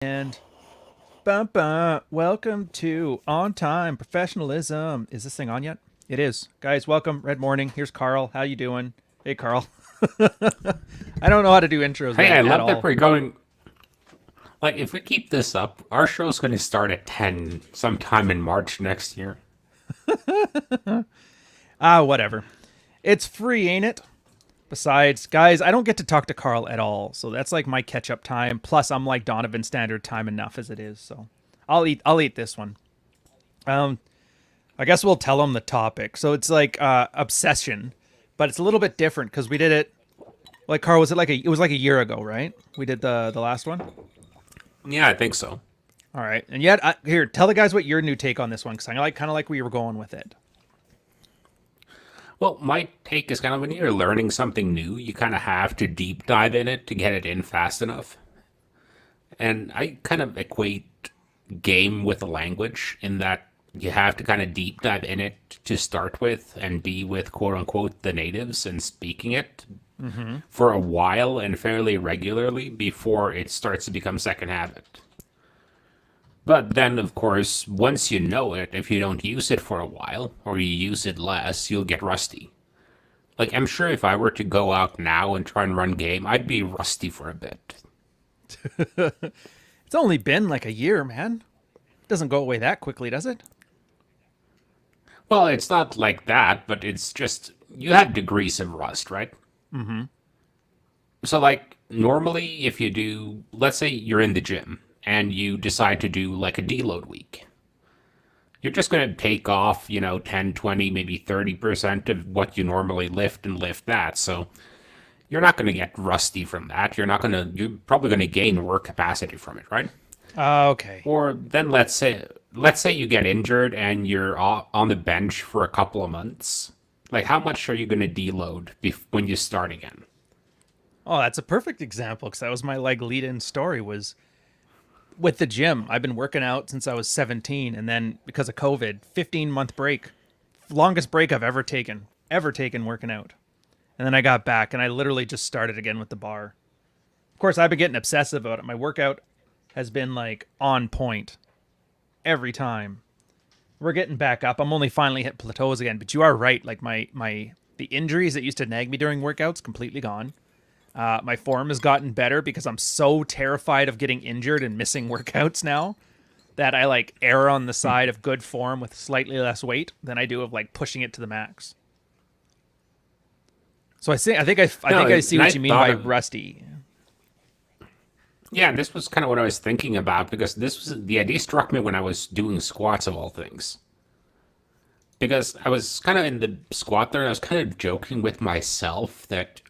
And bum, bum, welcome to On Time Professionalism. Is this thing on yet? It is. Guys, welcome. Red morning. Here's Carl. How you doing? Hey, Carl. I don't know how to do intros, Hey, man, I at love that all. we're going. Like, if we keep this up, our show's going to start at 10 sometime in March next year. Whatever. It's free, ain't it? Besides, guys, I don't get to talk to Carl at all, so that's like my catch-up time. Plus, I'm like Donovan Standard Time enough as it is, so I'll eat this one. Um, I guess we'll tell them the topic. So it's like obsession, but it's a little bit different because we did it. Like Carl, it was like a year ago, right? We did the last one. Yeah, I think so. All right, and yet here, tell the guys what your new take on this one because I like kind of like where you were going with it. Well, my take is kind of when you're learning something new, you kind of have to deep dive in it to get it in fast enough. And I kind of equate game with a language in that you have to kind of deep dive in it to start with and be with quote unquote the natives and speaking it Mm-hmm. for a while and fairly regularly before it starts to become second habit. But then, of course, once you know it, if you don't use it for a while or you use it less, you'll get rusty. Like, I'm sure if I were to go out now and try and run game, I'd be rusty for a bit. It's only been like a year, man. It doesn't go away that quickly, does it? Well, it's not like that, but it's just you have degrees of rust, right? Mm-hmm. So, like, normally, if you do, let's say you're in the gym and you decide to do like a deload week, you're just going to take off, 10, 20, maybe 30% of what you normally lift and lift that. So, you're not going to get rusty from that. You're probably going to gain work capacity from it, right? Okay. Or then let's say you get injured and you're on the bench for a couple of months. Like, how much are you going to deload when you start again? Oh, that's a perfect example because that was my like lead-in story was with the gym. I've been working out since I was 17, and then because of COVID, 15-month break, longest break I've ever taken working out. And then I got back, and I literally just started again with the bar. Of course, I've been getting obsessive about it. My workout has been like on point every time. We're getting back up. I'm only finally hit plateaus again, but you are right. Like my the injuries that used to nag me during workouts completely gone. My form has gotten better because I'm so terrified of getting injured and missing workouts now that I like err on the side of good form with slightly less weight than I do of like pushing it to the max. So I No, think I see and I what you mean by thought of rusty. yeah, this was kind of what I was thinking about because this was the idea struck me when I was doing squats of all things. Because I was kind of in the squat there, and I was kind of joking with myself that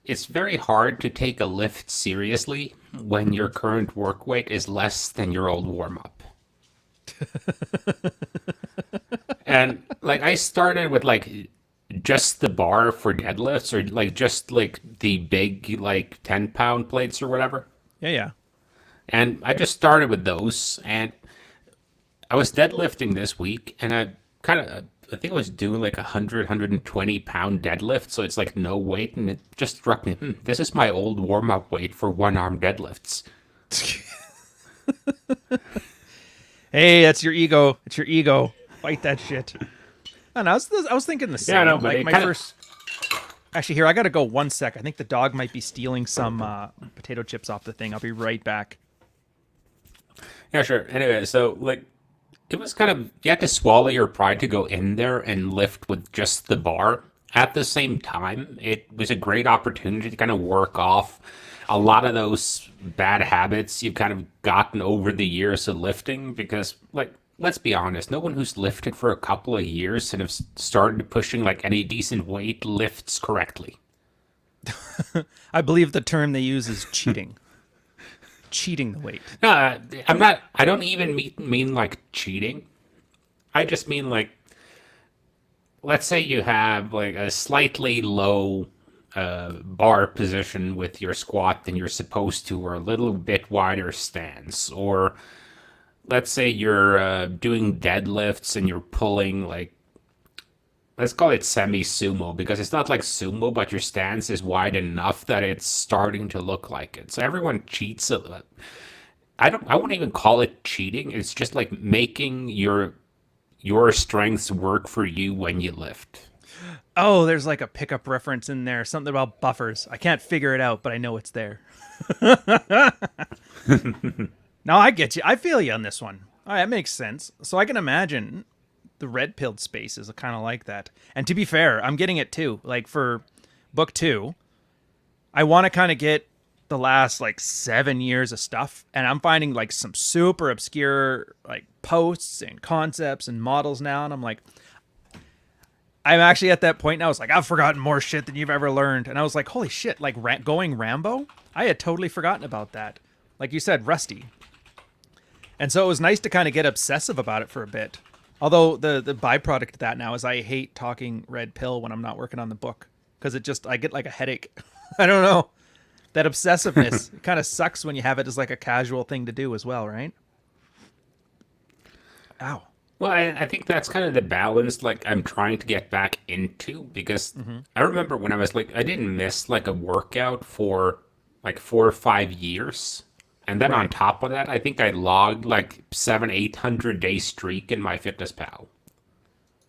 it's very hard to take a lift seriously when your current work weight is less than your old warm up. And like I started with like just the bar for deadlifts or like just like the big like 10-pound plates or whatever. Yeah, yeah. And I just started with those and I was deadlifting this week and I think I was doing like 120 pound deadlift, so it's like no weight, and it just struck me, this is my old warm up weight for one arm deadlifts. Hey, that's your ego. It's your ego. Fight that shit. And I was thinking the Yeah, I know, same. but Like it my kind of first. Actually, here I gotta go 1 sec. I think the dog might be stealing some potato chips off the thing. I'll be right back. yeah, sure. Anyway, so like it was kind of you had to swallow your pride to go in there and lift with just the bar. At the same time, it was a great opportunity to kind of work off a lot of those bad habits you've kind of gotten over the years of lifting because like let's be honest, no one who's lifted for a couple of years and have started pushing like any decent weight lifts correctly. I believe the term they use is cheating. Cheating the weight. No, I'm not. I don't even mean like cheating. I just mean like, let's say you have like a slightly low bar position with your squat than you're supposed to, or a little bit wider stance, or let's say you're doing deadlifts and you're pulling like let's call it semi sumo because it's not like sumo, but your stance is wide enough that it's starting to look like it. So everyone cheats a little. I wouldn't even call it cheating. It's just like making your strengths work for you when you lift. Oh, there's like a pickup reference in there, something about buffers. I can't figure it out, but I know it's there. No, I get you. I feel you on this one. All right, that makes sense. So I can imagine the red pilled space is kind of like that. And to be fair, I'm getting it too. Like for book two, I want to kind of get the last like 7 years of stuff, and I'm finding like some super obscure like posts and concepts and models now, and I'm like, I'm actually at that point now. It's like I've forgotten more shit than you've ever learned, and I was like, holy shit! Like going Rambo, I had totally forgotten about that. Like you said, Rusty, and so it was nice to kind of get obsessive about it for a bit. Although the byproduct of that now is I hate talking red pill when I'm not working on the book because it just I get like a headache. I don't know. That obsessiveness it kind of sucks when you have it as like a casual thing to do as well, right? Ow. Well, I think that's kind of the balance like I'm trying to get back into because I remember when I was like I didn't miss like a workout for like 4 or 5 years. And then on Right. top of that, I think I logged like 700-800 day streak in my fitness pal.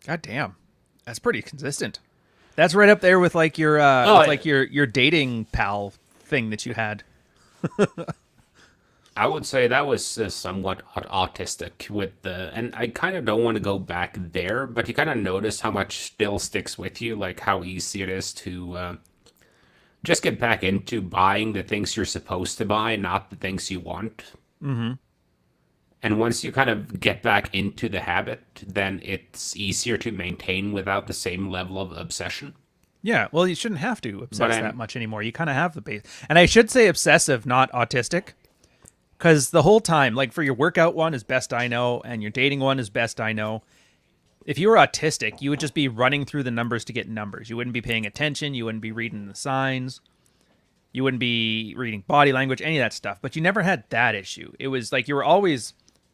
God damn. That's pretty consistent. That's right up there Oh, with like your dating pal thing that you had. I would say that was somewhat autistic with the, and I kind of don't want to go back there, but you kind of notice how much still sticks with you, like how easy it is to just get back into buying the things you're supposed to buy, not the things you want. Mm-hmm. And once you kind of get back into the habit, then it's easier to maintain without the same level of obsession. Yeah, well, you shouldn't have to But obsess that I'm, much anymore. You kind of have the base. And I should say obsessive, not autistic, because the whole time, like for your workout one is best I know, and your dating one is best I know. If you were autistic, you would just be running through the numbers to get numbers. You wouldn't be paying attention. You wouldn't be reading the signs. You wouldn't be reading body language, any of that stuff. But you never had that issue. It was like you were always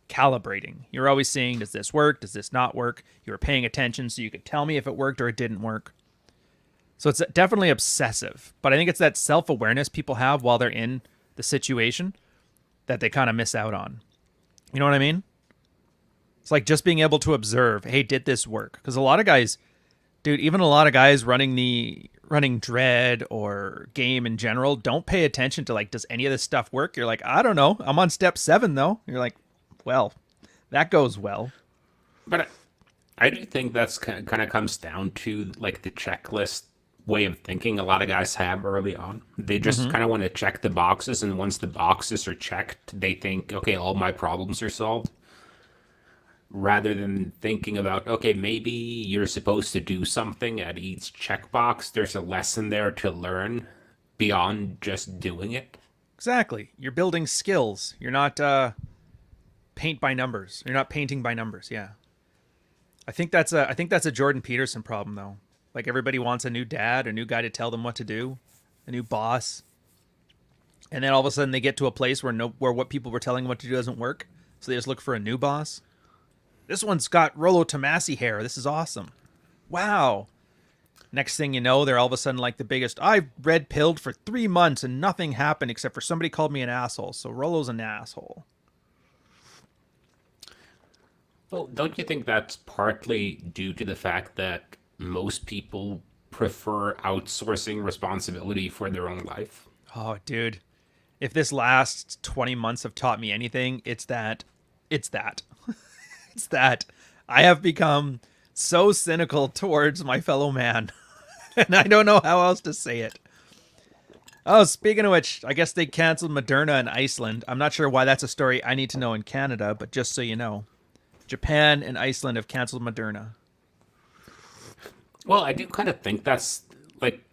calibrating. You were always seeing, does this work? Does this not work? You were paying attention so you could tell me if it worked or it didn't work. So it's definitely obsessive. But I think it's that self awareness people have while they're in the situation that they kind of miss out on. You know what I mean? It's like just being able to observe, hey, did this work? Because a lot of guys, dude, even a lot of guys running dread or game in general don't pay attention to like, does any of this stuff work? You're like, I don't know. I'm on step 7 though. You're like, well, that goes well. but I do think that's kind of comes down to like the checklist way of thinking a lot of guys have early on. They just Mm-hmm. kind of want to check the boxes, and once the boxes are checked, they think, okay, all my problems are solved. Rather than thinking about, okay, maybe you're supposed to do something at each checkbox, there's a lesson there to learn beyond just doing it. Exactly. You're building skills. You're not paint by numbers. You're not painting by numbers. Yeah. I think that's a Jordan Peterson problem though. Like everybody wants a new dad, a new guy to tell them what to do, a new boss, and then all of a sudden they get to a place where where what people were telling them what to do doesn't work, so they just look for a new boss. This one's got Rollo Tomasi hair. This is awesome. Wow. Next thing you know, they're all of a sudden like the biggest. I red pilled for 3 months and nothing happened except for somebody called me an asshole. So Rollo's an asshole. Well, don't you think that's partly due to the fact that most people prefer outsourcing responsibility for their own life? Oh, dude. If this last 20 months have taught me anything, it's that. It's that. It's that. I have become so cynical towards my fellow man. And I don't know how else to say it. Oh, speaking of which, I guess they canceled Moderna in Iceland. I'm not sure why that's a story I need to know in Canada, but just so you know, Japan and Iceland have canceled Moderna. Well, I do kind of think that's like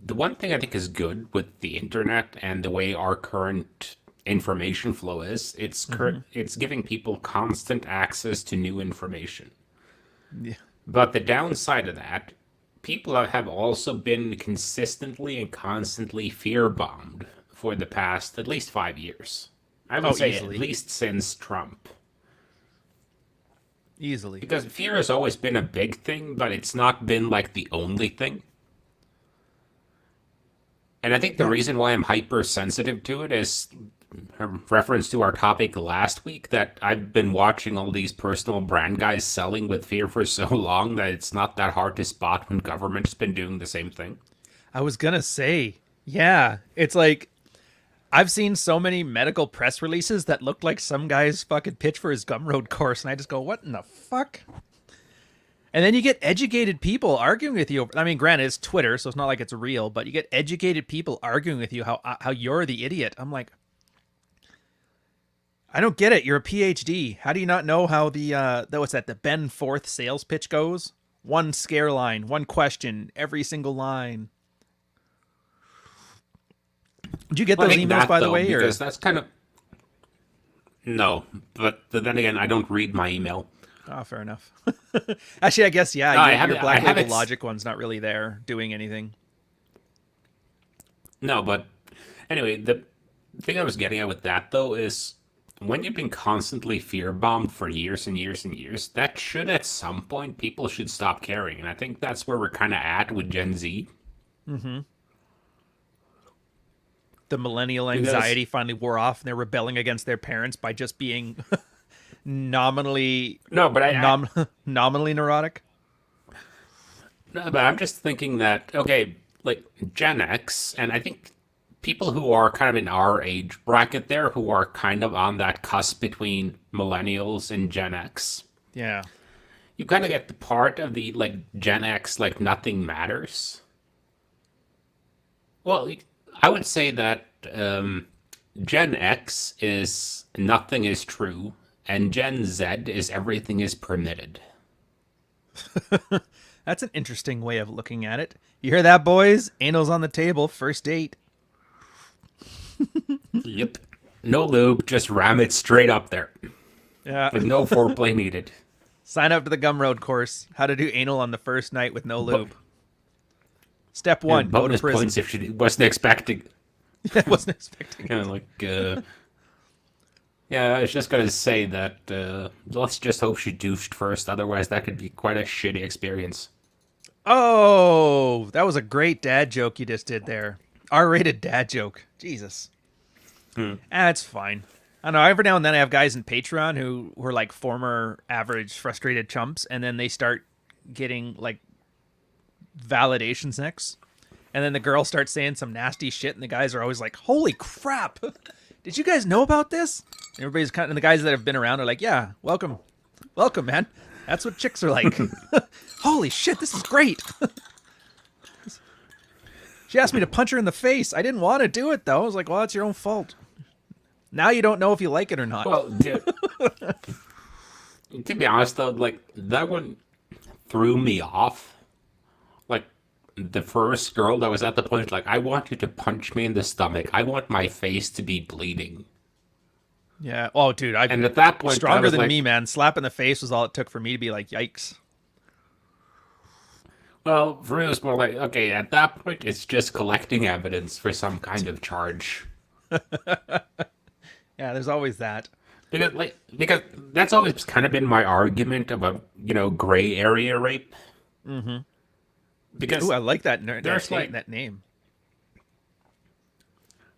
the one thing I think is good with the internet and the way our current information flow is. Mm-hmm. It's giving people constant access to new information. Yeah. But the downside of that, people have also been consistently and constantly fear bombed for the past at least 5 years. I would Oh, say at easily. least since Trump. Easily. Because fear has always been a big thing, but it's not been like the only thing. And I think the No. reason why I'm hypersensitive to it is a reference to our topic last week that I've been watching all these personal brand guys selling with fear for so long that it's not that hard to spot when government's been doing the same thing. I was gonna say, yeah, it's like I've seen so many medical press releases that look like some guy's fucking pitch for his Gumroad course, and I just go, what in the fuck? And then you get educated people arguing with you over. I mean, granted, it's Twitter, so it's not like it's real, but you get educated people arguing with you how you're the idiot. I'm like, I don't get it. You're a PhD. How do you not know how what's that? The Ben Forth sales pitch goes. One scare line, one question, every single line. Did you get Well, those I think emails, that, by the though, way? Or because that's kind of no. But then again, I don't read my email. oh, fair enough. Actually, I guess yeah. No, Your I Black Label haven't. Logic one's not really there doing anything. No, but anyway, the thing I was getting at with that though is when you've been constantly fear bombed for years and years and years, that should at some point people should stop caring, and I think that's where we're kind of at with Gen Z. Mm-hmm. The millennial Because anxiety finally wore off, and they're rebelling against their parents by just being nominally no, but nominally neurotic. no, but I'm just thinking that okay, like Gen X, and I think people who are kind of in our age bracket there, who are kind of on that cusp between millennials and Gen X, Yeah. you kind of get the part of the like Gen X, like nothing matters. Well, I would say that Gen X is nothing is true, and Gen Z is everything is permitted. That's an interesting way of looking at it. You hear that, boys? Anal's on the table. First date. Yep. No lube, just ram it straight up there Yeah. with no foreplay needed. Sign up to the Gumroad course. How to do anal on the first night with no But lube. Step one, go to bonus prison. points if she wasn't expecting. I wasn't expecting You it. know, yeah, I was just gonna say that let's just hope she douched first, otherwise that could be quite a shitty experience. Oh, that was a great dad joke you just did there. R-rated dad joke. Jesus. It's fine. I don't know. Every now and then I have guys in Patreon who are like former average frustrated chumps, and then they start getting like validations next. And then the girl starts saying some nasty shit, and the guys are always like, "Holy crap! Did you guys know about this?" And everybody's kind of, and the guys that have been around are like, "Yeah, welcome, welcome, man. That's what chicks are like." Holy shit, this is great. She asked me to punch her in the face. I didn't want to do it though. I was like, "Well, it's your own fault." Now you don't know if you like it or not. Well, to be honest though, like that one threw me off. Like the first girl that was at the point, like, I want you to punch me in the stomach. I want my face to be bleeding. Yeah. Oh, dude, I'm And at that point, I stronger was than like, me, man. Slap in the face was all it took for me to be like, "Yikes." well, for me, it was more like, okay, at that point, it's just collecting evidence for some kind of charge. Yeah, there's always that. Because that's always kind of been my argument about, gray area rape. Mm-hmm. Because Ooh, I like that there's like, that name.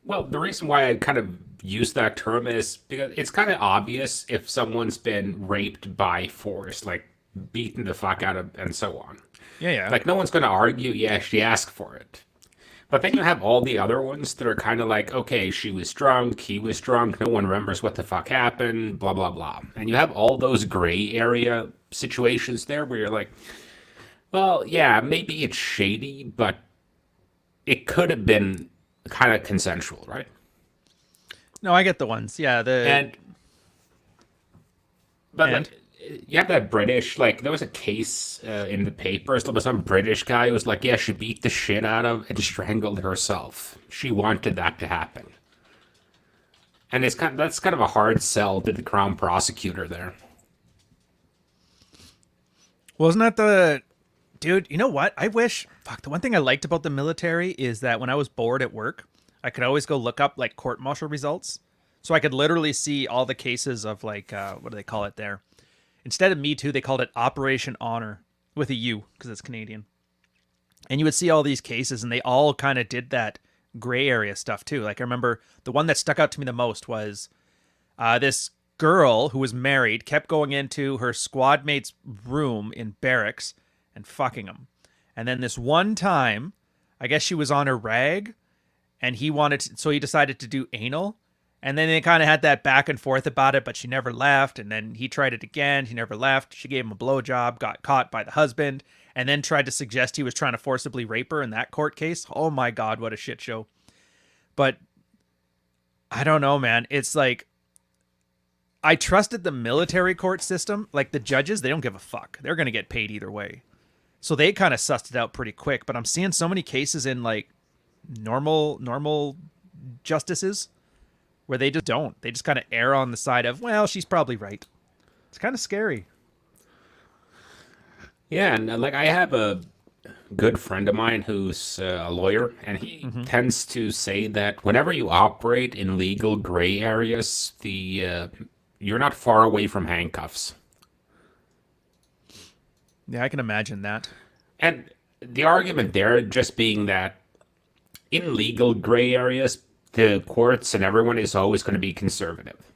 well, the reason why I kind of use that term is because it's kind of obvious if someone's been raped by force, like beaten the fuck out of, and so on. Yeah, yeah. Like, no one's going to argue, yeah, she asked for it. But then you have all the other ones that are kind of like, okay, she was drunk, he was drunk, no one remembers what the fuck happened, blah, blah, blah. And you have all those gray area situations there where you're like, well, yeah, maybe it's shady, but it could have been kind of consensual, right? No, I get the ones. Yeah, And, but and like, you have that British, like, there was a case in the papers. There was some British guy who was like, yeah, she beat the shit out of and strangled herself. She wanted that to happen. And that's kind of a hard sell to the Crown prosecutor there. wasn't that the dude? You know what? I wish. Fuck. The one thing I liked about the military is that when I was bored at work, I could always go look up like court-martial results, so I could literally see all the cases of like what do they call it there? Instead of Me Too, they called it Operation Honor with a U because it's Canadian. And you would see all these cases, and they all kind of did that gray area stuff too. Like I remember the one that stuck out to me the most was this girl who was married kept going into her squad mate's room in barracks and fucking him. And then this one time, I guess she was on her rag and so he decided to do anal. And then they kind of had that back and forth about it, but she never left. And then he tried it again. She never left. She gave him a blowjob, got caught by the husband, and then tried to suggest he was trying to forcibly rape her in that court case. Oh my God, what a shit show. But I don't know, man. It's like, I trusted the military court system. Like the judges, they don't give a fuck. They're going to get paid either way. So they kind of sussed it out pretty quick. But I'm seeing so many cases in like normal justices where they just don't. They just kind of err on the side of, well, she's probably right. It's kind of scary. Yeah, and like I have a good friend of mine who's a lawyer, and he tends to say that whenever you operate in legal gray areas, the you're not far away from handcuffs. Yeah, I can imagine that. And the argument there just being that in legal gray areas, the courts and everyone is always going to be conservative.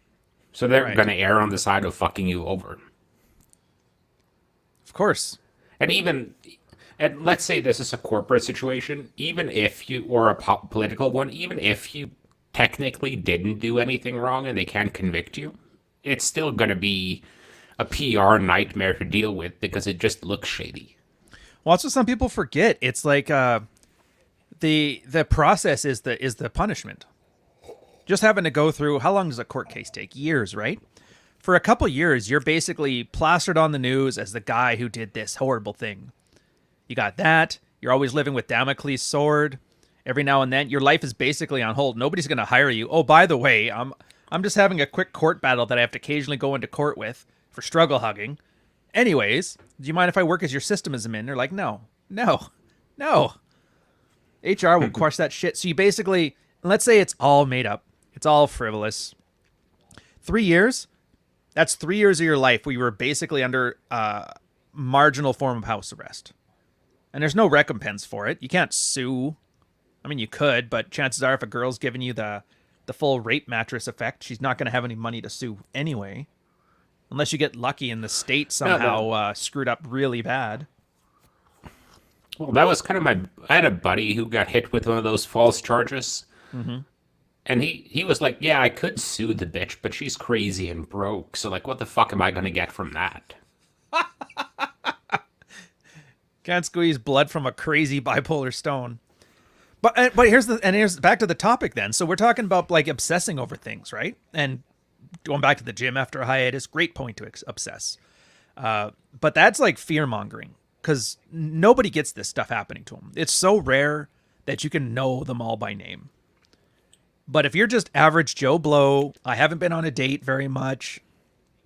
So they're Right. going to err on the side of fucking you over. Of course. And and let's say this is a corporate situation, even if you, or a political one, even if you technically didn't do anything wrong and they can't convict you, it's still going to be a PR nightmare to deal with because it just looks shady. Well, that's what some people forget. It's like the process is the punishment. Just having to go through, how long does a court case take? Years, right? For a couple years, you're basically plastered on the news as the guy who did this horrible thing. You got that. You're always living with Damocles' sword. Every now and then, your life is basically on hold. Nobody's going to hire you. Oh, by the way, I'm just having a quick court battle that I have to occasionally go into court with for struggle hugging. Anyways, do you mind if I work as your system admin? They're like, no. HR will crush that shit. So you basically, let's say it's all made up. It's all frivolous. 3 years? That's 3 years of your life where you were basically under marginal form of house arrest. And there's no recompense for it. You can't sue. I mean, you could, but chances are if a girl's giving you the full rape mattress effect, she's not going to have any money to sue anyway. Unless you get lucky and the state somehow screwed up really bad. Well, that was kind of I had a buddy who got hit with one of those false charges. Mm-hmm. And he was like, yeah, I could sue the bitch, but she's crazy and broke. So, like, what the fuck am I going to get from that? Can't squeeze blood from a crazy bipolar stone. But here's back to the topic then. So we're talking about like obsessing over things, right? And going back to the gym after a hiatus, great point to obsess. But that's like fear mongering because nobody gets this stuff happening to them. It's so rare that you can know them all by name. But if you're just average Joe Blow, I haven't been on a date very much.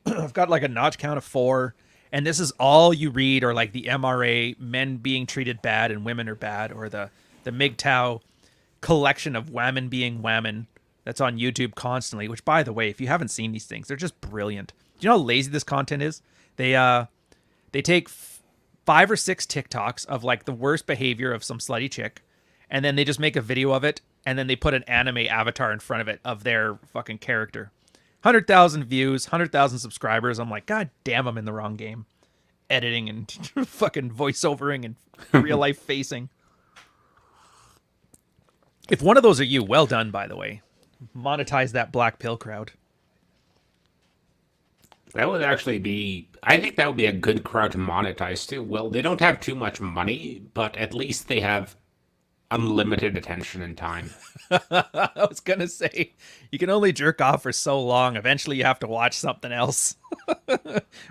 I've got like a notch count of 4. And this is all you read, or like the MRA, men being treated bad and women are bad, or the MGTOW collection of whammon being whammon that's on YouTube constantly, which, by the way, if you haven't seen these things, they're just brilliant. Do you know how lazy this content is? They take 5 or 6 TikToks of like the worst behavior of some slutty chick, and then they just make a video of it, and then they put an anime avatar in front of it of their fucking character. 100,000 views, 100,000 subscribers. I'm like, God damn, I'm in the wrong game. Editing and fucking voiceovering and real life facing. If one of those are you, well done, by the way. Monetize that black pill crowd. That would actually be, I think that would be a good crowd to monetize too. Well, they don't have too much money, but at least they have unlimited attention and time. I was going to say, you can only jerk off for so long. Eventually you have to watch something else.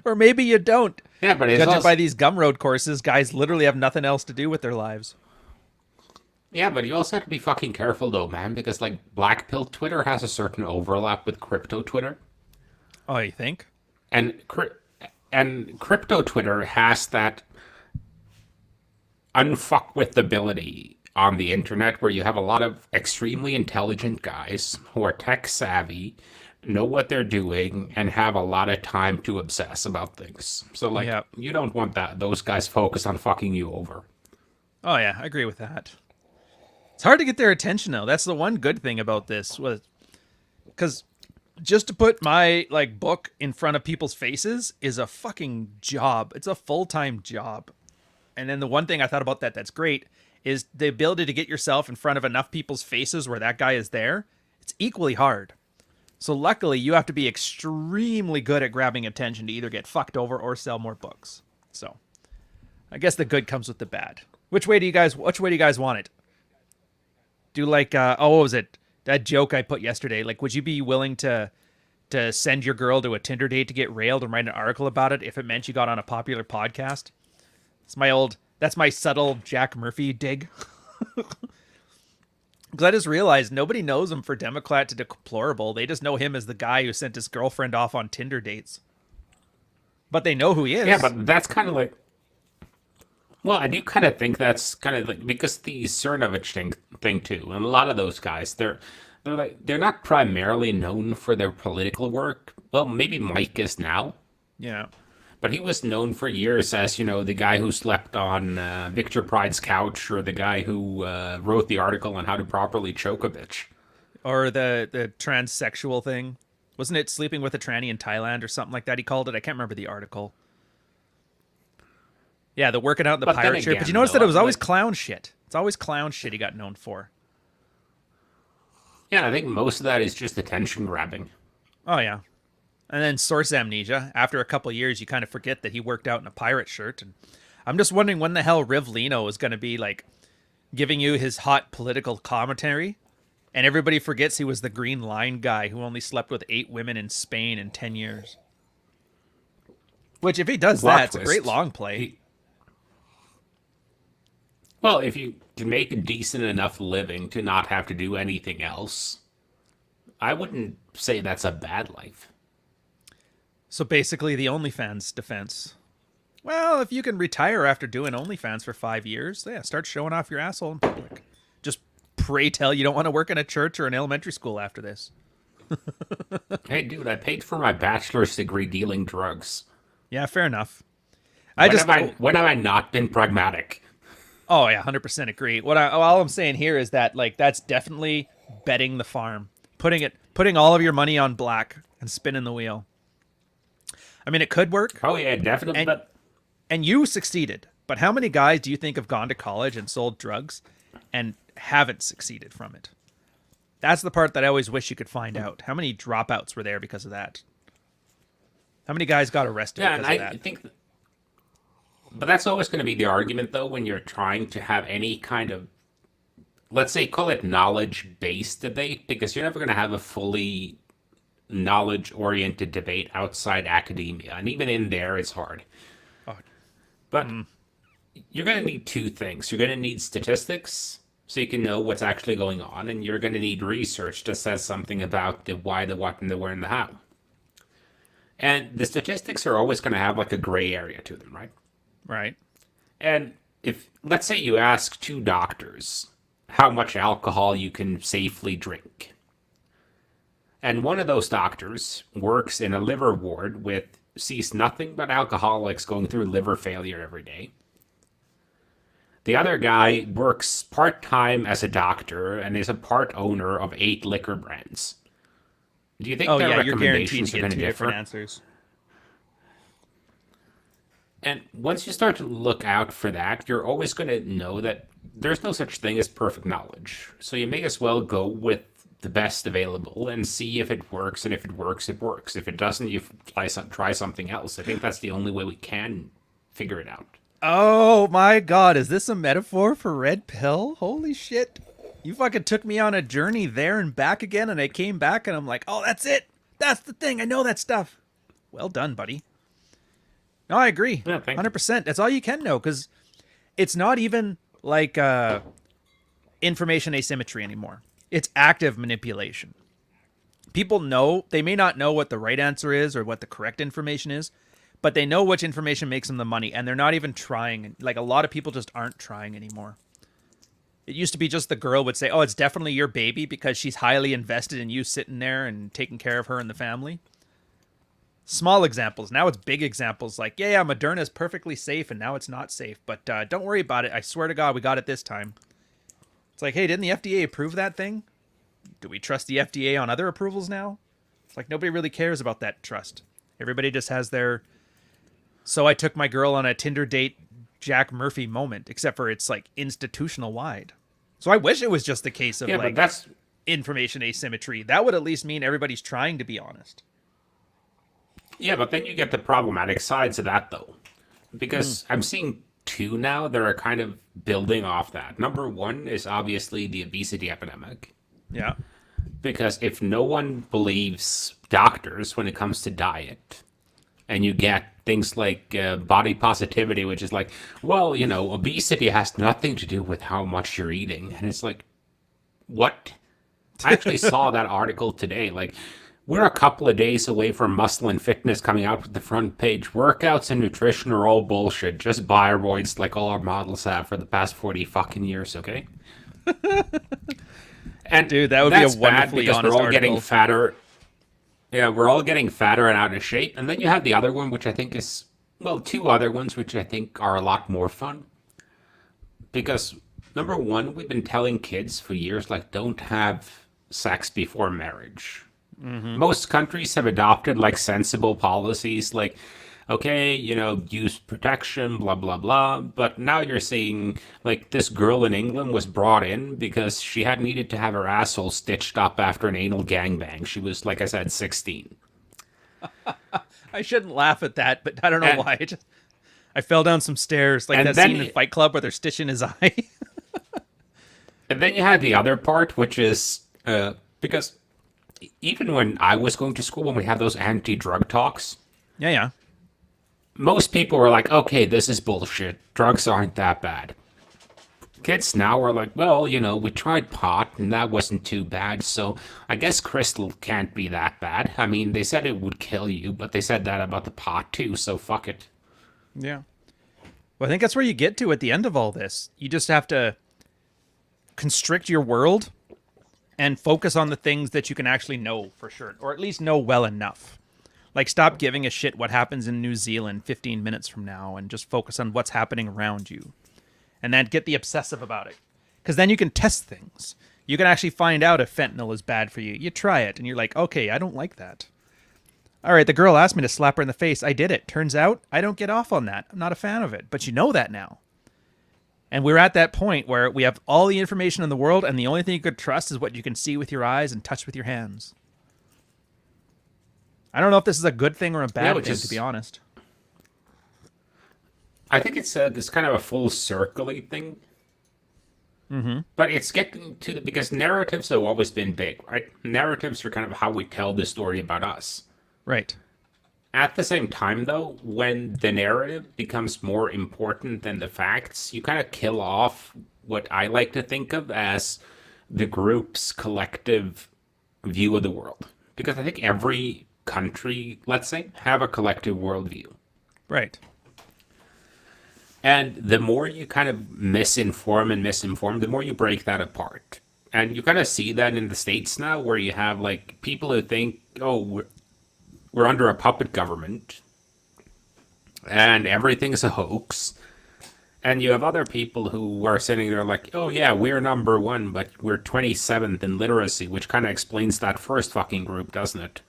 Or maybe you don't. Yeah, but it's Judging also, by these Gumroad courses, guys literally have nothing else to do with their lives. yeah, but you also have to be fucking careful though, man, because like Black Pill Twitter has a certain overlap with crypto Twitter. Oh, you think? And crypto Twitter has that unfuck with ability on the internet where you have a lot of extremely intelligent guys who are tech savvy, know what they're doing, and have a lot of time to obsess about things. So like Yep. you don't want those guys focused on fucking you over. Oh, yeah, I agree with that. It's hard to get their attention though. That's the one good thing about this was because just to put my like book in front of people's faces is a fucking job. It's a full-time job. And then the one thing I thought about that's great is the ability to get yourself in front of enough people's faces where that guy is there. It's equally hard. So luckily, you have to be extremely good at grabbing attention to either get fucked over or sell more books. So I guess the good comes with the bad. Which way do you guys want it? Do like what was it? That joke I put yesterday. Like, would you be willing to send your girl to a Tinder date to get railed and write an article about it if it meant you got on a popular podcast? That's my subtle Jack Murphy dig. Because I just realized nobody knows him for Democrat to deplorable. They just know him as the guy who sent his girlfriend off on Tinder dates. But they know who he is. Yeah, but that's kind of like. Well, I do kind of think that's kind of like because the Cernovich thing too, and a lot of those guys, they're not primarily known for their political work. Well, maybe Mike is now, Yeah. but he was known for years as the guy who slept on Victor Pride's couch, or the guy who wrote the article on how to properly choke a bitch. Or the transsexual thing. Wasn't it sleeping with a tranny in Thailand or something like that he called it? I can't remember the article. Yeah, the working out in the But then pirate ship. But again, you notice though, that it was always like- clown shit. It's always clown shit he got known for. Yeah, I think most of that is just attention grabbing. Oh, yeah. And then source amnesia. After a couple of years, you kind of forget that he worked out in a pirate shirt. And I'm just wondering when the hell Rivlino is going to be, like, giving you his hot political commentary. And everybody forgets he was the Green Line guy who only slept with 8 women in Spain in 10 years. Which, if he does Plot that, it's a great twist. long play. Well, if you can make a decent enough living to not have to do anything else, I wouldn't say that's a bad life. So basically, the OnlyFans defense. Well, if you can retire after doing OnlyFans for 5 years, yeah, start showing off your asshole in public. Just pray tell you don't want to work in a church or an elementary school after this. Hey, dude, I paid for my bachelor's degree dealing drugs. Yeah, fair enough. When have I not been pragmatic? Oh yeah, 100% agree. All I'm saying here is that like that's definitely betting the farm, putting all of your money on black and spinning the wheel. I mean, it could work, Oh yeah, definitely. and you succeeded. But how many guys do you think have gone to college and sold drugs and haven't succeeded from it? That's the part that I always wish you could find out. How many dropouts were there because of that? How many guys got arrested Yeah, and because of I that? think, but that's always going to be the argument, though, when you're trying to have any kind of, let's say, call it knowledge-based debate, because you're never going to have a fully knowledge-oriented debate outside academia, and even in there, it's hard. Oh, But you're going to need two things. You're going to need statistics, so you can know what's actually going on, and you're going to need research that says something about the why, the what, and the where, and the how. And the statistics are always going to have like a gray area to them, right? right. And if, let's say you ask 2 doctors how much alcohol you can safely drink, and one of those doctors works in a liver ward sees nothing but alcoholics going through liver failure every day. The other guy works part-time as a doctor and is a part owner of 8 liquor brands. Do you think Oh their yeah, you're guaranteed recommendations to are going get to two differ? different answers. And once you start to look out for that, you're always going to know that there's no such thing as perfect knowledge. So you may as well go with the best available and see if it works. And if it works, it works. If it doesn't, you try something else. I think that's the only way we can figure it out. Oh my god, is this a metaphor for Red Pill? Holy shit. You fucking took me on a journey there and back again, and I came back and I'm like, oh, that's it. That's the thing. I know that stuff. Well done, buddy. No, I agree. Yeah, thank you. 100%. That's all you can know, because it's not even like information asymmetry anymore. It's active manipulation. People know, they may not know what the right answer is or what the correct information is, but they know which information makes them the money, and they're not even trying. Like, a lot of people just aren't trying anymore. It used to be just the girl would say, oh, it's definitely your baby because she's highly invested in you sitting there and taking care of her and the family. Small examples. Now it's big examples like, yeah, Moderna's perfectly safe and now it's not safe. But don't worry about it. I swear to God, we got it this time. It's like, hey, didn't the FDA approve that thing? Do we trust the FDA on other approvals now? It's like nobody really cares about that trust. Everybody just has their, so I took my girl on a Tinder date Jack Murphy moment, except for it's like institutional wide. So I wish it was just the case of Yeah, but like that's information asymmetry. That would at least mean everybody's trying to be honest. yeah, but then you get the problematic sides of that though, because I'm seeing two now that are kind of building off that. Number one is obviously the obesity epidemic, Yeah. because if no one believes doctors when it comes to diet, and you get things like body positivity, which is like, well, obesity has nothing to do with how much you're eating, and it's like, what? I actually saw that article today. Like, we're a couple of days away from Muscle and Fitness coming out with the front page. Workouts and nutrition are all bullshit. Just bioroids like all our models have for the past 40 fucking years, okay? And Dude, that would be a that's bad wonderfully because we're honest all getting article. fatter. Yeah, we're all getting fatter and out of shape. And then you have the other one, which I think is, well, two other ones, which I think are a lot more fun. Because, number one, we've been telling kids for years, like, don't have sex before marriage. Most countries have adopted like sensible policies, like, okay, use protection, blah, blah, blah. But now you're seeing, like, this girl in England was brought in because she had needed to have her asshole stitched up after an anal gangbang. She was, like I said, 16. I shouldn't laugh at that, but I don't know And, why. I fell down some stairs, like and that then, scene in Fight Club where they're stitching his eye. and then you had the other part, which is, because even when I was going to school, when we had those anti-drug talks, Yeah, yeah. most people were like, okay, this is bullshit. Drugs aren't that bad. Kids now are like, well, we tried pot and that wasn't too bad, so I guess crystal can't be that bad. I mean, they said it would kill you, but they said that about the pot too, so fuck it. Yeah. Well, I think that's where you get to at the end of all this. You just have to constrict your world and focus on the things that you can actually know for sure, or at least know well enough. Like, stop giving a shit what happens in New Zealand 15 minutes from now and just focus on what's happening around you. And then get the obsessive about it. Because then you can test things. You can actually find out if fentanyl is bad for you. You try it, and you're like, okay, I don't like that. All right, the girl asked me to slap her in the face. I did it. Turns out, I don't get off on that. I'm not a fan of it. But you know that now. And we're at that point where we have all the information in the world, and the only thing you could trust is what you can see with your eyes and touch with your hands. I don't know if this is a good thing or a bad thing, to be honest. I think it's kind of a full circle-y thing. Mm-hmm. But it's getting to because narratives have always been big, right? Narratives are kind of how we tell the story about us. Right. At the same time, though, when the narrative becomes more important than the facts, you kind of kill off what I like to think of as the group's collective view of the world. Because I think every country, let's say, have a collective worldview. Right. And the more you kind of misinform, the more you break that apart. And you kind of see that in the States now, where you have like people who think, oh, we're under a puppet government and everything's a hoax. And you have other people who are sitting there like, oh yeah, we're number one, but we're 27th in literacy, which kind of explains that first fucking group, doesn't it?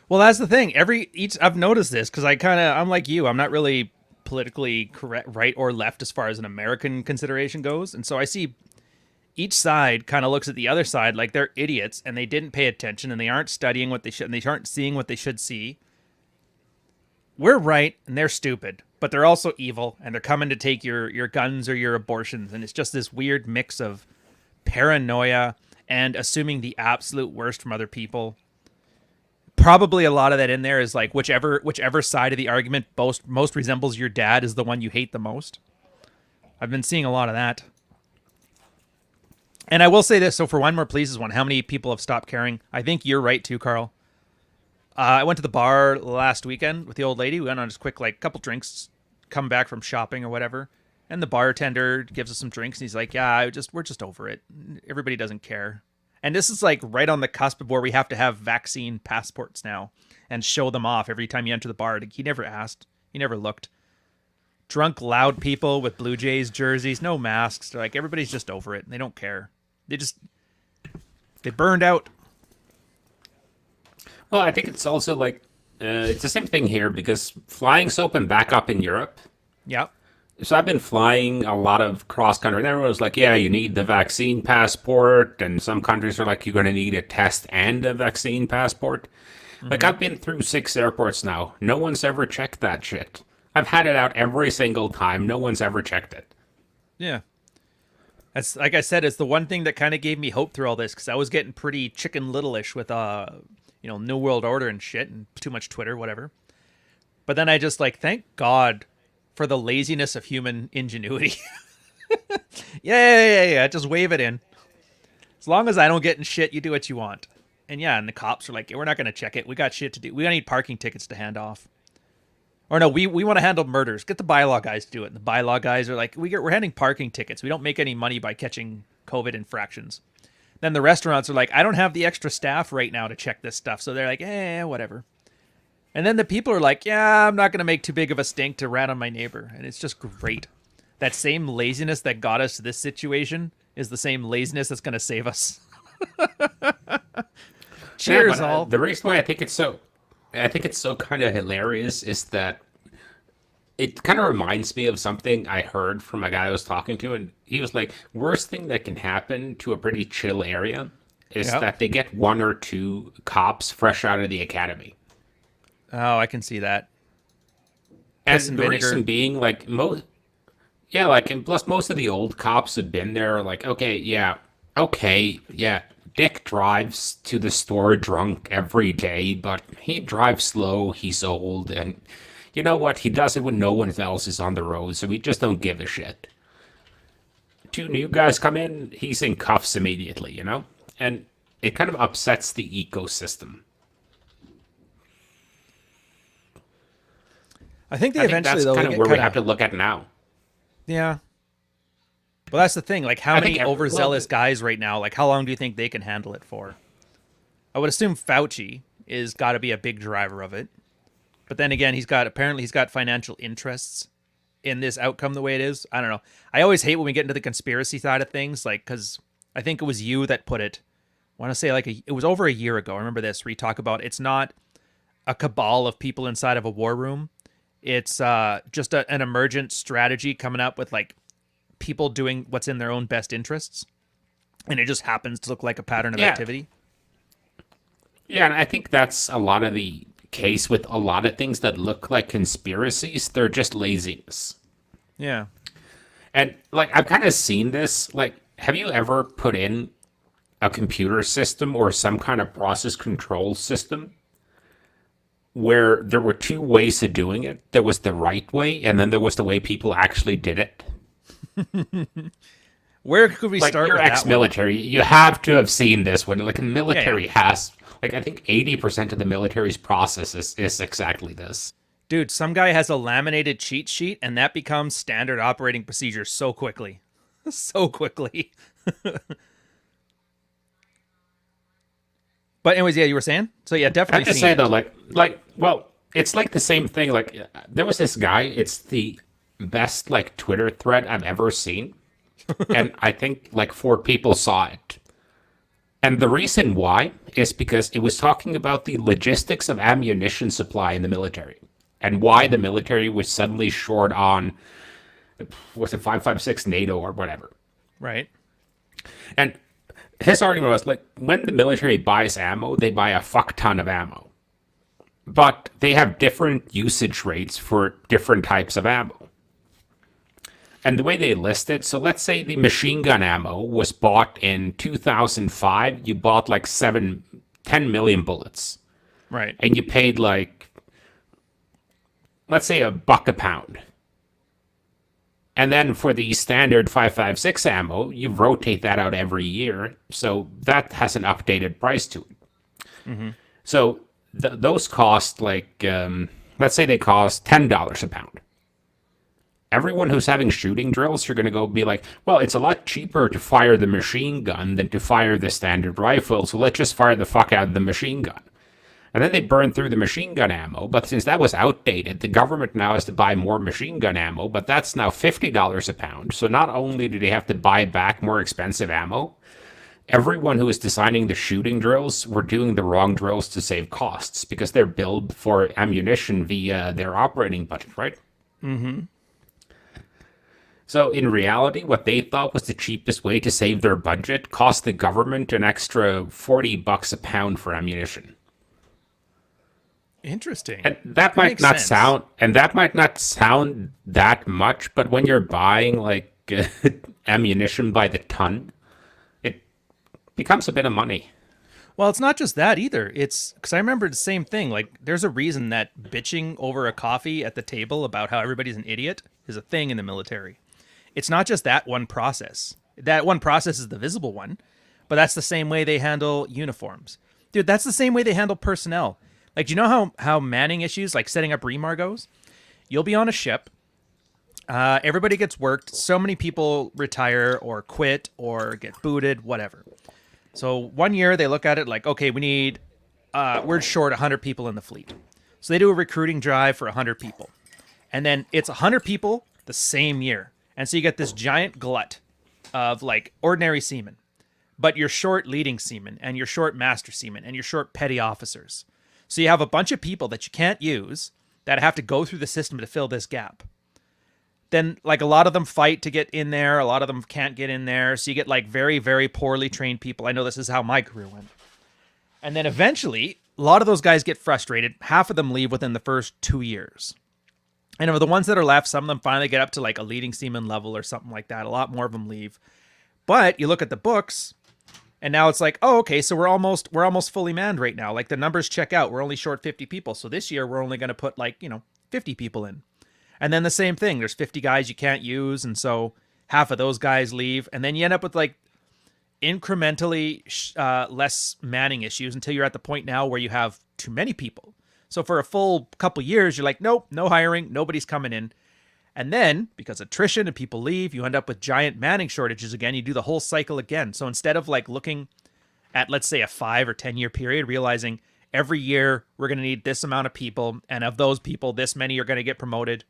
Well, that's the thing. I've noticed this because I'm like you. I'm not really politically correct, right or left as far as an American consideration goes. And so I see each side kind of looks at the other side like they're idiots and they didn't pay attention and they aren't studying what they should and they aren't seeing what they should see. We're right and they're stupid, but they're also evil and they're coming to take your guns or your abortions. And it's just this weird mix of paranoia and assuming the absolute worst from other people. Probably a lot of that in there is like whichever side of the argument most resembles your dad is the one you hate the most. I've been seeing a lot of that. And I will say this, so for One More Pleases one, how many people have stopped caring? I think you're right too, Carl. I went to the bar last weekend with the old lady. We went on just quick, like, couple drinks, come back from shopping or whatever. And the bartender gives us some drinks, and he's like, yeah, we're just over it. Everybody doesn't care. And this is like right on the cusp of where we have to have vaccine passports now and show them off every time you enter the bar. He never asked. He never looked. Drunk, loud people with Blue Jays jerseys, no masks. They're like, everybody's just over it. They don't care. They burned out. Well, I think it's also like it's the same thing here because flying's open back up in Europe. Yeah. So I've been flying a lot of cross country, and everyone's like, "Yeah, you need the vaccine passport," and some countries are like, "You're going to need a test and a vaccine passport." Like I've been through 6 airports now. No one's ever checked that shit. I've had it out every single time. No one's ever checked it. Yeah. That's like I said, it's the one thing that kind of gave me hope through all this because I was getting pretty Chicken Little-ish with New World Order and shit and too much Twitter, whatever. But then I just like thank God for the laziness of human ingenuity. Yeah. Just wave it in. As long as I don't get in shit, you do what you want. And yeah, and the cops are like, we're not going to check it. We got shit to do. We need parking tickets to hand off. Or no, we want to handle murders. Get the bylaw guys to do it. And the bylaw guys are like, we're handing parking tickets. We don't make any money by catching COVID infractions. Then the restaurants are like, I don't have the extra staff right now to check this stuff. So they're like, whatever. And then the people are like, yeah, I'm not going to make too big of a stink to rat on my neighbor. And it's just great. That same laziness that got us to this situation is the same laziness that's going to save us. Cheers, all. The reason why I think it's so kind of hilarious is that it kind of reminds me of something I heard from a guy I was talking to, and he was like, worst thing that can happen to a pretty chill area is that they get 1 or 2 cops fresh out of the academy. Oh, I can see that. And the reason being, like, and plus most of the old cops have been there, like, okay, yeah, Dick drives to the store drunk every day, but he drives slow, he's old, and you know what? He does it when no one else is on the road, so we just don't give a shit. 2 new guys come in, he's in cuffs immediately, you know? And it kind of upsets the ecosystem. I think That's kind of where we have to look at now. Yeah. Well, that's the thing. Like, how many overzealous guys right now, like, how long do you think they can handle it for? I would assume Fauci is got to be a big driver of it. But then again, he's got financial interests in this outcome the way it is. I don't know. I always hate when we get into the conspiracy side of things, like, because I think it was you that put it. I want to say it was over a year ago. I remember this, where you talk about it's not a cabal of people inside of a war room. It's just an emergent strategy coming up with like people doing what's in their own best interests, and it just happens to look like a pattern of activity. Yeah, and I think that's a lot of the case with a lot of things that look like conspiracies. They're just laziness. Yeah. And like I've kind of seen this. Like, have you ever put in a computer system or some kind of process control system where there were 2 ways of doing it? There was the right way, and then there was the way people actually did it. Where could we like start? You're with ex-military. You have to have seen this when like a military has like I think 80% of the military's process is exactly this. Dude, some guy has a laminated cheat sheet, and that becomes standard operating procedure so quickly. So quickly. But anyways, yeah, you were saying? So yeah, definitely. I have to say though, well, it's like the same thing. Like there was this guy. It's the best like Twitter thread I've ever seen, and I think like 4 people saw it. And the reason why is because it was talking about the logistics of ammunition supply in the military, and why the military was suddenly short on, was it 5.56 NATO or whatever, right? And his argument was like, when the military buys ammo, they buy a fuck ton of ammo. But they have different usage rates for different types of ammo. And the way they list it, so let's say the machine gun ammo was bought in 2005. You bought like 10 million bullets. Right. And you paid like, let's say $1 a pound. And then for the standard 5.56 ammo, you rotate that out every year. So that has an updated price to it. Mm-hmm. So those cost like, let's say they cost $10 a pound. Everyone who's having shooting drills, you're going to go be like, well, it's a lot cheaper to fire the machine gun than to fire the standard rifle. So let's just fire the fuck out of the machine gun. And then they burned through the machine gun ammo, but since that was outdated, the government now has to buy more machine gun ammo, but that's now $50 a pound. So not only do they have to buy back more expensive ammo, everyone who was designing the shooting drills were doing the wrong drills to save costs because they're billed for ammunition via their operating budget, right? Mm-hmm. So in reality, what they thought was the cheapest way to save their budget cost the government an extra $40 a pound for ammunition. Interesting. And that That might makes not sense. sound that much, but when you're buying like ammunition by the ton, it becomes a bit of money. Well, it's not just that either. It's because I remember the same thing. Like, there's a reason that bitching over a coffee at the table about how everybody's an idiot is a thing in the military. It's not just that one process. That one process is the visible one, but that's the same way they handle uniforms. Dude, that's the same way they handle personnel. Like, do you know how manning issues, like setting up remar goes? You'll be on a ship. Everybody gets worked. So many people retire or quit or get booted, whatever. So one year they look at it like, okay, we're short 100 people in the fleet. So they do a recruiting drive for 100 people. And then it's 100 people the same year. And so you get this giant glut of like ordinary seamen. But you're short leading seamen and you're short master seamen and you're short petty officers. So you have a bunch of people that you can't use that have to go through the system to fill this gap. Then like a lot of them fight to get in there, a lot of them can't get in there, so you get like very very poorly trained people. I know this is how my career went. And then eventually a lot of those guys get frustrated. Half of them leave within the first 2 years. And of the ones that are left, some of them finally get up to like a leading seaman level or something like that. A lot more of them leave. But you look at the books and now it's like, oh, okay, so we're almost fully manned right now. Like the numbers check out. We're only short 50 people. So this year we're only going to put like, 50 people in. And then the same thing. There's 50 guys you can't use, and so half of those guys leave, and then you end up with like incrementally less manning issues until you're at the point now where you have too many people. So for a full couple years, you're like, nope, no hiring, nobody's coming in. And then because attrition and people leave, you end up with giant manning shortages again. You do the whole cycle again. So instead of like looking at, let's say, a 5 or 10 year period, realizing every year we're going to need this amount of people, and of those people, this many are going to get promoted.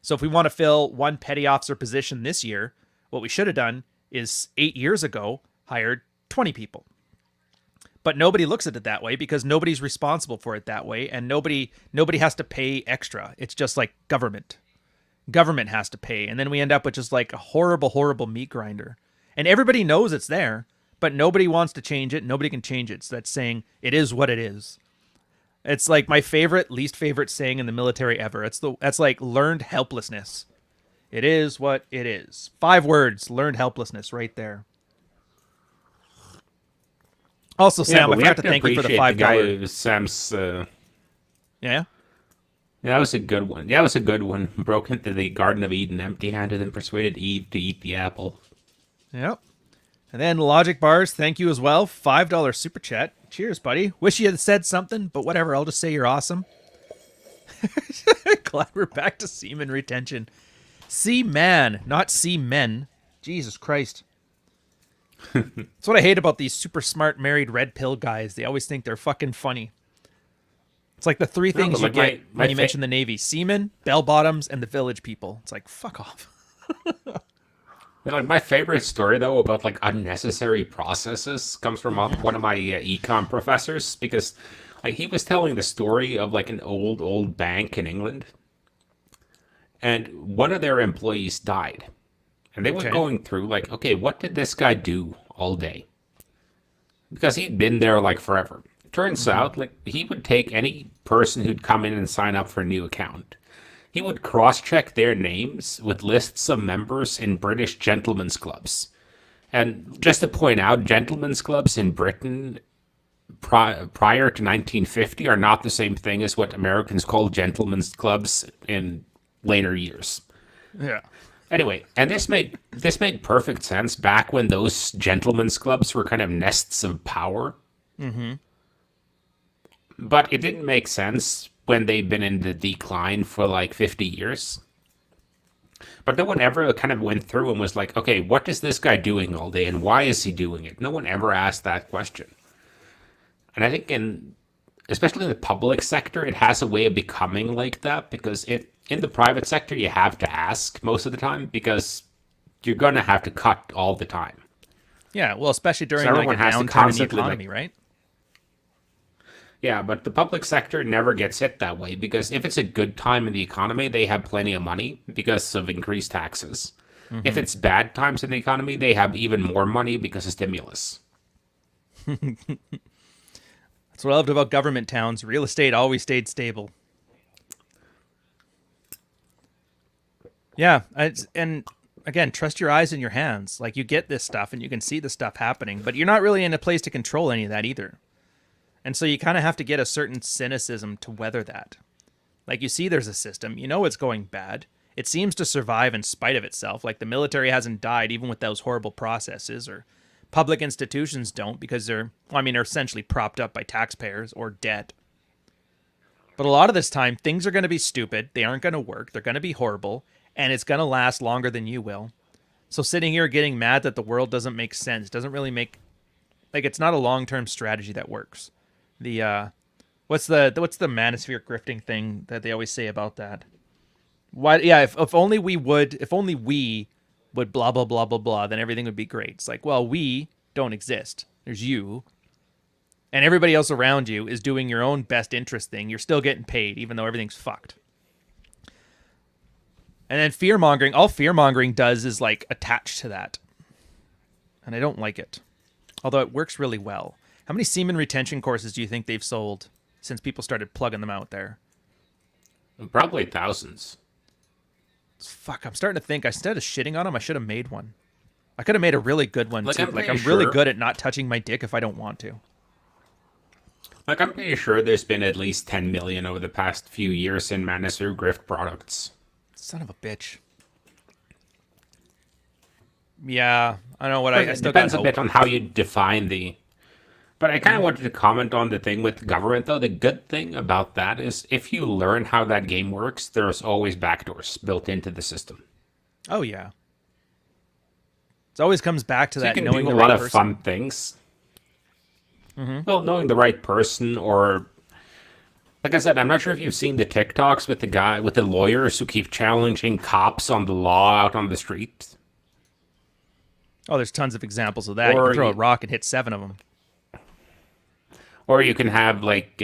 So if we want to fill one petty officer position this year, what we should have done is 8 years ago hired 20 people. But nobody looks at it that way because nobody's responsible for it that way, and nobody has to pay extra. It's just like government. Government has to pay, and then we end up with just like a horrible, horrible meat grinder. And everybody knows it's there, but nobody wants to change it. Nobody can change it. So that's saying it is what it is. It's like my least favorite saying in the military ever. That's like learned helplessness. It is what it is. 5 words, learned helplessness right there. Also, Yeah, Sam, but I we forgot have to to thank you for the appreciate the guy $5. who Sam's. Yeah? Yeah, that was a good one. Yeah, that was a good one. Broke into the Garden of Eden empty-handed and persuaded Eve to eat the apple. Yep. And then Logic Bars, thank you as well. $5 super chat. Cheers, buddy. Wish you had said something, but whatever. I'll just say you're awesome. Glad we're back to semen retention. Seaman, not seamen. Jesus Christ. That's what I hate about these super smart married red pill guys. They always think they're fucking funny. It's like the 3 No, things but you like get my when you mention the Navy. Seamen, bell bottoms, and the village people. It's like, fuck off. Like my favorite story though about like unnecessary processes comes from one of my econ professors because like he was telling the story of like an old bank in England, and one of their employees died, and they were Okay. going through like, okay, what did this guy do all day? Because he'd been there like forever. Turns out like he would take any person who'd come in and sign up for a new account. He would cross-check their names with lists of members in British gentlemen's clubs. And just to point out, gentlemen's clubs in Britain prior to 1950 are not the same thing as what Americans call gentlemen's clubs in later years. Yeah. Anyway, and this made perfect sense back when those gentlemen's clubs were kind of nests of power. Mm-hmm. But it didn't make sense when they've been in the decline for like 50 years. But no one ever kind of went through and was like, okay, what is this guy doing all day and why is he doing it? No one ever asked that question. And I think in especially in the public sector, it has a way of becoming like that because in the private sector you have to ask most of the time because you're gonna have to cut all the time. Yeah, well, especially So during like a everyone has to downturn in the constantly like economy, right? yeah, but the public sector never gets hit that way because if it's a good time in the economy, they have plenty of money because of increased taxes. If Mm-hmm. it's bad times in the economy, they have even more money because of stimulus. That's what I loved about government towns. Real estate always stayed stable. Yeah, and again, trust your eyes and your hands. Like you get this stuff and you can see the stuff happening, but you're not really in a place to control any of that either. And so you kind of have to get a certain cynicism to weather that. Like you see there's a system, you know it's going bad. It seems to survive in spite of itself. Like the military hasn't died even with those horrible processes, or public institutions don't because they're, well, I mean, they're essentially propped up by taxpayers or debt. But a lot of this time, things are going to be stupid. They aren't going to work. They're going to be horrible, and it's going to last longer than you will. So sitting here getting mad that the world doesn't make sense doesn't really make, like, it's not a long-term strategy that works. The what's the manosphere grifting thing that they always say about that? Why? Yeah, if only we would blah blah blah blah blah, then everything would be great. It's like, well, we don't exist. There's you, and everybody else around you is doing your own best interest thing. You're still getting paid, even though everything's fucked. And then fear mongering, all fear mongering does is like attach to that, and I don't like it. Although it works really well. How many semen retention courses do you think they've sold since people started plugging them out there? Probably thousands. Fuck, I'm starting to think instead of shitting on them, I should have made one. I could have made a really good one Like too. I'm Like pretty I'm really sure, good at not touching my dick if I don't want to. like I'm pretty sure there's been at least 10 million over the past few years in Manosphere Grift products. Son of a bitch. Yeah, I know what But I it still got depends a hope. bit on how you define the. But I kind of wanted to comment on the thing with government, though. The good thing about that is if you learn how that game works, there's always backdoors built into the system. Oh yeah. It always comes back to So you that can knowing do a the lot right of person. fun things. Well, knowing the right person, or like I said, I'm not sure if you've seen the TikToks with the guy with the lawyers who keep challenging cops on the law out on the street. Oh, there's tons of examples of that. You can Or throw a you, rock and hit 7 of them. or you can have like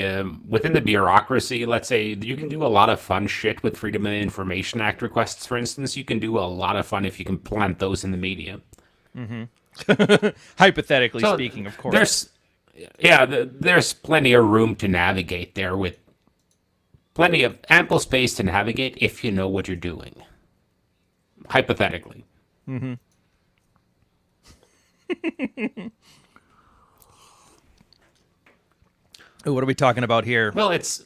within the bureaucracy, let's say you can do a lot of fun shit with Freedom of Information Act requests. For instance, you can do a lot of fun if you can plant those in the media. Hypothetically So speaking, of course. there's yeah, there's plenty of room to navigate there with plenty of ample space to navigate if you know what you're doing. Hypothetically. Ooh, what are we talking about here? Well, it's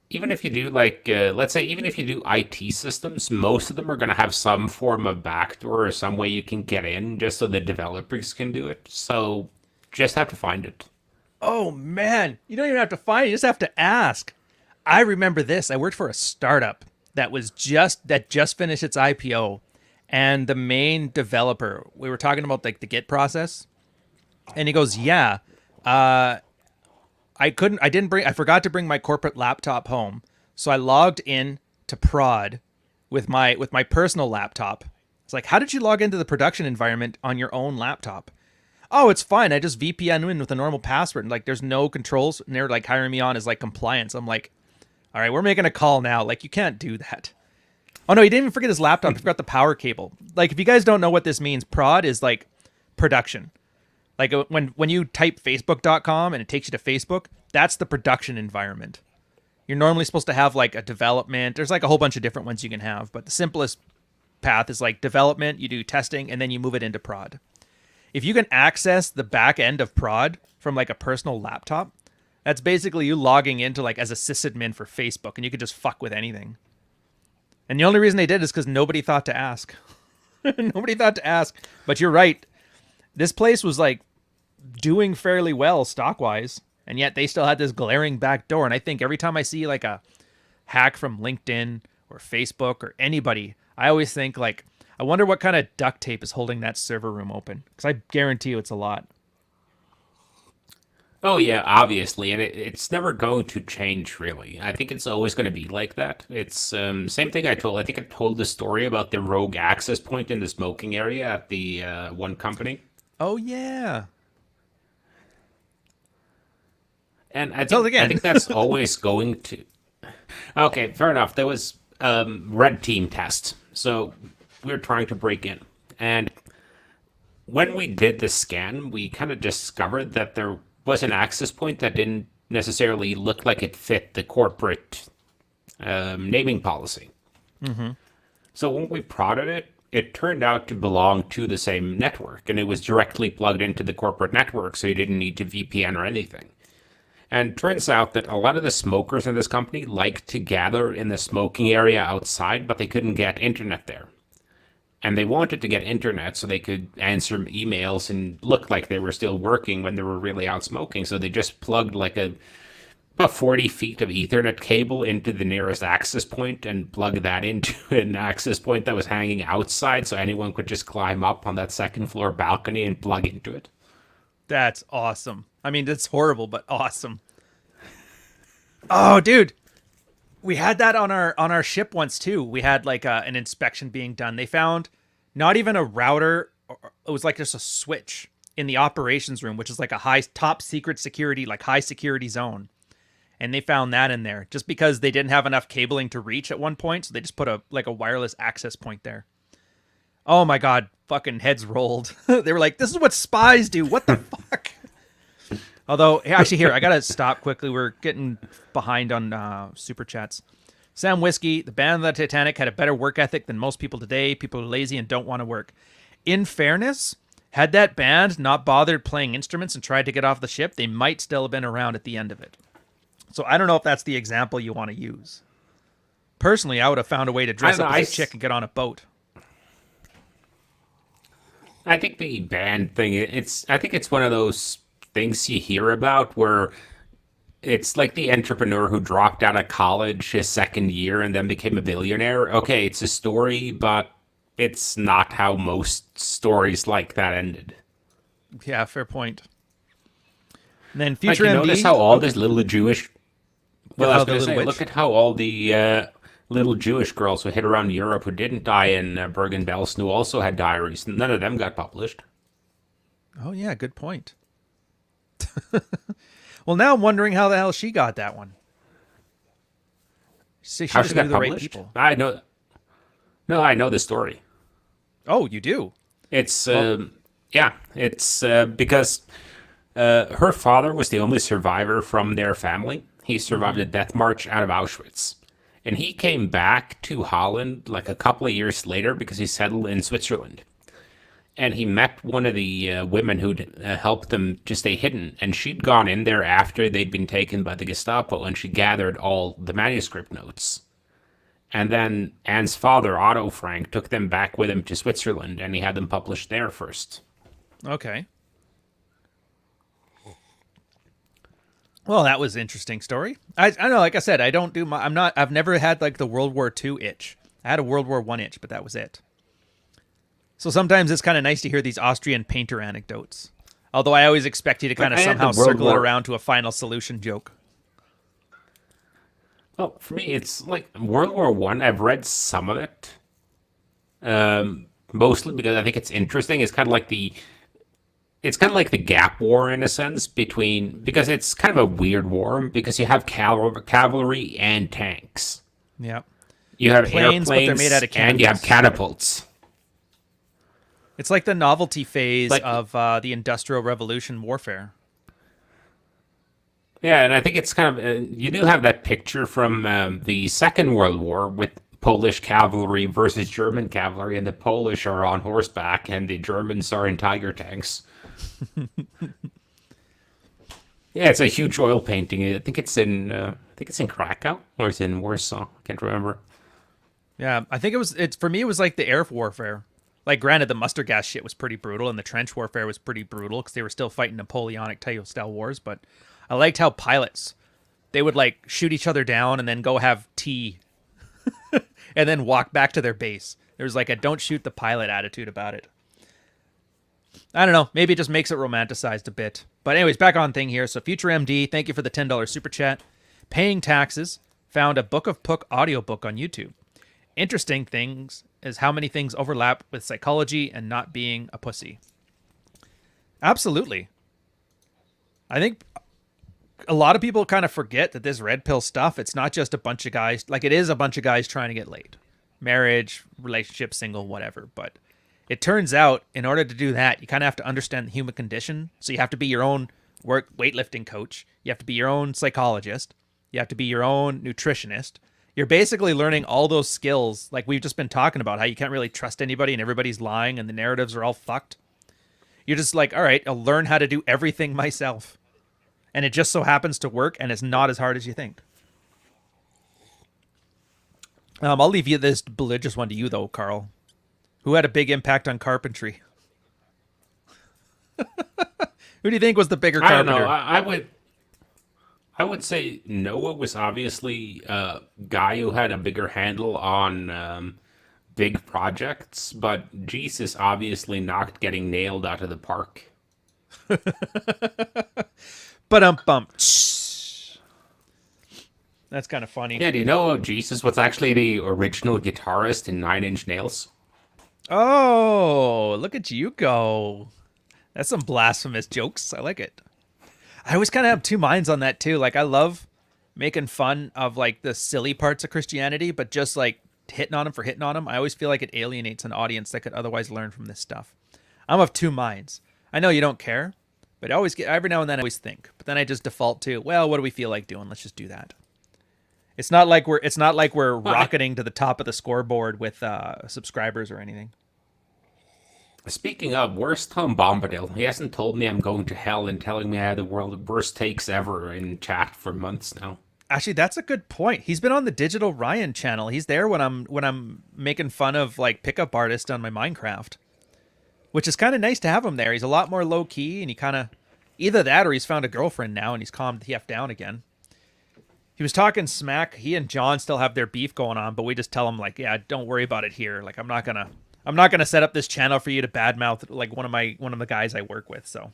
even if you do like let's say even if you do IT systems, most of them are going to have some form of backdoor or some way you can get in just so the developers can do it. So just have to find it. Oh man, you don't even have to find it, you just have to ask. I remember this. I worked for a startup that just finished its IPO, and the main developer, we were talking about like the Git process, and he goes, "Yeah, uh, I forgot to bring my corporate laptop home, so I logged in to prod with my personal laptop." It's like, how did you log into the production environment on your own laptop? Oh, it's fine. I just VPN in with a normal password. And like, there's no controls. And they're like hiring me on as like compliance. I'm like, all right, we're making a call now. Like, you can't do that. Oh no, he didn't even forget his laptop. He forgot the power cable. Like, if you guys don't know what this means, prod is like production. Like when you type facebook.com and it takes you to Facebook, that's the production environment. You're normally supposed to have like a development. There's like a whole bunch of different ones you can have, but the simplest path is like development, you do testing, and then you move it into prod. If you can access the back end of prod from like a personal laptop, that's basically you logging into like as a sysadmin for Facebook, and you could just fuck with anything. And the only reason they did is because nobody thought to ask. Nobody thought to ask. But you're right. This place was like doing fairly well stock wise, and yet they still had this glaring back door. And I think every time I see like a hack from LinkedIn or Facebook or anybody, I always think like, I wonder what kind of duct tape is holding that server room open, because I guarantee you it's a lot. Oh yeah, obviously, and it's never going to change really. I think it's always going to be like that. It's same thing I told. I think I told the story about the rogue access point in the smoking area at the one company, Oh yeah. and Tell it I again. think that's always going to. Okay, fair enough. There was red team test, so we were trying to break in, and when we did the scan, we kind of discovered that there was an access point that didn't necessarily look like it fit the corporate naming policy. Mm-hmm. So when we prodded it, it turned out to belong to the same network, and it was directly plugged into the corporate network, so you didn't need to VPN or anything. And turns out that a lot of the smokers in this company liked to gather in the smoking area outside, but they couldn't get internet there. And they wanted to get internet so they could answer emails and look like they were still working when they were really out smoking. So they just plugged like about 40 feet of Ethernet cable into the nearest access point and plugged that into an access point that was hanging outside so anyone could just climb up on that second floor balcony and plug into it. That's awesome. I mean, that's horrible, but awesome. Oh, dude, we had that on our ship once too. We had like an inspection being done. They found not even a router. It was like just a switch in the operations room, which is like a high top secret security, like high security zone. And they found that in there just because they didn't have enough cabling to reach at one point, so they just put a like a wireless access point there. Oh my god, fucking heads rolled. They were like, "This is what spies do. What the fuck?" Although, actually, here I gotta stop quickly. We're getting behind on super chats. Sam Whiskey, the band of the Titanic had a better work ethic than most people today. People are lazy and don't want to work. In fairness, had that band not bothered playing instruments and tried to get off the ship, they might still have been around at the end of it. So I don't know if that's the example you want to use. Personally, I would have found a way to I dress don't know. up as a chick and get on a boat. I think the band thing, I think it's one of those things you hear about where it's like the entrepreneur who dropped out of college his second year and then became a billionaire. Okay, it's a story, but it's not how most stories like that ended. Yeah, fair point. And then Like, Future you notice MD. how all Oh, this little Jewish. Well, I oh, was the going to little say, look witch. at how all the little Jewish girls who hit around Europe who didn't die in Bergen-Belsen who also had diaries. None of them got published. Oh yeah, good point. Well, now I'm wondering how the hell she got that one. See, she How she just knew got the right published? people. I know. No, I know the story. Oh, you do? It's Well, yeah, it's because her father was the only survivor from their family. He survived hmm the death march out of Auschwitz, and he came back to Holland like a couple of years later because he settled in Switzerland. And he met one of the women who'd helped them to stay hidden, and she'd gone in there after they'd been taken by the Gestapo, and she gathered all the manuscript notes. And then Anne's father, Otto Frank, took them back with him to Switzerland, and he had them published there first. okay. Well, that was an interesting story. I know, like I said, I don't do my. I'm not. I've never had like the World War II itch. I had a World War One itch, but that was it. So sometimes it's kind of nice to hear these Austrian painter anecdotes. Although I always expect you to kind Like of I had the somehow World circle it War. around to a final solution joke. Well, for me, it's like World War One. I've read some of it, mostly because I think it's interesting. It's kind of like the Gap War in a sense between because it's kind of a weird war because you have cavalry and tanks. Yeah. You have Planes, but they're made out airplanes of and you have cannons. catapults. It's like the novelty phase Like of the Industrial Revolution warfare. yeah, and I think it's kind of you do have that picture from the Second World War with Polish cavalry versus German cavalry, and the Polish are on horseback and the Germans are in tiger tanks. Yeah, it's a huge oil painting. I think it's in Krakow or it's in Warsaw. I can't remember. Yeah, I think it was. It's for me. It was like the air warfare. Like, granted, the mustard gas shit was pretty brutal, and the trench warfare was pretty brutal because they were still fighting Napoleonic style wars. But I liked how pilots they would like shoot each other down and then go have tea and then walk back to their base. There was like a don't shoot the pilot attitude about it. I don't know. Maybe it just makes it romanticized a bit. But anyways, back on thing here. So Future MD, thank you for the $10 super chat. Paying taxes, found a Book of Puck audiobook on YouTube. Interesting things is how many things overlap with psychology and not being a pussy. Absolutely. I think a lot of people kind of forget that this red pill stuff, it's not just a bunch of guys. Like, it is a bunch of guys trying to get laid. Marriage, relationship, single, whatever. But it turns out, in order to do that, you kind of have to understand the human condition. So you have to be your own weightlifting coach. You have to be your own psychologist. You have to be your own nutritionist. You're basically learning all those skills, like we've just been talking about, how you can't really trust anybody and everybody's lying and the narratives are all fucked. You're just like, all right, I'll learn how to do everything myself. And it just so happens to work, and it's not as hard as you think. I'll leave you this religious one to you, though, Carl. Who had a big impact on carpentry? Who do you think was the bigger I don't carpenter? know. I would say Noah was obviously a guy who had a bigger handle on big projects, but Jesus obviously knocked getting nailed out of the park. Bump. That's kind of funny. Yeah, do you know Jesus was actually the original guitarist in Nine Inch Nails? Oh, look at you go. That's some blasphemous jokes. I like it. I always kind of have two minds on that too. Like, I love making fun of like the silly parts of Christianity, but just like hitting on them for hitting on them. I always feel like it alienates an audience that could otherwise learn from this stuff. I'm of two minds. I know you don't care, but I always get every now and then I always think. But then I just default to, well, what do we feel like doing? Let's just do that. It's not like we're rocketing to the top of the scoreboard with subscribers or anything. Speaking of, where's Tom Bombadil? He hasn't told me I'm going to hell and telling me I had the worst takes ever in chat for months now. Actually, that's a good point. He's been on the Digital Ryan channel. He's there when I'm making fun of like pickup artists on my Minecraft, which is kind of nice to have him there. He's a lot more low key, and he kind of either that or he's found a girlfriend now and he's calmed the F down again. He was talking smack. He and John still have their beef going on, but we just tell him like, yeah, don't worry about it here. Like, I'm not gonna set up this channel for you to badmouth like one of the guys I work with. So,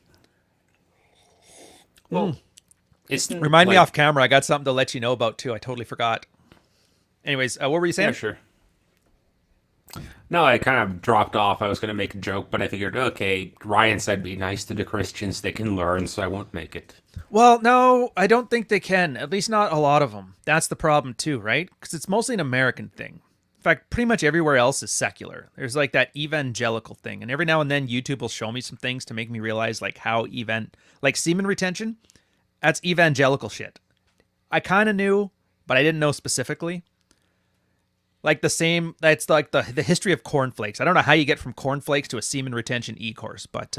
well, remind me off camera. I got something to let you know about too. I totally forgot. Anyways, what were you saying? Yeah, sure. No, I kind of dropped off. I was going to make a joke, but I figured, okay, Ryan said be nice to the Christians. They can learn, so I won't make it. Well, no, I don't think they can. At least not a lot of them. That's the problem too, right? Because it's mostly an American thing. In fact, pretty much everywhere else is secular. There's like that evangelical thing. And every now and then YouTube will show me some things to make me realize like how like semen retention, that's evangelical shit. I kind of knew, but I didn't know specifically. Like that's like the history of cornflakes. I don't know how you get from cornflakes to a semen retention e-course, but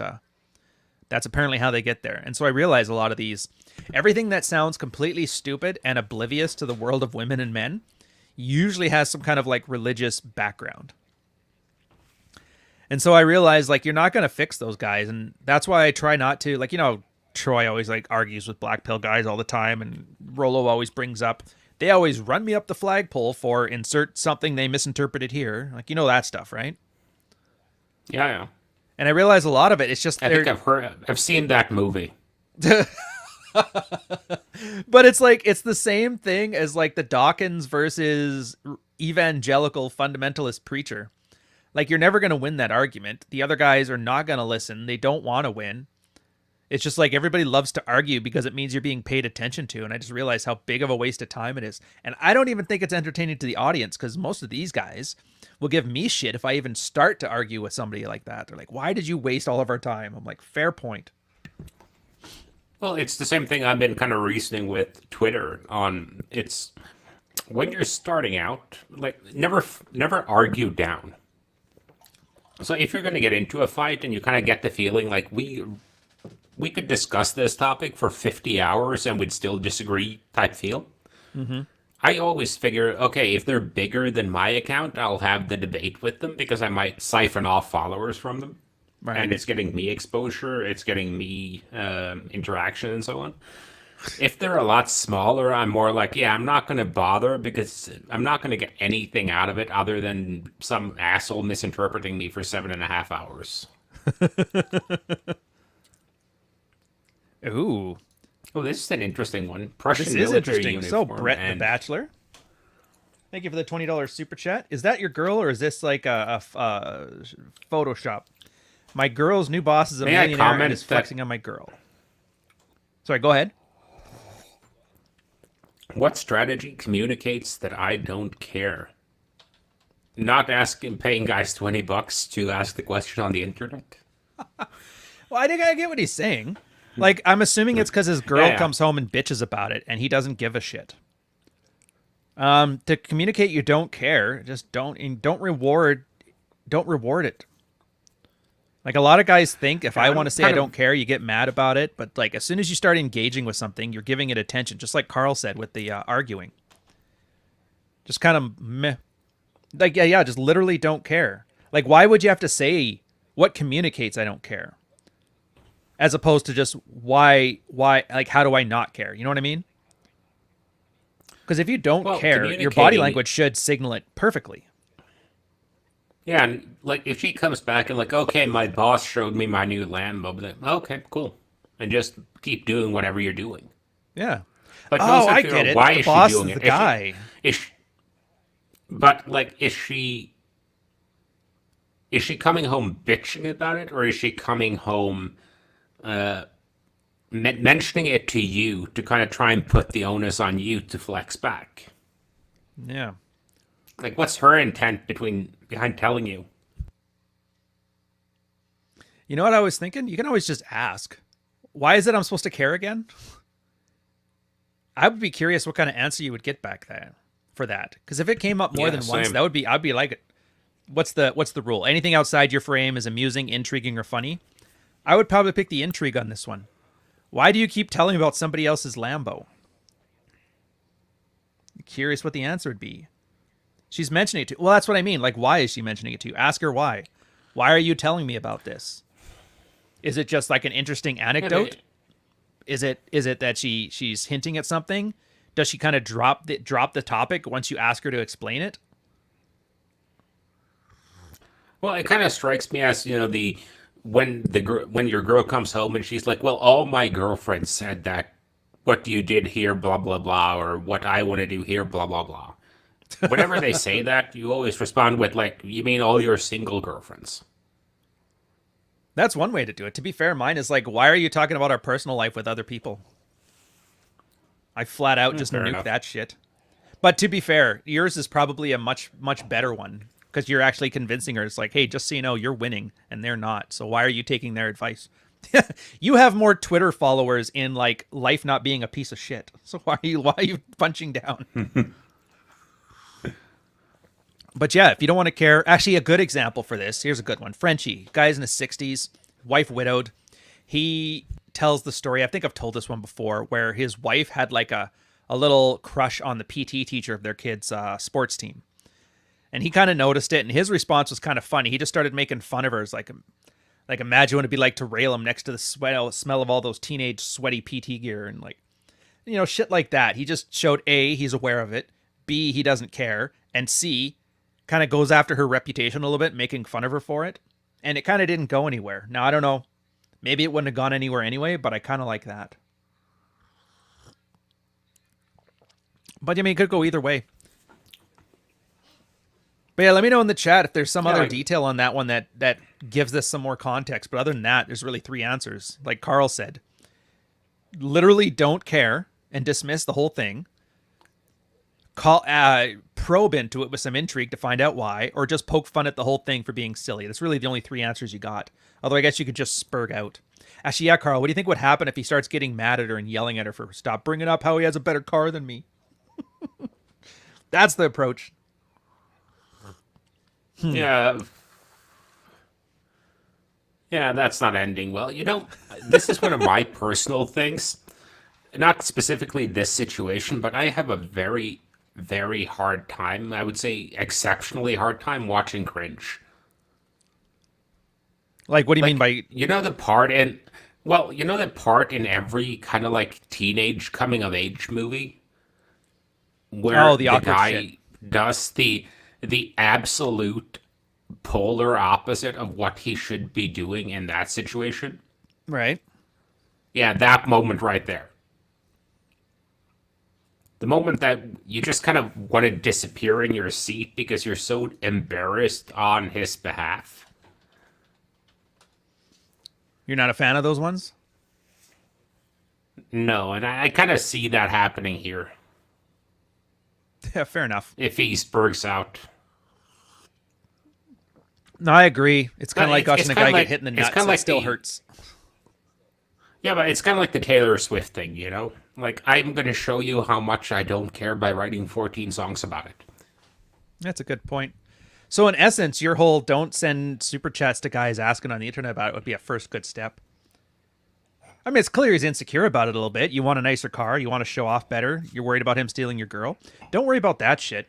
that's apparently how they get there. And so I realize a lot of everything that sounds completely stupid and oblivious to the world of women and men usually has some kind of like religious background. And so I realized like you're not going to fix those guys, and that's why I try not to, like, Troy always like argues with black pill guys all the time, and Rollo always brings up, they always run me up the flagpole for insert something they misinterpreted here. Like, that stuff, right? Yeah. And I realize a lot of it, it's just I think I've seen that movie. But it's like, it's the same thing as like the Dawkins versus evangelical fundamentalist preacher. Like, you're never going to win that argument. The other guys are not going to listen. They don't want to win. It's just like everybody loves to argue because it means you're being paid attention to. And I just realized how big of a waste of time it is. And I don't even think it's entertaining to the audience, because most of these guys will give me shit if I even start to argue with somebody like that. They're like, why did you waste all of our time? I'm like, fair point. Well, it's the same thing I've been kind of reasoning with Twitter on. It's when you're starting out, like, never argue down. So if you're going to get into a fight and you kind of get the feeling like we could discuss this topic for 50 hours and we'd still disagree type feel. Mm-hmm. I always figure, okay, if they're bigger than my account, I'll have the debate with them because I might siphon off followers from them. Right. And it's getting me exposure, it's getting me interaction and so on. If they're a lot smaller, I'm more like, yeah, I'm not going to bother because I'm not going to get anything out of it other than some asshole misinterpreting me for 7.5 hours. Ooh, Oh, this is an interesting one. this Prussian is military interesting. So, uniform Brett the and Bachelor, thank you for the $20 super chat. Is that your girl or is this like a Photoshop? My girl's new boss is a may I millionaire and is comment that flexing on my girl. Sorry, go ahead. what strategy communicates that I don't care? Not asking, paying guys $20 to ask the question on the internet. Well, I think I get what he's saying. Like, I'm assuming it's because his Yeah, girl yeah. comes home and bitches about it, and he doesn't give a shit. To communicate you don't care, just don't reward it. Like a lot of guys think if Yeah, I want to I'm say I kind of don't care, you get mad about it. But like as soon as you start engaging with something, you're giving it attention. Just like Carl said with the arguing, just kind of meh. Like yeah, just literally don't care. Like why would you have to say what communicates I don't care, as opposed to just why like how do I not care? You know what I mean? Because if you don't well care, your body communicating. language should signal it perfectly. Yeah, and like if she comes back and like, okay, my boss showed me my new Lambo, but then, okay, cool, and just keep doing whatever you're doing. Yeah. But you Oh, also have I to figure get out it. why The is she boss doing is the it? guy. Is she, but like is she coming home bitching about it, or is she coming home mentioning it to you to kind of try and put the onus on you to flex back? Yeah. Like, what's her intent behind telling you? You know what I was thinking? You can always just ask. Why is it I'm supposed to care again? I would be curious what kind of answer you would get back then for that. Because if it came up more Yeah, than once, same. I'd be like, what's the rule? Anything outside your frame is amusing, intriguing, or funny. I would probably pick the intrigue on this one. Why do you keep telling me about somebody else's Lambo? Curious what the answer would be. She's mentioning it to. Well, that's what I mean. Like, why is she mentioning it to you? Ask her why. Why are you telling me about this? Is it just like an interesting Yeah, anecdote? Is it that she's hinting at something? Does she kind of drop the topic once you ask her to explain it? well, it kind of strikes me as the when your girl comes home and she's like, well, all my girlfriends said that what you did here, blah blah blah, or what I want to do here, blah blah blah. Whenever they say that, you always respond with like, you mean all your single girlfriends? That's one way to do it. To be fair, mine is like, why are you talking about our personal life with other people? I flat out just Fair nuke enough. that shit. But to be fair, yours is probably a much better one because you're actually convincing her. It's like, hey, just so you know, you're winning and they're not. So why are you taking their advice? You have more Twitter followers in like life not being a piece of shit. So why are you punching down? But yeah, if you don't want to care, actually a good example for this. Here's a good one. Frenchie, guy's in his 60s, wife widowed. He tells the story. I think I've told this one before, where his wife had like a little crush on the PT teacher of their kids' sports team, and he kind of noticed it. And his response was kind of funny. He just started making fun of her. It's like imagine what it'd be like to rail him next to the smell of all those teenage sweaty PT gear and like shit like that. He just showed A, he's aware of it. B, he doesn't care, and C, kind of goes after her reputation a little bit, making fun of her for it. And it kind of didn't go anywhere. Now, I don't know. Maybe it wouldn't have gone anywhere anyway, but I kind of like that. But I mean, it could go either way. But yeah, let me know in the chat if there's some Yeah, other like, detail on that one that gives this some more context. But other than that, there's really three answers. Like Carl said, literally don't care and dismiss the whole thing. Probe into it with some intrigue to find out why, or just poke fun at the whole thing for being silly. That's really the only three answers you got. Although I guess you could just spurg out. Actually, yeah, Carl, what do you think would happen if he starts getting mad at her and yelling at her for stop bringing up how he has a better car than me? That's the approach. yeah, yeah, that's not ending well. This is one of my personal things. Not specifically this situation, but I have a very, very hard time. I would say exceptionally hard time watching cringe. Like, what do you mean Like, by? you know that part in every kind of like teenage coming of age movie Oh, where the the awkward shit. guy does the absolute, polar opposite of what he should be doing in that situation. Right. Yeah, that moment right there. The moment that you just kind of want to disappear in your seat because you're so embarrassed on his behalf. You're not a fan of those ones? No, and I kind of see that happening here Yeah, fair enough. if he spurgs out. No, I agree. It's kind of But like watching it's a kind guy of get like hit in the it's nuts. kind of It like still the hurts. yeah, but it's kind of like the Taylor Swift thing, you know? Like I'm going to show you how much I don't care by writing 14 songs about it. That's a good point. So, in essence, your whole don't send super chats to guys asking on the internet about it would be a first good step. I mean, it's clear he's insecure about it a little bit. You want a nicer car. You want to show off better. You're worried about him stealing your girl. Don't worry about that shit.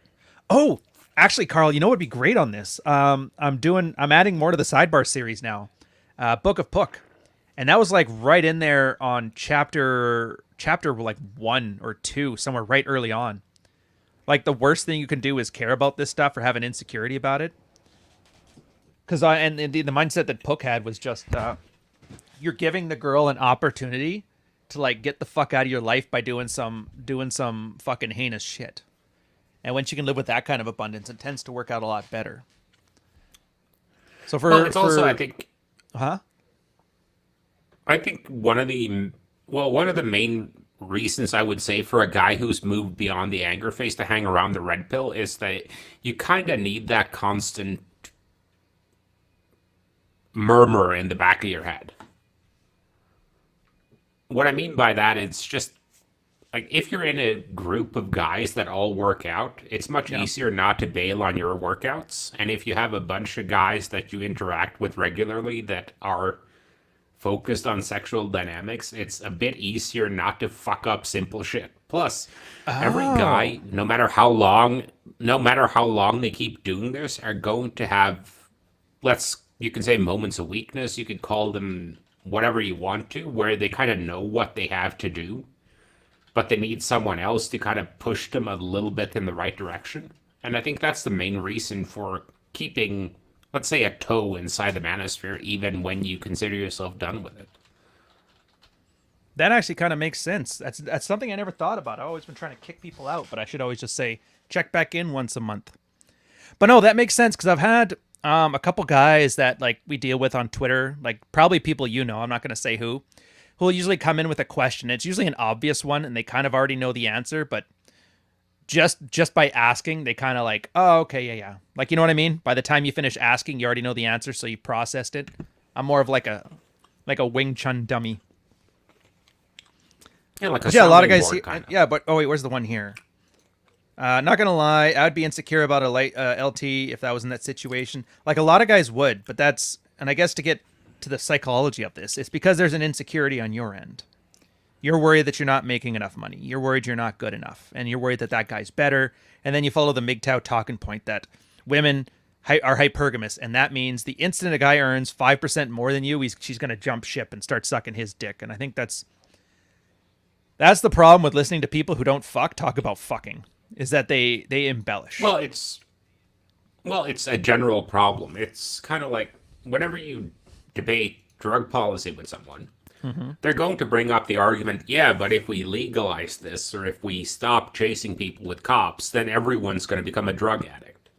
Oh, actually, Carl, you know what would be great on this? I'm adding more to the sidebar series now. Book of Puck. And that was like right in there on chapter like 1 or 2, somewhere right early on. Like the worst thing you can do is care about this stuff or have an insecurity about it. Because the mindset that Puck had was just you're giving the girl an opportunity to like get the fuck out of your life by doing some fucking heinous shit. And when she can live with that kind of abundance, it tends to work out a lot better. So Well, it's also huh? I think one of the main reasons I would say for a guy who's moved beyond the anger phase to hang around the red pill is that you kind of need that constant murmur in the back of your head. What I mean by that is just like if you're in a group of guys that all work out, it's much Yeah. easier not to bail on your workouts. And if you have a bunch of guys that you interact with regularly that are focused on sexual dynamics, it's a bit easier not to fuck up simple shit. Plus, every Oh. guy, no matter how long they keep doing this, are going to have you can say moments of weakness, you could call them whatever you want to, where they kind of know what they have to do, but they need someone else to kind of push them a little bit in the right direction. And I think that's the main reason for keeping, let's say, a toe inside the manosphere, even when you consider yourself done with it. That actually kind of makes sense. That's something I never thought about. I've always been trying to kick people out, but I should always just say check back in once a month. But no, that makes sense because I've had a couple guys that like we deal with on Twitter, like probably people you know. I'm not going to say who will usually come in with a question. It's usually an obvious one, and they kind of already know the answer, but just by asking, they kind of like, oh, okay, yeah, yeah. Like you know what I mean? By the time you finish asking, you already know the answer, so you processed it. I'm more of like a Wing Chun dummy. Yeah, like a But yeah, a lot of sounding guys. board, kind of. Yeah, but oh wait, where's the one here? Not gonna lie, I'd be insecure about a light LT if that was in that situation. Like a lot of guys would, but and I guess to get to the psychology of this, it's because there's an insecurity on your end. You're worried that you're not making enough money. You're worried you're not good enough, and you're worried that that guy's better. And then you follow the MGTOW talking point that women are hypergamous, and that means the instant a guy earns 5% more than you, she's gonna jump ship and start sucking his dick. And I think that's the problem with listening to people who don't talk about fucking is that they embellish. Well, it's a general problem. It's kind of like whenever you debate drug policy with someone, they're going to bring up the argument, yeah, but if we legalize this or if we stop chasing people with cops, then everyone's going to become a drug addict.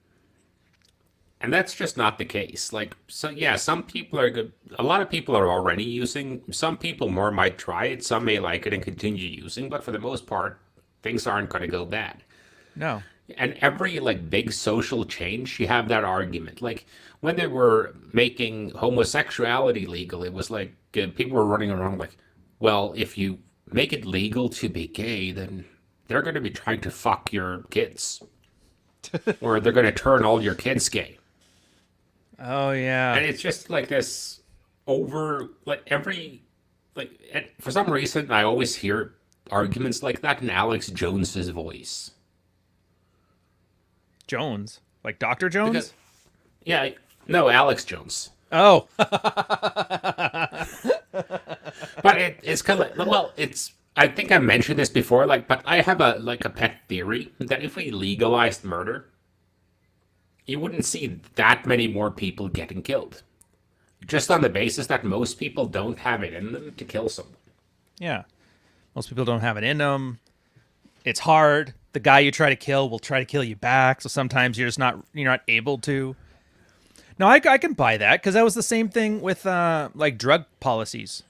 And that's just not the case. Like, so yeah, some people are good. A lot of people are already using. Some people more might try it. Some may like it and continue using. But for the most part, things aren't going to go bad. No. And every like big social change, you have that argument. Like when they were making homosexuality legal, it was like people were running around like, well, if you make it legal to be gay, then they're going to be trying to fuck your kids, or they're going to turn all your kids gay. Oh yeah. And it's just like this for some reason, I always hear arguments like that in Alex Jones's voice. Jones, like Dr. Because Jones. yeah, no, Alex Jones. Oh. But it's kind of like, well, it's. I think I mentioned this before, like, but I have a pet theory that if we legalized murder, you wouldn't see that many more people getting killed. Just on the basis that most people don't have it in them to kill someone. Yeah. Most people don't have it in them. It's hard. The guy you try to kill will try to kill you back. So sometimes you're not able to. No, I can buy that because that was the same thing with like drug policies.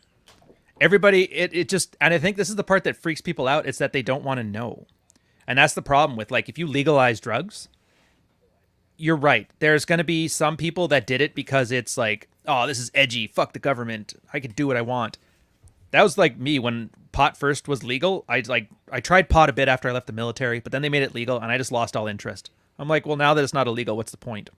Everybody, it just, and I think this is the part that freaks people out. It's that they don't want to know. And that's the problem with, like, if you legalize drugs, you're right. There's going to be some people that did it because it's like, oh, this is edgy. Fuck the government. I can do what I want. That was like me when pot first was legal. I tried pot a bit after I left the military, but then they made it legal and I just lost all interest. I'm like, well, now that it's not illegal, what's the point?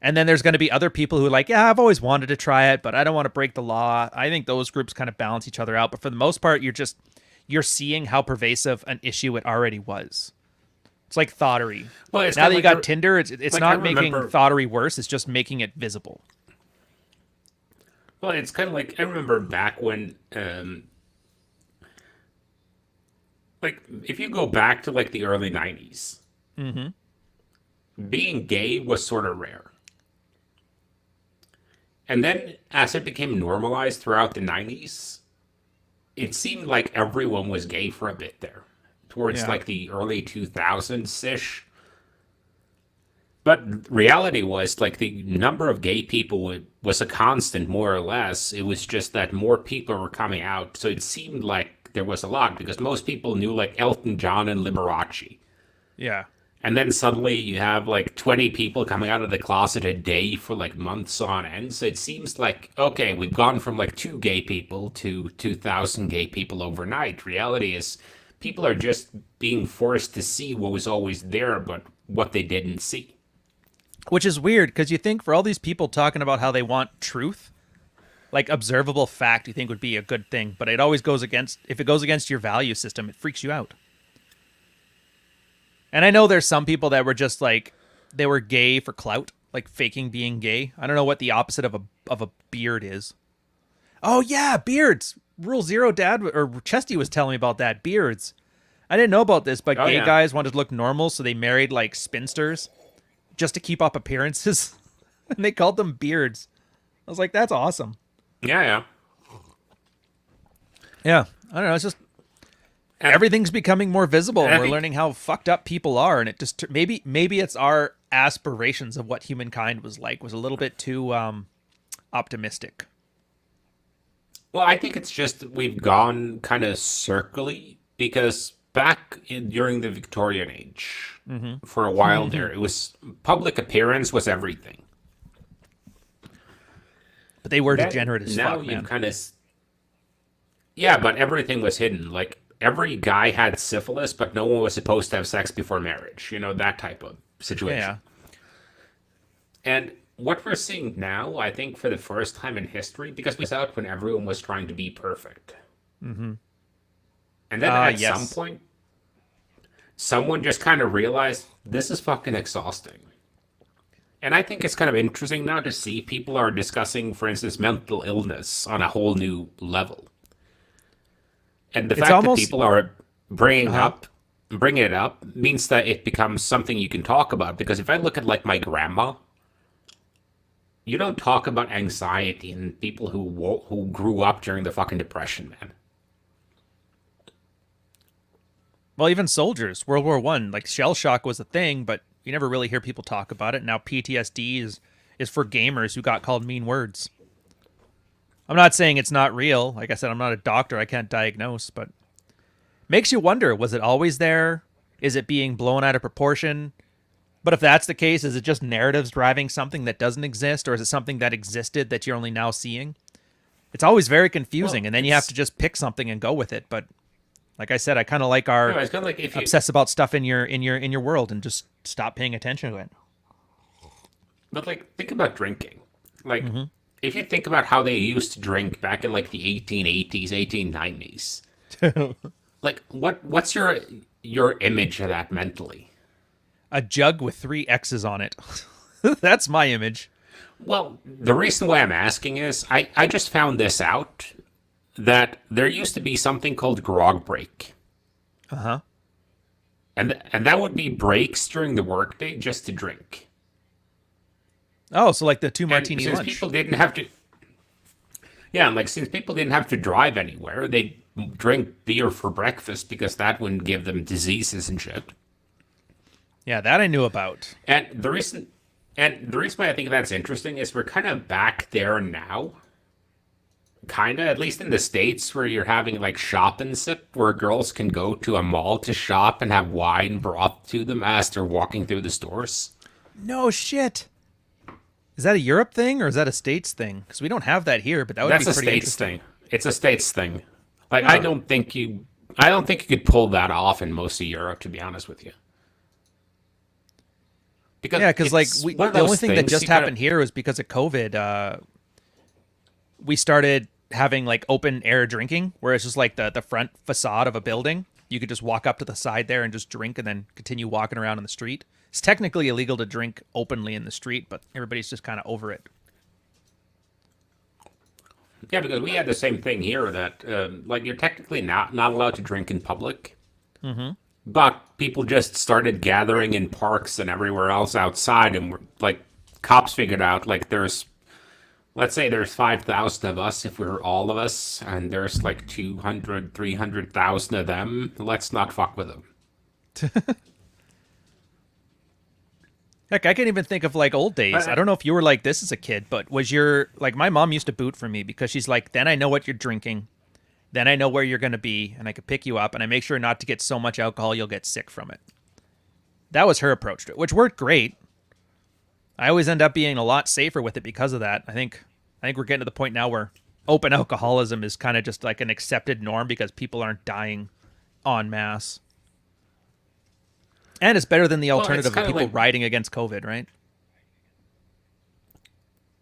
And then there's going to be other people who are like, yeah, I've always wanted to try it, but I don't want to break the law. I think those groups kind of balance each other out. But for the most part, you're seeing how pervasive an issue it already was. It's like thottery. Well, it's Now that kind you of got like Tinder, it's like not making thottery worse. It's just making it visible. well, it's kind of like I remember back when, like, if you go back to like the early '90s, being gay was sort of rare. And then as it became normalized throughout the '90s, it seemed like everyone was gay for a bit there, towards Yeah. like the early 2000s ish. But reality was like the number of gay people was a constant, more or less. It was just that more people were coming out. So it seemed like there was a lot because most people knew like Elton John and Liberace. Yeah. And then suddenly you have like 20 people coming out of the closet a day for like months on end. So it seems like, okay, we've gone from like 2 gay people to 2,000 gay people overnight. Reality is people are just being forced to see what was always there, but what they didn't see. Which is weird because you think for all these people talking about how they want truth, like observable fact, you think would be a good thing, but it always goes against, if it goes against your value system, it freaks you out. And I know there's some people that were just like, they were gay for clout, like faking being gay. I don't know what the opposite of a beard is. Oh yeah, beards. Rule zero, Dad or Chesty was telling me about that. Beards. I didn't know about this, but Oh, gay yeah. guys wanted to look normal, so they married like spinsters just to keep up appearances, and they called them beards. I was like, that's awesome. Yeah, yeah. Yeah, I don't know. It's just And, everything's becoming more visible, and and I we're think, learning how fucked up people are, and it just maybe it's our aspirations of what humankind was like was a little bit too optimistic. well, I think it's just we've gone kind of circly because during the Victorian age, for a while there, it was public appearance was everything. But they were Then degenerate as now fuck, you've man. kind of yeah, but everything was hidden. Like every guy had syphilis, but no one was supposed to have sex before marriage. You know, that type of Yeah, situation. And what we're seeing now, I think, for the first time in history, because we saw it when everyone was trying to be perfect. And then at some yes. point, someone just kind of realized this is fucking exhausting. And I think it's kind of interesting now to see people are discussing, for instance, mental illness on a whole new level. And the It's fact that almost people are uh-huh. bringing it up means that it becomes something you can talk about. Because if I look at like my grandma, you don't talk about anxiety and people who grew up during the fucking depression, man. Well, even soldiers, World War One, like shell shock was a thing, but you never really hear people talk about it. Now PTSD is for gamers who got called mean words. I'm not saying it's not real. Like I said, I'm not a doctor. I can't diagnose, but makes you wonder, was it always there? Is it being blown out of proportion? But if that's the case, is it just narratives driving something that doesn't exist, or is it something that existed that you're only now seeing? It's always very confusing, Well, and then you have to it's just pick something and go with it. But like I said, I kind of like our no, it's kind of like if you, obsess about stuff in your world and just stop paying attention to it. but like think about drinking. Like if you think about how they used to drink back in like the 1880s, 1890s, like what's your image of that mentally? A jug with three X's on it. That's my image. Well, the reason why I'm asking is I just found this out that there used to be something called grog break. Uh huh. And that would be breaks during the workday just to drink. Oh, so like the two And martini since lunch. people didn't have to, yeah, and like since people didn't have to drive anywhere, they drink beer for breakfast because that wouldn't give them diseases and shit. Yeah, that I knew about. And the reason why I think that's interesting is we're kind of back there now, kind of at least in the states where you're having like shop and sip, where girls can go to a mall to shop and have wine brought to them as they're walking through the stores. No shit. Is that a Europe thing or is that a States thing? Because we don't have that here, but that would be That's a pretty states interesting. thing. It's a states thing. Like Huh. I don't think you could pull that off in most of Europe, to be honest with you, because Yeah, because like it's we, one of the only those thing that things just you kind of. happened here was because of COVID. We started having like open air drinking, where it's just like the front facade of a building. You could just walk up to the side there and just drink, and then continue walking around in the street. It's technically illegal to drink openly in the street, but everybody's just kind of over it. Yeah, because we had the same thing here that like you're technically not allowed to drink in public, Mm-hmm. but people just started gathering in parks and everywhere else outside, and like cops figured out like there's let's say there's 5,000 of us if we're all of us, and there's like 200, 300,000 of them. Let's not fuck with them. Heck, I can't even think of like old days. I I, don't know if you were like this as a kid, but was your like my mom used to boot for me because she's like, then I know what you're drinking, then I know where you're gonna be, and I could pick you up, and I make sure not to get so much alcohol you'll get sick from it. That was her approach to it, which worked great. I always end up being a lot safer with it because of that. I think we're getting to the point now where open alcoholism is kind of just like an accepted norm because people aren't dying en masse. And it's better than the well, it's alternative of kind of people like rioting against COVID, right?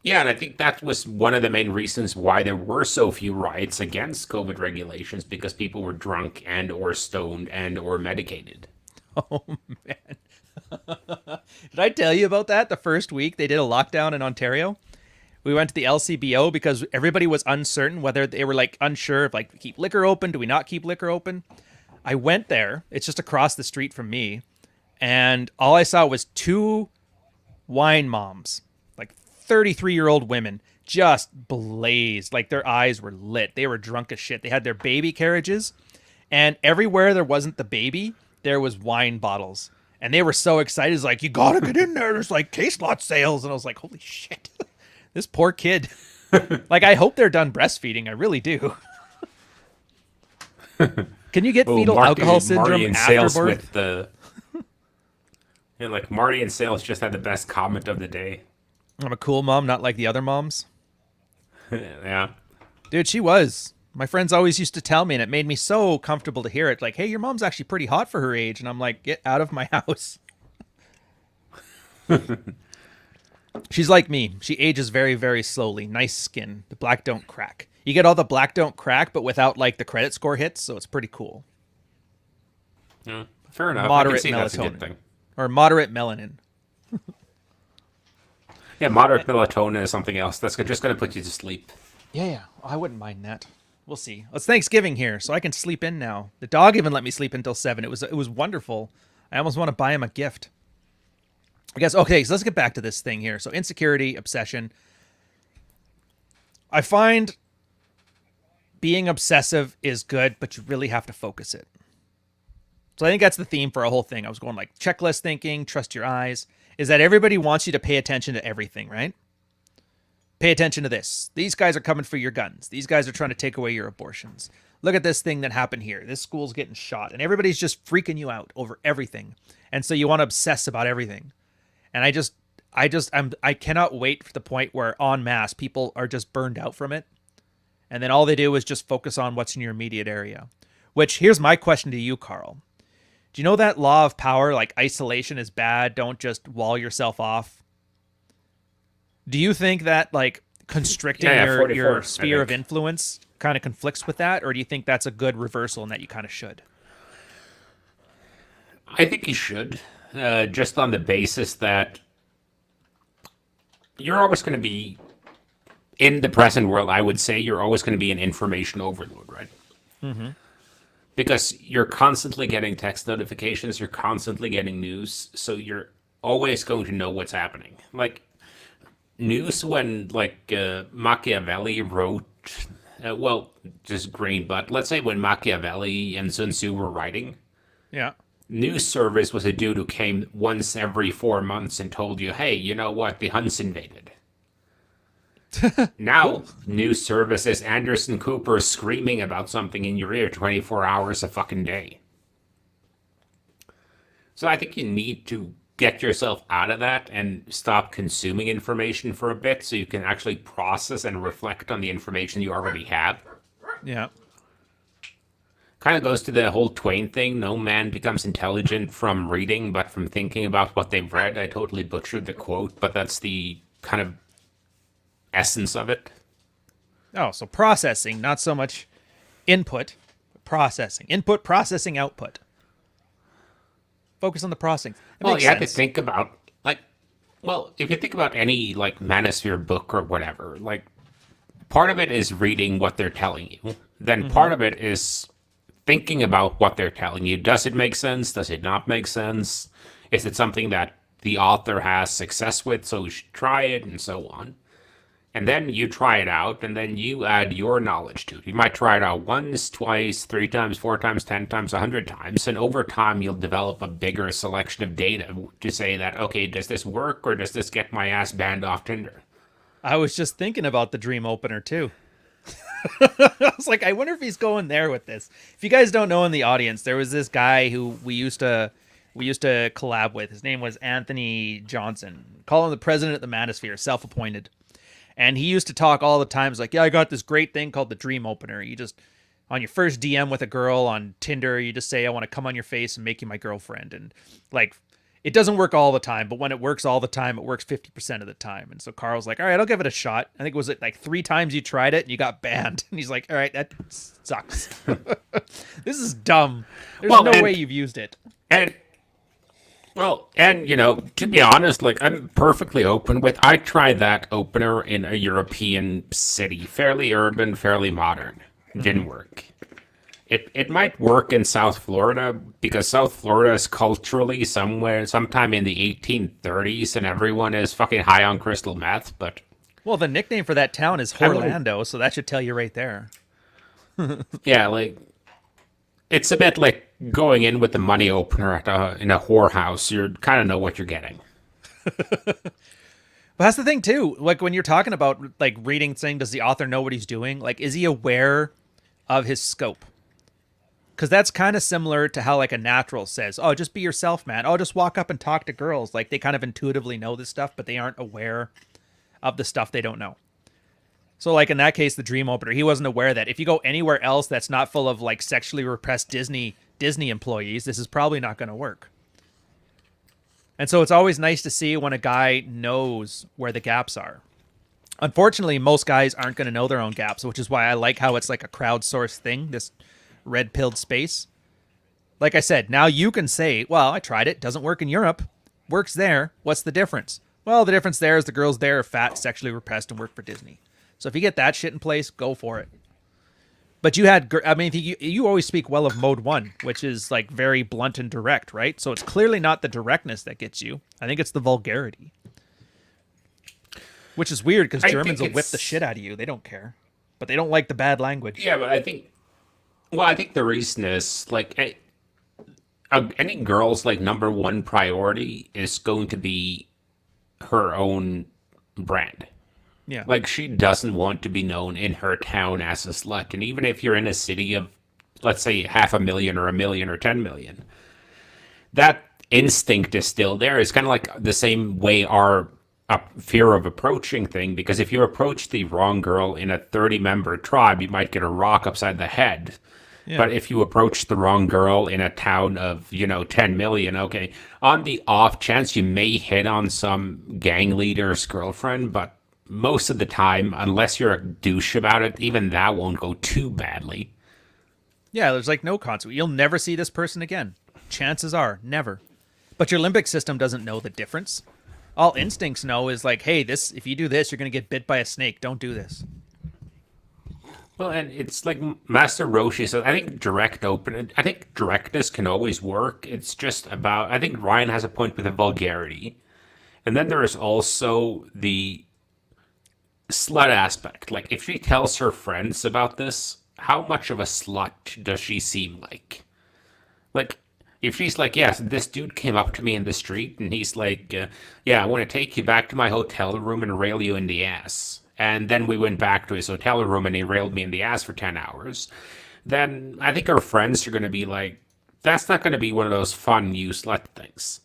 yeah, and I think that was one of the main reasons why there were so few riots against COVID regulations because people were drunk and or stoned and or medicated. Oh man. Did I tell you about that? The first week they did a lockdown in Ontario. We went to the LCBO because everybody was uncertain whether they were like unsure of like keep liquor open, do we not keep liquor open? I went there. It's just across the street from me, and all I saw was two wine moms, like 33-year-old women, just blazed. Like their eyes were lit. They were drunk as shit. They had their baby carriages, and everywhere there wasn't the baby, there was wine bottles. And they were so excited. It's like, you gotta get in there. There's like case lot sales. And I was like, holy shit. This poor kid. Like, I hope they're done breastfeeding. I really do. Can you get Oh, fetal alcohol Marty syndrome and after Sales birth? with the and like Marty and Sales just had the best comment of the day. I'm a cool mom, not like the other moms. Yeah. Dude, she was. My friends always used to tell me, and it made me so comfortable to hear it. Like, hey, your mom's actually pretty hot for her age. And I'm like, get out of my house. She's like me. She ages very, very slowly. Nice skin. The black don't crack. You get all the black don't crack, but without like the credit score hits, so it's pretty cool. Yeah. Fair enough. I can Moderate see that's a good melatonin thing. or moderate melanin. Yeah, moderate melatonin is something else. That's just going to put you to sleep. Yeah, yeah. I wouldn't mind that. We'll see. It's Thanksgiving here, so I can sleep in now. The dog even let me sleep until 7. It was wonderful. I almost want to buy him a gift. I guess okay, so let's get back to this thing here. So insecurity, obsession. I find being obsessive is good, but you really have to focus it. So I think that's the theme for a whole thing. I was going like checklist thinking, trust your eyes, is that everybody wants you to pay attention to everything, right? Pay attention to this. These guys are coming for your guns. These guys are trying to take away your abortions. Look at this thing that happened here. This school's getting shot, and everybody's just freaking you out over everything. And so you want to obsess about everything. And I cannot wait for the point where en masse people are just burned out from it. And then all they do is just focus on what's in your immediate area. Which here's my question to you, Carl. Do you know that law of power, like isolation is bad, don't just wall yourself off? Do you think that like constricting Yeah, yeah, your 44, I sphere of think. influence kind of conflicts with that, or do you think that's a good reversal and that you kind of should? I think you should, just on the basis that you're always going to be in the present world. I would say you're always going to be an information overload, right? because you're constantly getting text notifications, you're constantly getting news, so you're always going to know what's happening. Like news when Machiavelli wrote, well, just green, but let's say when Machiavelli and Sun Tzu were writing, Yeah. news service was a dude who came once every 4 months and told you, hey, you know what, the Huns invaded. Now, news service is Anderson Cooper screaming about something in your ear 24 hours a fucking day. So I think you need to get yourself out of that and stop consuming information for a bit so you can actually process and reflect on the information you already have. Yeah. Kind of goes to the whole Twain thing. No man becomes intelligent from reading, but from thinking about what they've read. I totally butchered the quote, but that's the kind of essence of it. Oh, so processing, not so much input, but processing. Input, processing, output. Focus on the processing. That Well, makes you have to sense. think about, like, well, if you think about any, like, Manosphere book or whatever, like, part of it is reading what they're telling you. Then part of it is thinking about what they're telling you. Does it make sense? Does it not make sense? Is it something that the author has success with, so we should try it, and so on? And then you try it out, and then you add your knowledge to it. You might try it out once, twice, 3 times, 4 times, 10 times, 100 times, and over time you'll develop a bigger selection of data to say that, okay, does this work, or does this get my ass banned off Tinder? I was just thinking about the dream opener too. I was like, I wonder if he's going there with this. If you guys don't know in the audience, there was this guy who we used to collab with. His name was Anthony Johnson. Call him the president of the Manosphere, self-appointed. And he used to talk all the time. He's like, yeah, I got this great thing called the dream opener. You just, on your first DM with a girl on Tinder, you just say, I want to come on your face and make you my girlfriend. And like, it doesn't work all the time, but when it works all the time, it works 50% of the time. And so Carl's like, all right, I'll give it a shot. I think it was like 3 times you tried it and you got banned. And he's like, all right, that sucks. This is dumb. There's Well, no and- way you've used it. And well, and to be honest, like I'm perfectly open with. I tried that opener in a European city, fairly urban, fairly modern. Didn't work. It might work in South Florida because South Florida is culturally sometime in the 1830s, and everyone is fucking high on crystal meth. But Well, the nickname for that town is Orlando, so that should tell you right there. yeah, like it's a bit like going in with the money opener in a whorehouse. You kind of know what you're getting. But that's the thing too. Like when you're talking about like reading, saying, does the author know what he's doing? Like, is he aware of his scope? Because that's kind of similar to how like a natural says, oh, just be yourself, man. Oh, just walk up and talk to girls. Like they kind of intuitively know this stuff, but they aren't aware of the stuff they don't know. So like in that case, the dream opener, he wasn't aware that if you go anywhere else that's not full of like sexually repressed Disney employees, this is probably not going to work. And so it's always nice to see when a guy knows where the gaps are. Unfortunately, most guys aren't going to know their own gaps, which is why I like how it's like a crowdsourced thing, this red-pilled space. Like I said, now you can say, well, I tried it. Doesn't work in Europe. Works there. What's the difference? Well, the difference there is the girls there are fat, sexually repressed, and work for Disney. So if you get that shit in place, go for it. But you always speak well of Mode 1, which is like very blunt and direct, right? So it's clearly not the directness that gets you. I think it's the vulgarity. Which is weird because Germans will whip the shit out of you. They don't care. But they don't like the bad language. Yeah, but I think the reason is like any girl's like number one priority is going to be her own brand. Yeah. Like she doesn't want to be known in her town as a slut. And even if you're in a city of, let's say, 500,000 or 1,000,000 or 10 million, that instinct is still there. It's kind of like the same way our fear of approaching thing. Because if you approach the wrong girl in a 30-member tribe, you might get a rock upside the head. Yeah. But if you approach the wrong girl in a town of, 10 million, okay, on the off chance you may hit on some gang leader's girlfriend, but most of the time, unless you're a douche about it, even that won't go too badly. Yeah, there's like no consequence. You'll never see this person again. Chances are, never. But your limbic system doesn't know the difference. All instincts know is like, hey, if you do this, you're going to get bit by a snake. Don't do this. Well, and it's like Master Roshi said. I think direct open. I think directness can always work. It's just about. I think Ryan has a point with the vulgarity, and then there is also the slut aspect. Like, if she tells her friends about this, how much of a slut does she seem like? Like, if she's like, yes, this dude came up to me in the street and he's like, yeah, I want to take you back to my hotel room and rail you in the ass. And then we went back to his hotel room and he railed me in the ass for 10 hours. Then I think our friends are going to be like, that's not going to be one of those fun you slut things.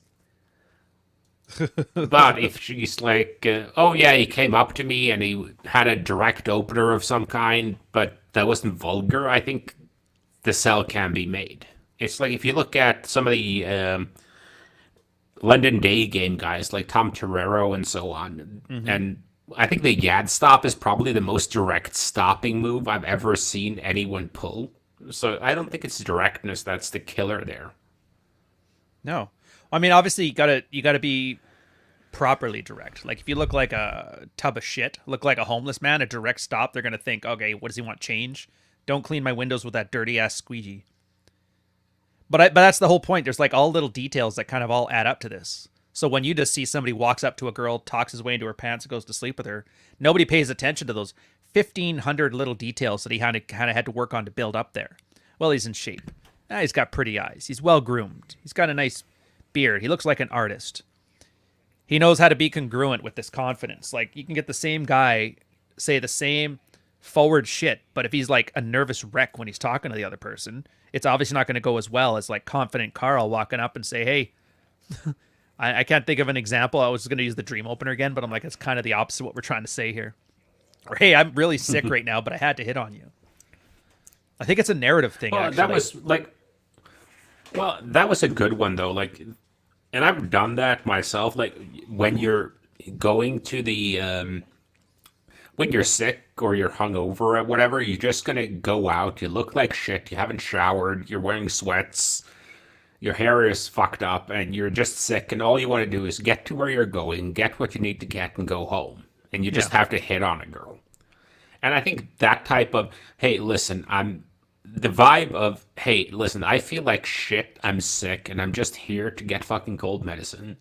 But if she's like, oh yeah, he came up to me and he had a direct opener of some kind, but that wasn't vulgar, I think the sell can be made. It's like if you look at some of the London day game guys like Tom Torero and so on, Mm-hmm. and I think the Yad stop is probably the most direct stopping move I've ever seen anyone pull. So I don't think it's directness that's the killer there. No, I mean obviously you gotta be properly direct. Like if you look like a tub of shit, look like a homeless man, a direct stop, they're gonna think, okay, what does he want? Change? Don't clean my windows with that dirty ass squeegee. But that's the whole point. There's like all little details that kind of all add up to this. So when you just see somebody walks up to a girl, talks his way into her pants, and goes to sleep with her, nobody pays attention to those 1,500 little details that he kind of had to work on to build up there. Well, he's in shape. Ah, he's got pretty eyes. He's well groomed. He's got a nice beard. He looks like an artist. He knows how to be congruent with this confidence. Like you can get the same guy say the same forward shit, but if he's like a nervous wreck when he's talking to the other person, it's obviously not going to go as well as like confident Carl walking up and say, "Hey, I can't think of an example. I was going to use the dream opener again, but I'm like, it's kind of the opposite of what we're trying to say here." Or, "Hey, I'm really sick right now, but I had to hit on you." I think it's a narrative thing, Well, that actually. was like, well, that was a good one though. Like, and I've done that myself. Like when you're going to the when you're sick or you're hungover or whatever, you're just gonna go out. You look like shit. You haven't showered. You're wearing sweats. Your hair is fucked up, and you're just sick. And all you want to do is get to where you're going, get what you need to get, and go home. And you Yeah. just have to hit on a girl. And I think that type of, hey, listen, I'm the vibe of, hey, listen, I feel like shit. I'm sick, and I'm just here to get fucking cold medicine.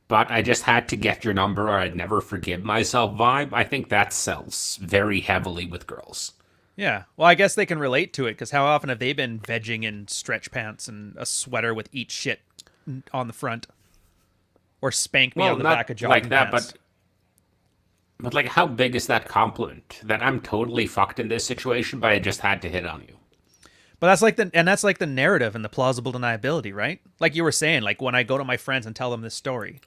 But I just had to get your number or I'd never forgive myself vibe. I think that sells very heavily with girls. Yeah. Well, I guess they can relate to it because how often have they been vegging in stretch pants and a sweater with "eat shit" on the front, or "spank me" Well, on the not back of like jogging that, pants? but like how big is that compliment that I'm totally fucked in this situation, but I just had to hit on you? But that's like the narrative and the plausible deniability, right? Like you were saying, like when I go to my friends and tell them this story,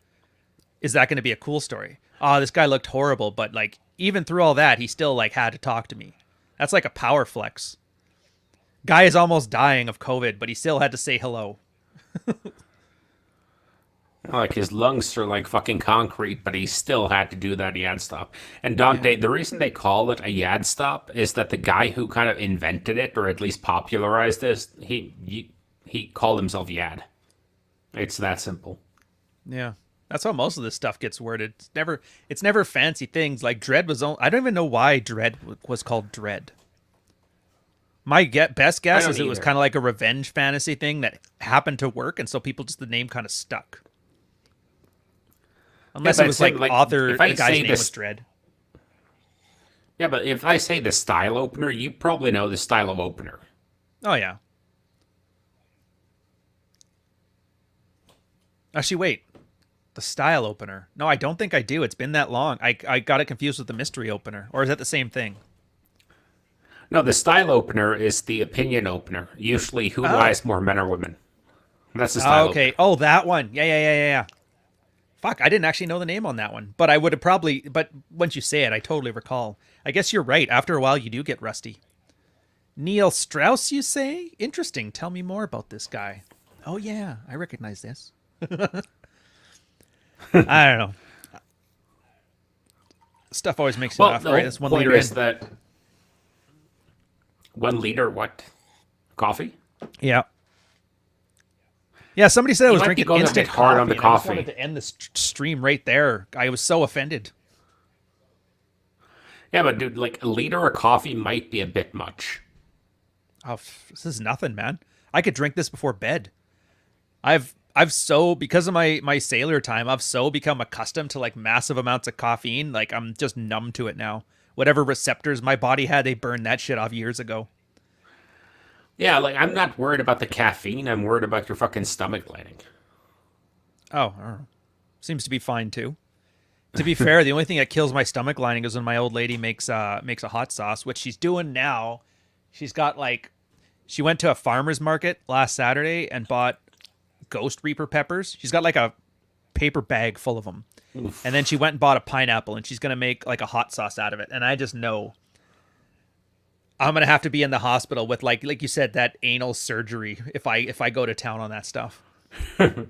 is that going to be a cool story? Oh, this guy looked horrible, but like even through all that, he still like had to talk to me. That's like a power flex. Guy is almost dying of COVID, but he still had to say hello. Like his lungs are like fucking concrete, but he still had to do that yad stop. And Yeah. Dante, the reason they call it a yad stop is that the guy who kind of invented it, or at least popularized this, he called himself Yad. It's that simple. Yeah. That's how most of this stuff gets worded. It's never fancy things like Dread was I don't even know why Dread was called Dread. My best I guess don't is it was either. kind of like a revenge fantasy thing that happened to work, and so people just the name kind of stuck. Yeah, Unless it but was same like like author, if the I guy's say name was this, Dread. yeah, but if I say the style opener, you probably know the style of opener. Oh yeah. Actually, wait. The style opener. No, I don't think I do. It's been that long. I got it confused with the mystery opener, or is that the same thing? No, the style opener is the opinion opener. Usually, who Oh. lies more, men or women? That's the Oh, style okay. opener. Oh, that one. Yeah, yeah, yeah, yeah, yeah. Fuck, I didn't actually know the name on that one, but I would have probably. But once you say it, I totally recall. I guess you're right. After a while, you do get rusty. Neil Strauss, you say? Interesting. Tell me more about this guy. Oh yeah, I recognize this. I don't know. Stuff always makes you Well, laugh, the right? whole That's one point liter is in. that 1 liter what? Coffee? Yeah. Yeah, somebody said I You was might be drinking going a bit instant hard on coffee, the and I just wanted coffee. to end the stream right there. I was so offended. Yeah, but dude, like a liter of coffee might be a bit much. Oh, this is nothing, man. I could drink this before bed. I've so because of my sailor time, I've so become accustomed to like massive amounts of caffeine. Like I'm just numb to it now. Whatever receptors my body had, they burned that shit off years ago. Yeah, like I'm not worried about the caffeine. I'm worried about your fucking stomach lining. Oh, I don't know. Seems to be fine too. To be fair, the only thing that kills my stomach lining is when my old lady makes a hot sauce, which she's doing now. She's got like she went to a farmer's market last Saturday and bought ghost reaper peppers. She's got like a paper bag full of them. And then she went and bought a pineapple and she's going to make like a hot sauce out of it. And I just know I'm going to have to be in the hospital with like you said that anal surgery if I go to town on that stuff. But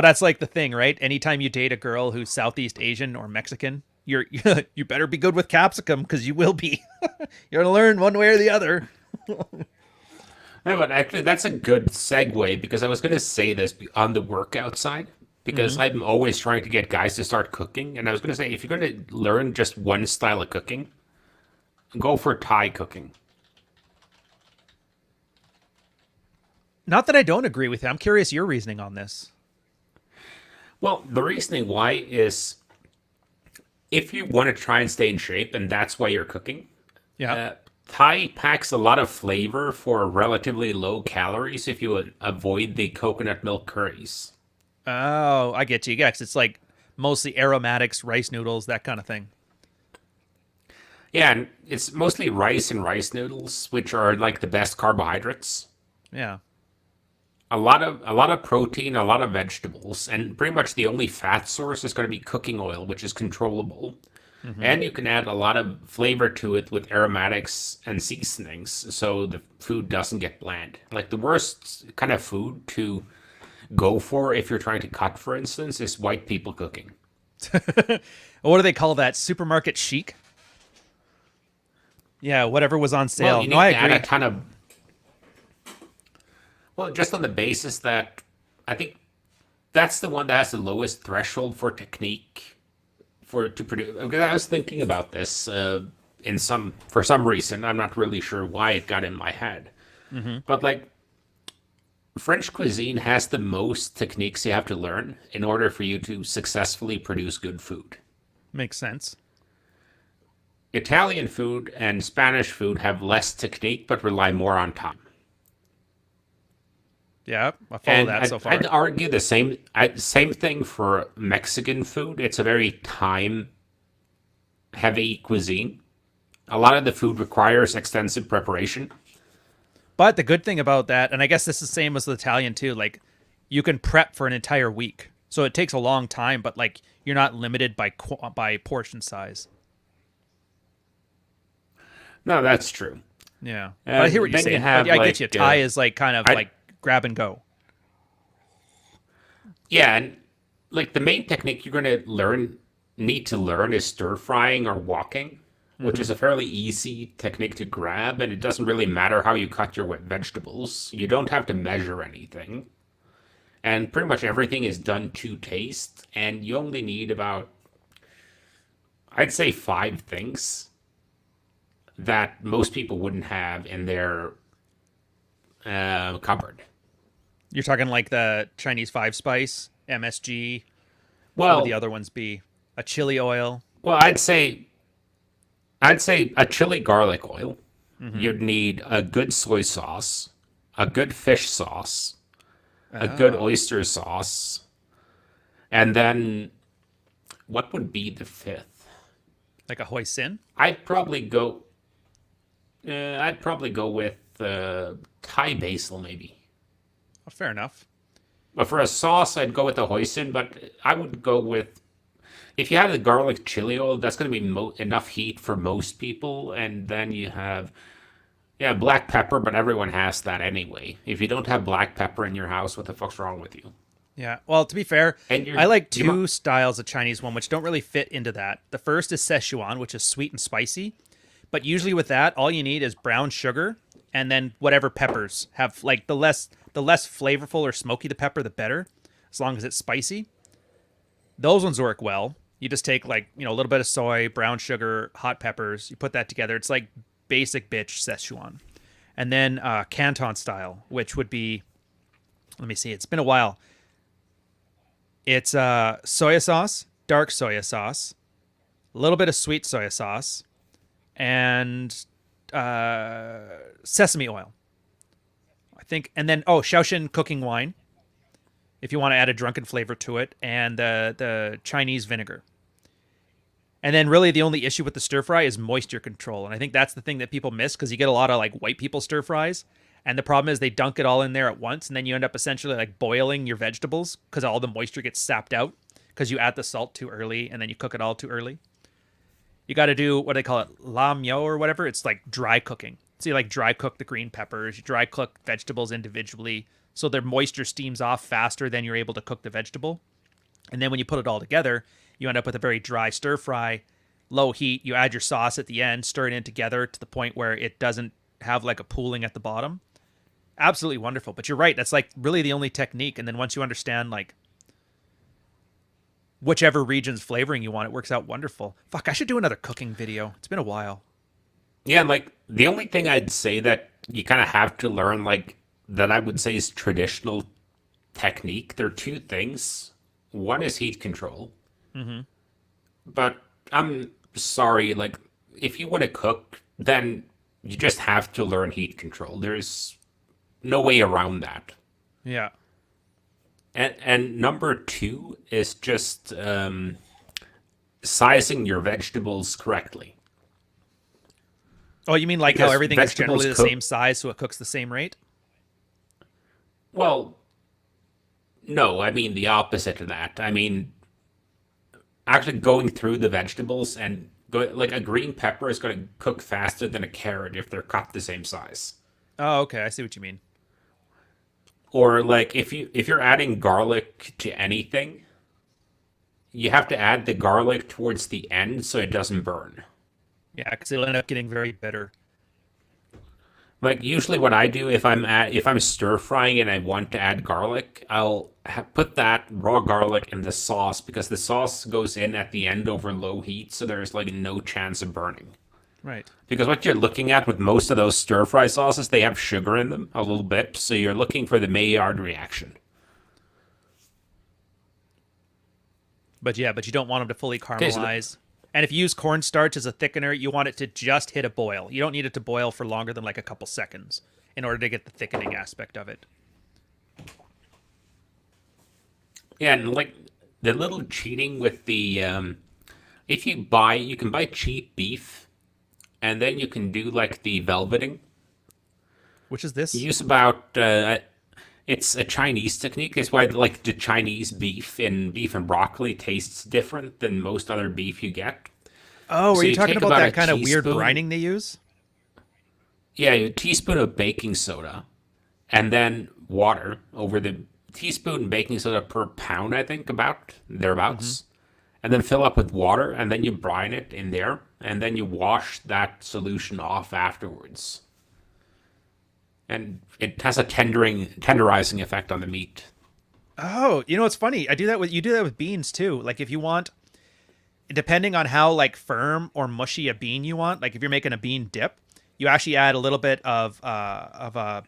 that's like the thing, right? Anytime you date a girl who's Southeast Asian or Mexican, you better be good with capsicum because you will be. You're going to learn one way or the other. No, but actually, that's a good segue because I was going to say this on the workout side because Hmm. I'm always trying to get guys to start cooking. And I was going to say, if you're going to learn just one style of cooking, go for Thai cooking. Not that I don't agree with you. I'm curious your reasoning on this. Well, the reasoning why is if you want to try and stay in shape and that's why you're cooking, Yeah. uh, Thai packs a lot of flavor for relatively low calories if you avoid the coconut milk curries. Oh, I get you. Yeah, 'cause it's like mostly aromatics, rice noodles, that kind of thing. Yeah, and it's mostly rice and rice noodles, which are like the best carbohydrates. Yeah. A lot of protein, a lot of vegetables, and pretty much the only fat source is going to be cooking oil, which is controllable. Hmm. And you can add a lot of flavor to it with aromatics and seasonings, so the food doesn't get bland. Like the worst kind of food to go for if you're trying to cut, for instance, is white people cooking. What do they call that? Supermarket chic? Yeah, whatever was on Well, sale. you No, I need to add a agree. ton of, well, just on the basis that I think that's the one that has the lowest threshold for technique for to produce. Because I was thinking about this in some for some reason. I'm not really sure why it got in my head, Hmm. but like French cuisine has the most techniques you have to learn in order for you to successfully produce good food. Makes sense. Italian food and Spanish food have less technique but rely more on time. Yeah, I follow And that so I'd far. argue the same thing for Mexican food. It's a very time heavy cuisine. A lot of the food requires extensive preparation. But the good thing about that, and I guess this is the same as the Italian too, like you can prep for an entire week. So it takes a long time, but like you're not limited by portion size. No, that's true. Yeah. But I hear what And you're then you saying. But have yeah, I get you. like Thai is like kind of I like grab and go. yeah, and like the main technique you're going to need to learn is stir frying or walking, which Hmm. is a fairly easy technique to grab, and it doesn't really matter how you cut your vegetables. You don't have to measure anything, and pretty much everything is done to taste, and you only need about, I'd say, five things that most people wouldn't have in their cupboard. You're talking like the Chinese five spice, MSG. What would the Well, other ones be? A chili oil. well, I'd say a chili garlic oil. Hmm. You'd need a good soy sauce, a good fish sauce, a good Oh, oyster sauce, and then what would be the fifth? like a hoisin. I'd probably go. I'd probably go with Thai basil maybe. Oh, fair enough. But for a sauce, I'd go with the hoisin. But I would go with if you have the garlic chili oil, that's going to be enough heat for most people, and then you have yeah, black pepper, but everyone has that anyway. If you don't have black pepper in your house, what the fuck's wrong with you? Yeah. Well, to be fair, And I like you two styles of Chinese one which don't really fit into that. The first is Szechuan, which is sweet and spicy. But usually with that, all you need is brown sugar and then whatever peppers have like the less flavorful or smoky the pepper, the better, as long as it's spicy. Those ones work well. You just take like, a little bit of soy, brown sugar, hot peppers. You put that together. It's like basic bitch Szechuan. And then Canton style, which would be, let me see, it's been a while. It's soy sauce, dark soy sauce, a little bit of sweet soy sauce, and sesame oil, I think. And then, Shaoxing cooking wine, if you want to add a drunken flavor to it, and the Chinese vinegar. And then really the only issue with the stir fry is moisture control. And I think that's the thing that people miss because you get a lot of like white people stir fries. And the problem is they dunk it all in there at once. And then you end up essentially like boiling your vegetables because all the moisture gets sapped out because you add the salt too early and then you cook it all too early. You got to do what they call it, la mio or whatever. It's like dry cooking. So you like dry cook the green peppers, you dry cook vegetables individually. So their moisture steams off faster than you're able to cook the vegetable. And then when you put it all together, you end up with a very dry stir fry, low heat. You add your sauce at the end, stir it in together to the point where it doesn't have like a pooling at the bottom. Absolutely wonderful. But you're right, that's like really the only technique. And then once you understand like whichever region's flavoring you want, it works out wonderful. Fuck, I should do another cooking video. It's been a while. Yeah, like the only thing I'd say that you kind of have to learn, like that I would say is traditional technique. There are two things. One is heat control, Mm-hmm. but I'm sorry, like if you want to cook, then you just have to learn heat control. There's no way around that. Yeah. And number two is just sizing your vegetables correctly. Oh, you mean like how Because everything is vegetables generally the cook, same size so it cooks the same rate? well, no, I mean the opposite of that. I mean, actually going through the vegetables and go like a green pepper is going to cook faster than a carrot if they're cut the same size. Oh, okay. I see what you mean. Or like if you're adding garlic to anything, you have to add the garlic towards the end so it doesn't burn. Yeah, because it'll end up getting very bitter. Like usually what I do if I'm stir frying and I want to add garlic, put that raw garlic in the sauce because the sauce goes in at the end over low heat, so there's like no chance of burning. Right. Because what you're looking at with most of those stir fry sauces, they have sugar in them a little bit, so you're looking for the Maillard reaction. But yeah, but you don't want them to fully Okay, so caramelize. And if you use cornstarch as a thickener, you want it to just hit a boil. You don't need it to boil for longer than like a couple seconds in order to get the thickening aspect of it. yeah, and like the little cheating with the if you can buy cheap beef, and then you can do like the velveting. Which is You this? use about it's a Chinese technique. That's why like the Chinese beef and broccoli tastes different than most other beef you get. Oh, were So you you talking take about about a that kind of weird teaspoon, brining they use? yeah, a teaspoon of baking soda, and then water over the teaspoon baking soda per pound, I think, about Mm-hmm. thereabouts. And then fill up with water, and then you brine it in there, and then you wash that solution off afterwards. And it has a tenderizing effect on the meat. Oh, it's funny. You do that with beans too. Like if you want, depending on how like firm or mushy a bean you want, like if you're making a bean dip, you actually add a little bit of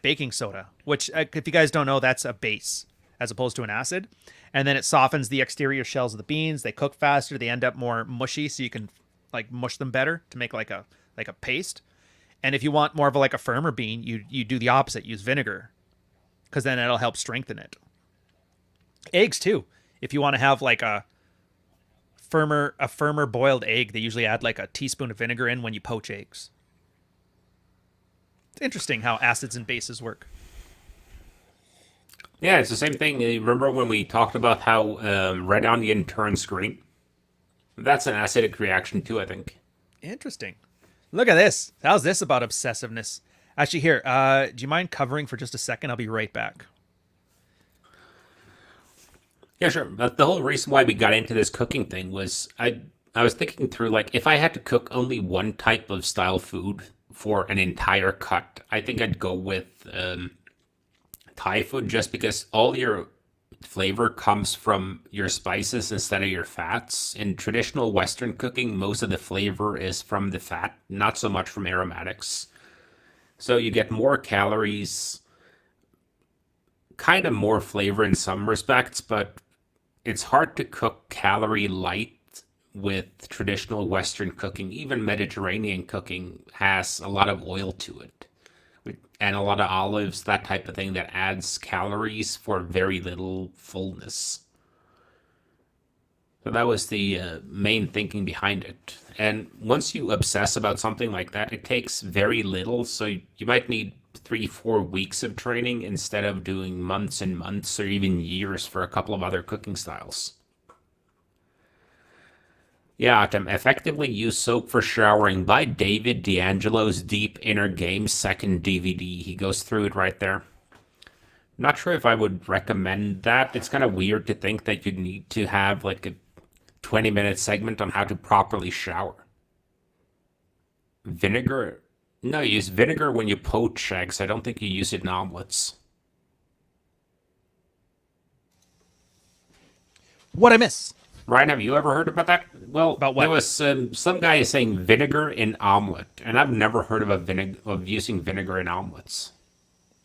baking soda, which if you guys don't know, that's a base as opposed to an acid, and then it softens the exterior shells of the beans. They cook faster. They end up more mushy, so you can like mush them better to make like a paste. And if you want more of a, like a firmer bean, you do the opposite. Use vinegar because then it'll help strengthen it. Eggs too. If you want to have like a firmer boiled egg, they usually add like a teaspoon of vinegar in when you poach eggs. It's interesting how acids and bases work. Yeah, it's the same thing. Remember when we talked about how red onion turns green? That's an acidic reaction too, I think. Interesting. Look at this. How's this about obsessiveness? Actually, here, do you mind covering for just a second? I'll be right back. Yeah, sure. But the whole reason why we got into this cooking thing was I was thinking through like if I had to cook only one type of style food for an entire cut, I think I'd go with Thai food just because all your flavor comes from your spices instead of your fats. In traditional Western cooking, most of the flavor is from the fat, not so much from aromatics. So you get more calories, kind of more flavor in some respects, but it's hard to cook calorie light with traditional Western cooking. Even Mediterranean cooking has a lot of oil to it and a lot of olives, that type of thing that adds calories for very little fullness. So that was the main thinking behind it. And once you obsess about something like that, it takes very little. So you might need 3, 4 weeks of training instead of doing months and months or even years for a couple of other cooking styles. Yeah, Atom, effectively use soap for showering by David D'Angelo's Deep Inner Games second DVD. He goes through it right there. Not sure if I would recommend that. It's kind of weird to think that you need to have like a 20-minute segment on how to properly shower. Vinegar? No, you use vinegar when you poach eggs. I don't think you use it in omelets. What I miss? Ryan, have you ever heard about that? Well, About there what? was some guy saying vinegar in omelet, and I've never heard of of using vinegar in omelets.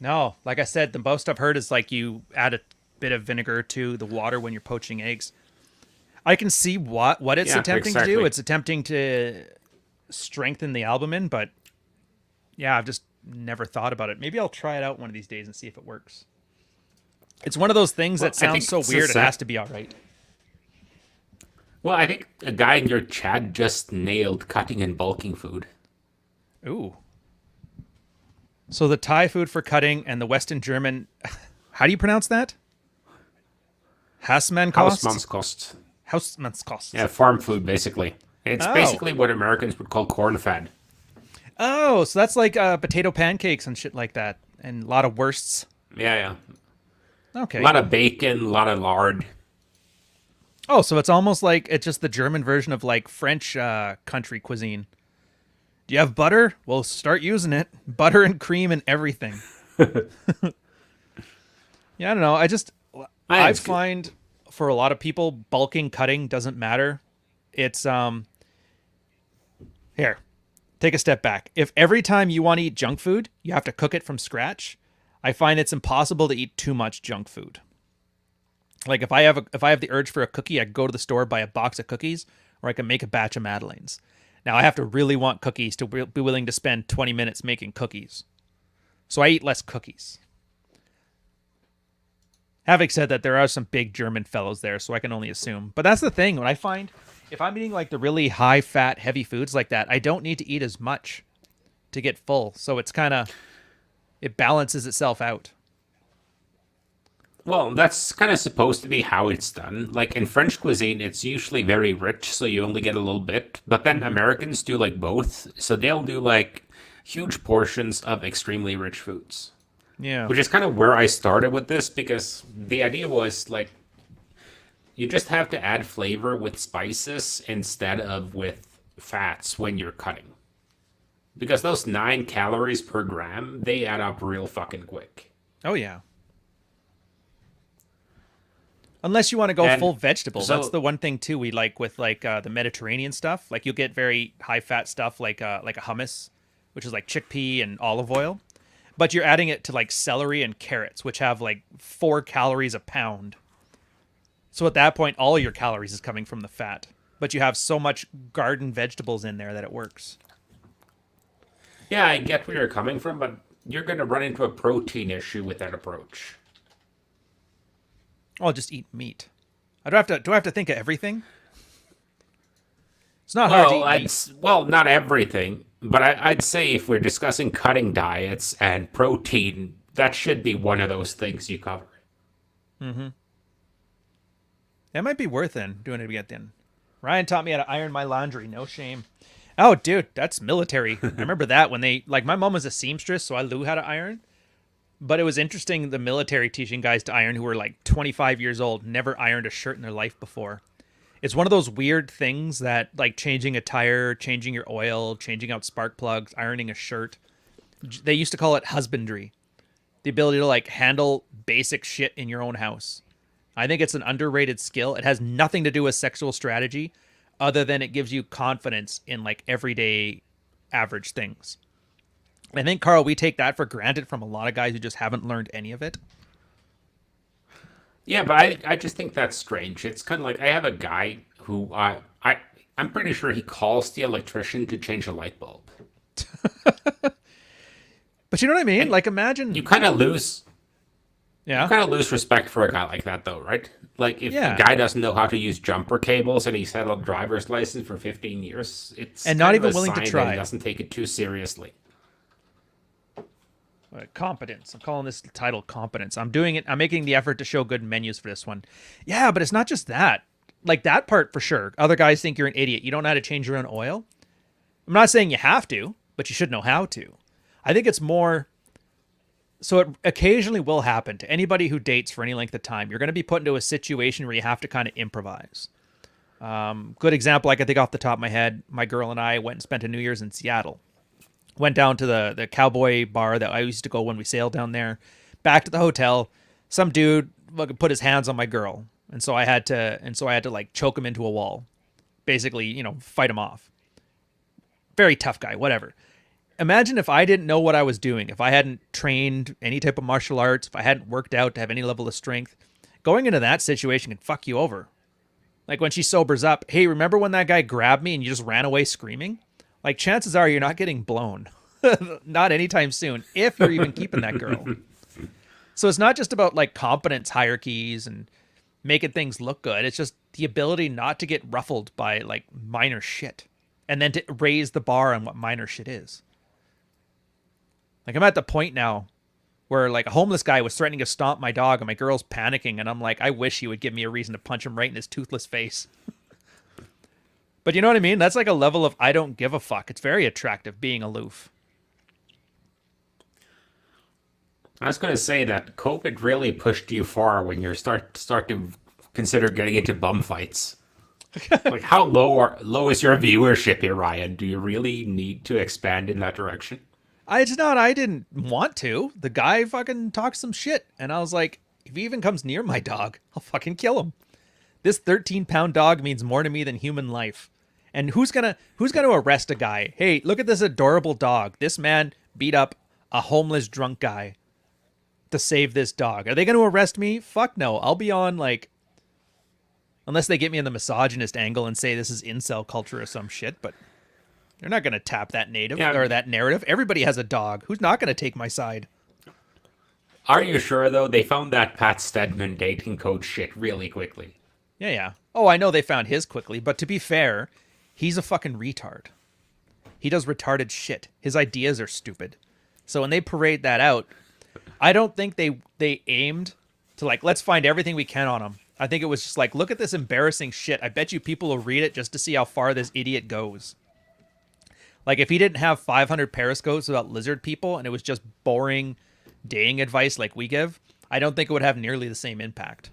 No, like I said, the most I've heard is like you add a bit of vinegar to the water when you're poaching eggs. I can see what it's Yeah, attempting to do. exactly. It's attempting to strengthen the albumin, but yeah, I've just never thought about it. Maybe I'll try it out one of these days and see if it works. It's one of those things Well, that I sounds think so it's weird it has to be all right. Well, I think a guy in your chat just nailed cutting and bulking food. Ooh. So the Thai food for cutting and the Western German, how do you pronounce that? Hausmannkost? Hausmannskost. Hausmannskost. Yeah, farm food, basically. It's Oh. basically what Americans would call corn fed. Oh, so that's like potato pancakes and shit like that, and a lot of wursts. Yeah, yeah. A Okay. lot of bacon, a lot of lard. Oh, so it's almost like it's just the German version of like French country cuisine. Do you have butter? Well, start using it. Butter and cream and everything. Yeah, I don't know. Ah, I it's good. find for a lot of people, bulking, cutting doesn't matter. It's here. Take a step back. If every time you want to eat junk food, you have to cook it from scratch, I find it's impossible to eat too much junk food. Like if I have the urge for a cookie, I can go to the store, buy a box of cookies, or I can make a batch of madeleines. Now I have to really want cookies to be willing to spend 20 minutes making cookies. So I eat less cookies. Having said that, there are some big German fellows there, so I can only assume. But that's the thing. When I find if I'm eating like the really high fat, heavy foods like that, I don't need to eat as much to get full. So it balances itself out. Well, that's kind of supposed to be how it's done. Like in French cuisine, it's usually very rich, so you only get a little bit. But then Hmm. Americans do like both. So they'll do like huge portions of extremely rich foods, Yeah. which is kind of where I started with this because the idea was like you just have to add flavor with spices instead of with fats when you're cutting. Because those 9 calories per gram, they add up real fucking quick. Oh yeah. Unless you want to go And full vegetable. That's so, the one thing too we like with like the Mediterranean stuff. Like you'll get very high fat stuff like a hummus, which is like chickpea and olive oil. But you're adding it to like celery and carrots, which have like 4 calories a pound. So at that point, all your calories is coming from the fat. But you have so much garden vegetables in there that it works. yeah, I get where you're coming from, but you're going to run into a protein issue with that approach. I'll just eat meat. I don't have to. Do I have to think of everything? It's not hard to Well, eat meat. well, not everything, but I'd say if we're discussing cutting diets and protein, that should be one of those things you cover. Mm-hmm. It might be worth it doing it again. Ryan taught me how to iron my laundry. No shame. Oh, dude, that's military. I remember that when they like my mom was a seamstress, so I knew how to iron. But it was interesting the military teaching guys to iron who were like 25 years old, never ironed a shirt in their life before. It's one of those weird things that like changing a tire, changing your oil, changing out spark plugs, ironing a shirt. They used to call it husbandry. The ability to like handle basic shit in your own house. I think it's an underrated skill. It has nothing to do with sexual strategy other than it gives you confidence in like everyday average things. I think, Carl, we take that for granted from a lot of guys who just haven't learned any of it. Yeah, but I just think that's strange. It's kind of like I have a guy who I'm pretty sure he calls the electrician to change a light bulb. But you know what I mean? And Like, imagine. you kind of lose you Yeah. kind of lose respect for a guy like that, though, right? Like if a Yeah. guy doesn't know how to use jumper cables and he's had a driver's license for 15 years, it's And not kind of even a willing to sign that he try. doesn't take it too seriously. Competence. I'm calling this title Competence. I'm doing it. I'm making the effort to show good menus for this one. Yeah, but it's not just that. Like that part for sure. Other guys think you're an idiot. You don't know how to change your own oil. I'm not saying you have to, but you should know how to. I think it's more. So it occasionally will happen to anybody who dates for any length of time. You're going to be put into a situation where you have to kind of improvise. Good example I can think off the top of my head. My girl and I went and spent a New Year's in Seattle. Went down to the cowboy bar that I used to go when we sailed down there. Back to the hotel. Some dude fucking put his hands on my girl, and so I had to like choke him into a wall. Basically, fight him off. Very tough guy, whatever. Imagine if I didn't know what I was doing, if I hadn't trained any type of martial arts, if I hadn't worked out to have any level of strength. Going into that situation can fuck you over. Like when she sobers up, hey, remember when that guy grabbed me and you just ran away screaming? Like chances are you're not getting blown. Not anytime soon, if you're even keeping that girl. So it's not just about like competence hierarchies and making things look good. It's just the ability not to get ruffled by like minor shit and then to raise the bar on what minor shit is. Like I'm at the point now where like a homeless guy was threatening to stomp my dog and my girl's panicking and I'm like, I wish he would give me a reason to punch him right in his toothless face. But you know what I mean? That's like a level of I don't give a fuck. It's very attractive being aloof. I was going to say that COVID really pushed you far when you start to consider getting into bum fights. Like how low is your viewership here, Ryan? Do you really need to expand in that direction? I didn't want to. The guy fucking talked some shit. And I was like, if he even comes near my dog, I'll fucking kill him. This 13-pound dog means more to me than human life. And who's gonna arrest a guy? Hey, look at this adorable dog. This man beat up a homeless drunk guy to save this dog. Are they gonna arrest me? Fuck no. I'll be on like, unless they get me in the misogynist angle and say this is incel culture or some shit, but they're not gonna tap that Yeah. or that narrative. Everybody has a dog. Who's not gonna take my side? Are you sure though? They found that Pat Stedman dating coach shit really quickly. Yeah, yeah. Oh, I know they found his quickly, but to be fair, he's a fucking retard. He does retarded shit. His ideas are stupid. So when they parade that out, I don't think they aimed to like, let's find everything we can on him. I think it was just like, look at this embarrassing shit. I bet you people will read it just to see how far this idiot goes. Like if he didn't have 500 periscopes about lizard people and it was just boring dating advice like we give, I don't think it would have nearly the same impact.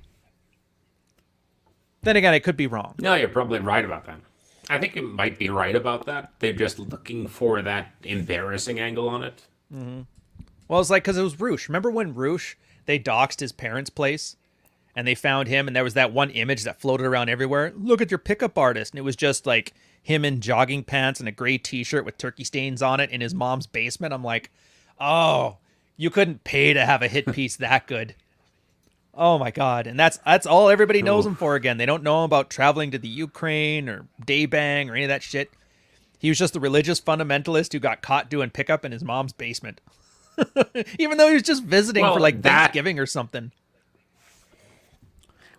Then again, I could be wrong. No, you're probably right about that. I think you might be right about that. They're just looking for that embarrassing angle on it. Well, it's like because it was Roosh. Remember when Roosh, they doxed his parents' place and they found him and there was that one image that floated around everywhere? Look at your pickup artist. And it was just like him in jogging pants and a gray t-shirt with turkey stains on it in his mom's basement. I'm like, oh, you couldn't pay to have a hit piece that good. Oh my God. And that's all everybody knows him for again. They don't know him about traveling to the Ukraine or Daybang or any of that shit. He was just a religious fundamentalist who got caught doing pickup in his mom's basement. Even though he was just visiting Well, for like that Thanksgiving or something.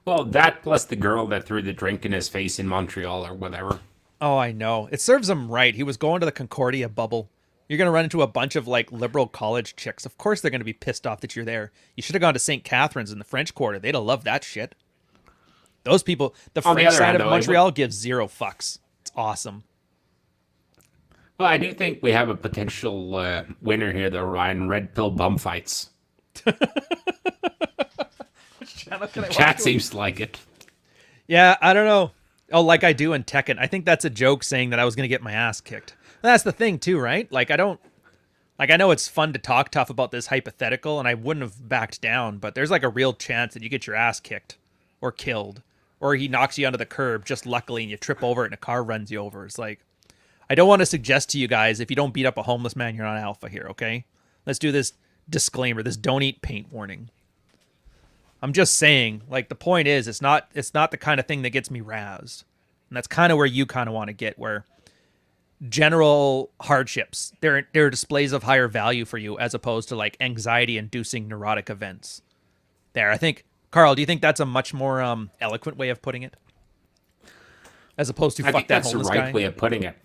well, that plus the girl that threw the drink in his face in Montreal or whatever. Oh, I know. It serves him right. He was going to the Concordia bubble. You're going to run into a bunch of like liberal college chicks. Of course they're going to be pissed off that you're there. You should have gone to St. Catharines in the French Quarter. They'd have loved that shit. Those people, the On the French other side hand, of though, Montreal gives zero fucks. It's awesome. Well, I do think we have a potential winner here, though, Ryan. Red pill bum fights. Chat seems to like it. Yeah, I don't know. Oh, like I do in Tekken. I think that's a joke saying that I was going to get my ass kicked. That's the thing too, right? Like I know it's fun to talk tough about this hypothetical and I wouldn't have backed down, but there's like a real chance that you get your ass kicked. or killed, or he knocks you onto the curb just luckily and you trip over it and a car runs you over. It's like, I don't want to suggest to you guys, if you don't beat up a homeless man, you're not alpha here, okay? Let's do this disclaimer, this don't eat paint warning. I'm just saying, like, the point is, it's not the kind of thing that gets me razzed. And that's kind of where you kind of want to get, where general hardships, they're displays of higher value for you as opposed to like anxiety inducing neurotic events. There, I think, Carl, do you think that's a much more eloquent way of putting it? As opposed to I fuck think that that's the homeless right guy? way of putting it.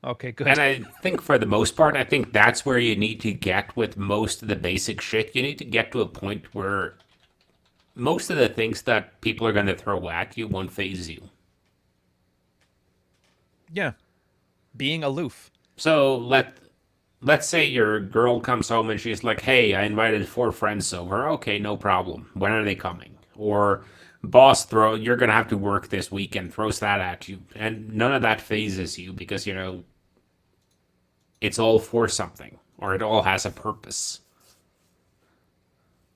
Okay, good. And I think for the most part, I think that's where you need to get with most of the basic shit. You need to get to a point where most of the things that people are going to throw at you won't phase you. Yeah. Being aloof. So let's say your girl comes home and she's like, "Hey, I invited 4 friends over." Okay, no problem. When are they coming? Or boss you're going to have to work this weekend, throws that at you. And none of that phases you because, it's all for something or it all has a purpose.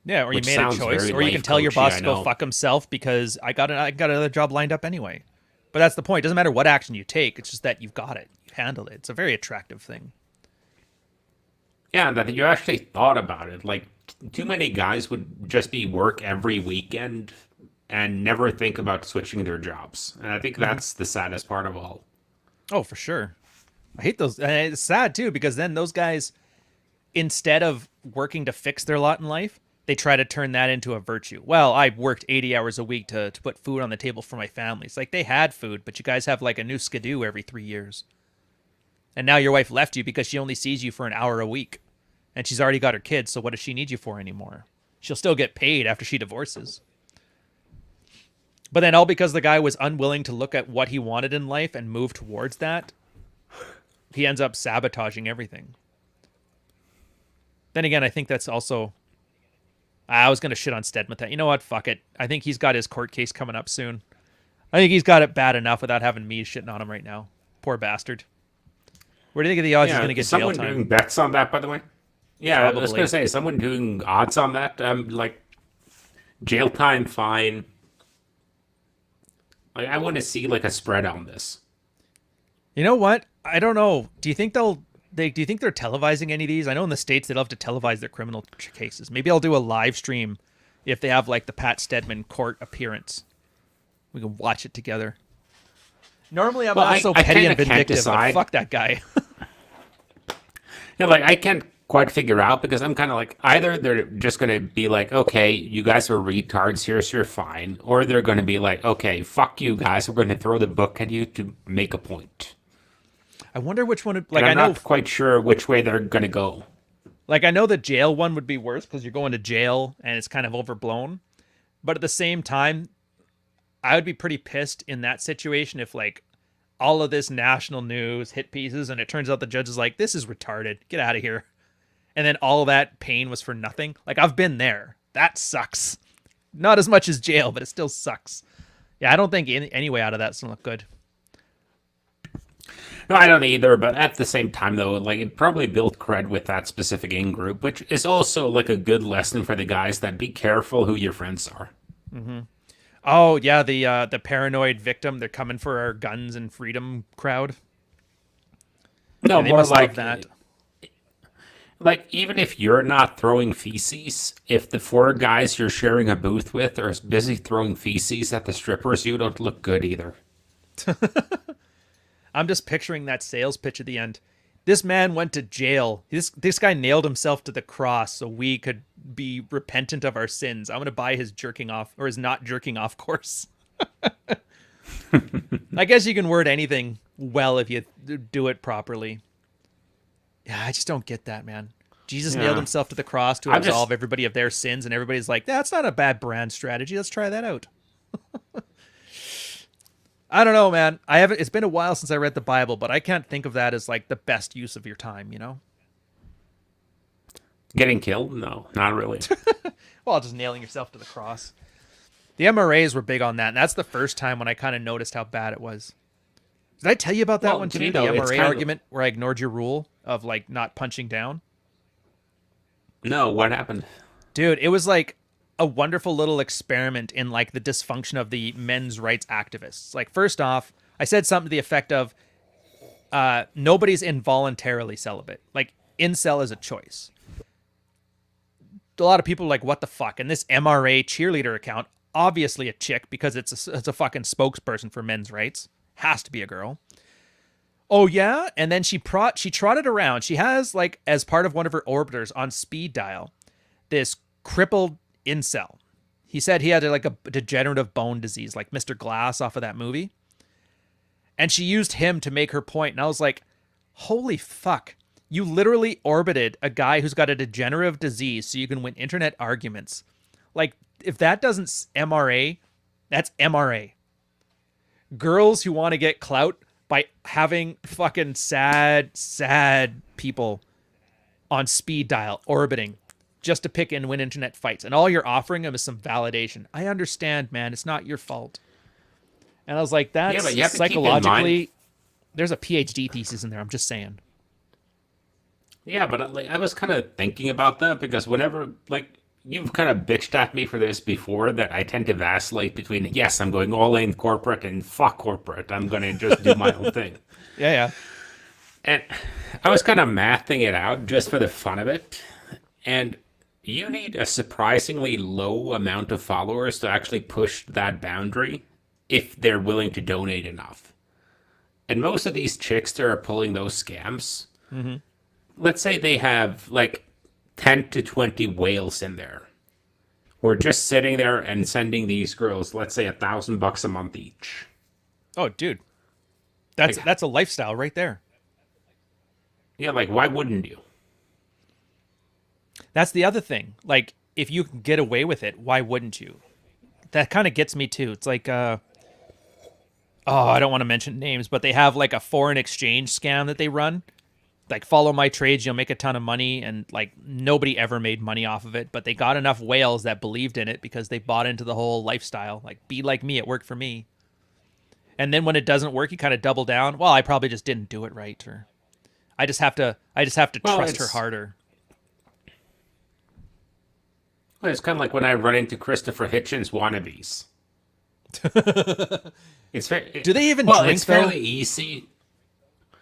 Yeah, or you Which made a sounds choice, very or you can life tell your coachy, boss I to go know. fuck himself because I got another job lined up anyway. But that's the point. It doesn't matter what action you take. It's just that you've got it. You handled it. It's a very attractive thing. Yeah, that you actually thought about it. Like, too many guys would just be work every weekend and never think about switching their jobs. And I think that's the saddest part of all. Oh, for sure. I hate those. And it's sad too because then those guys, instead of working to fix their lot in life, they try to turn that into a virtue. Well, I worked 80 hours a week to put food on the table for my family. It's like they had food, but you guys have like a new skidoo every 3 years. And now your wife left you because she only sees you for an hour a week. And she's already got her kids, so what does she need you for anymore? She'll still get paid after she divorces. But then all because the guy was unwilling to look at what he wanted in life and move towards that, he ends up sabotaging everything. Then again, I think that's also... I was going to shit on Stead with that. You know what? Fuck it. I think he's got his court case coming up soon. I think he's got it bad enough without having me shitting on him right now. Poor bastard. Where do you think of the odds he's going to Yeah, get is jail someone time? doing bets on that, by the way? Yeah, I was Probably. going to say, is someone doing odds on that? Like, jail time, fine. Like, I want to see, like, a spread on this. You know what? I don't know. Do you think do you think they're televising any of these? I know in the States they love to televise their criminal cases. Maybe I'll do a live stream if they have like the Pat Stedman court appearance. We can watch it together. Normally I'm Well, not so I petty and kinda can't vindictive, but decide. fuck that guy. Yeah, like, I can't quite figure out because I'm kind of like, either they're just going to be like, okay, you guys are retards, here's your fine. Or they're going to be like, okay, fuck you guys, we're going to throw the book at you to make a point. I wonder which one. Like, I I'm know, not quite sure which way they're going to go. I know the jail one would be worse because you're going to jail and it's kind of overblown. But at the same time, I would be pretty pissed in that situation if like all of this national news hit pieces and it turns out the judge is like, this is retarded, get out of here. And then all that pain was for nothing. Like, I've been there. That sucks. Not as much as jail, but it still sucks. Yeah, I don't think any way out of that's gonna look good. No, I don't either, but at the same time, though, like, it probably built cred with that specific in-group, which is also, like, a good lesson for the guys that be careful who your friends are. Oh yeah, the paranoid victim. They're coming for our guns and freedom crowd. No, Yeah, they more must love like that. Like, even if you're not throwing feces, if the 4 guys you're sharing a booth with are busy throwing feces at the strippers, you don't look good either. I'm just picturing that sales pitch at the end. This man went to jail. This guy nailed himself to the cross so we could be repentant of our sins. I'm gonna buy his jerking off or his not jerking off course. I guess you can word anything well if you do it properly. Yeah, I just don't get that, man. Jesus Yeah. nailed himself to the cross to I'm just- absolve everybody of their sins, and everybody's like, that's not a bad brand strategy. Let's try that out. I don't know, man. I haven't. It's been a while since I read the Bible, but I can't think of that as like the best use of your time. You know? Getting killed? No, not really. Well, just nailing yourself to the cross. The MRAs were big on that, and that's the first time when I kind of noticed how bad it was. Did I tell you about that Well, one too? you The know, it's MRA kind of- argument where I ignored your rule of like not punching down. No, what happened? Dude, it was like a wonderful little experiment in like the dysfunction of the men's rights activists. Like, first off, I said something to the effect of nobody's involuntarily celibate. Like, incel is a choice. A lot of people are like, what the fuck? And this MRA cheerleader account, obviously a chick because it's a fucking spokesperson for men's rights. Has to be a girl. Oh yeah, and then she trotted around. She has like as part of one of her orbiters on speed dial, this crippled incel. He said he had like a degenerative bone disease, like Mr. Glass off of that movie. And she used him to make her point. And I was like, holy fuck. You literally orbited a guy who's got a degenerative disease so you can win internet arguments. Like, if that doesn't MRA, that's MRA. Girls who want to get clout by having fucking sad people on speed dial orbiting just to pick and win internet fights. And all you're offering them is some validation. I understand, man. It's not your fault. And I was like, that's but you have to psychologically, there's a PhD thesis in there. I'm just saying. Yeah, but like, I was kind of thinking about that because whenever, like, you've kind of bitched at me for this before that I tend to vacillate between, yes, I'm going all in corporate and fuck corporate. I'm going to just do my own thing. Yeah. And I was kind of mathing it out just for the fun of it. And you need a surprisingly low amount of followers to actually push that boundary if they're willing to donate enough. And most of these chicks that are pulling those scams, let's say they have like 10 to 20 whales in there. We're just sitting there and sending these girls, let's say $1,000 a month each. Oh, dude. That's a lifestyle right there. Yeah, like why wouldn't you? That's the other thing. Like, if you can get away with it, why wouldn't you? That kind of gets me too. It's like, I don't want to mention names, but they have like a foreign exchange scam that they run. Like, follow my trades, you'll make a ton of money. And like, nobody ever made money off of it, but they got enough whales that believed in it because they bought into the whole lifestyle. Like, be like me, it worked for me. And then when it doesn't work, you kind of double down. Well, I probably just didn't do it right, or I just have to trust her harder. Well, it's kind of like when I run into Christopher Hitchens wannabes. Do they even drink? It's fairly easy.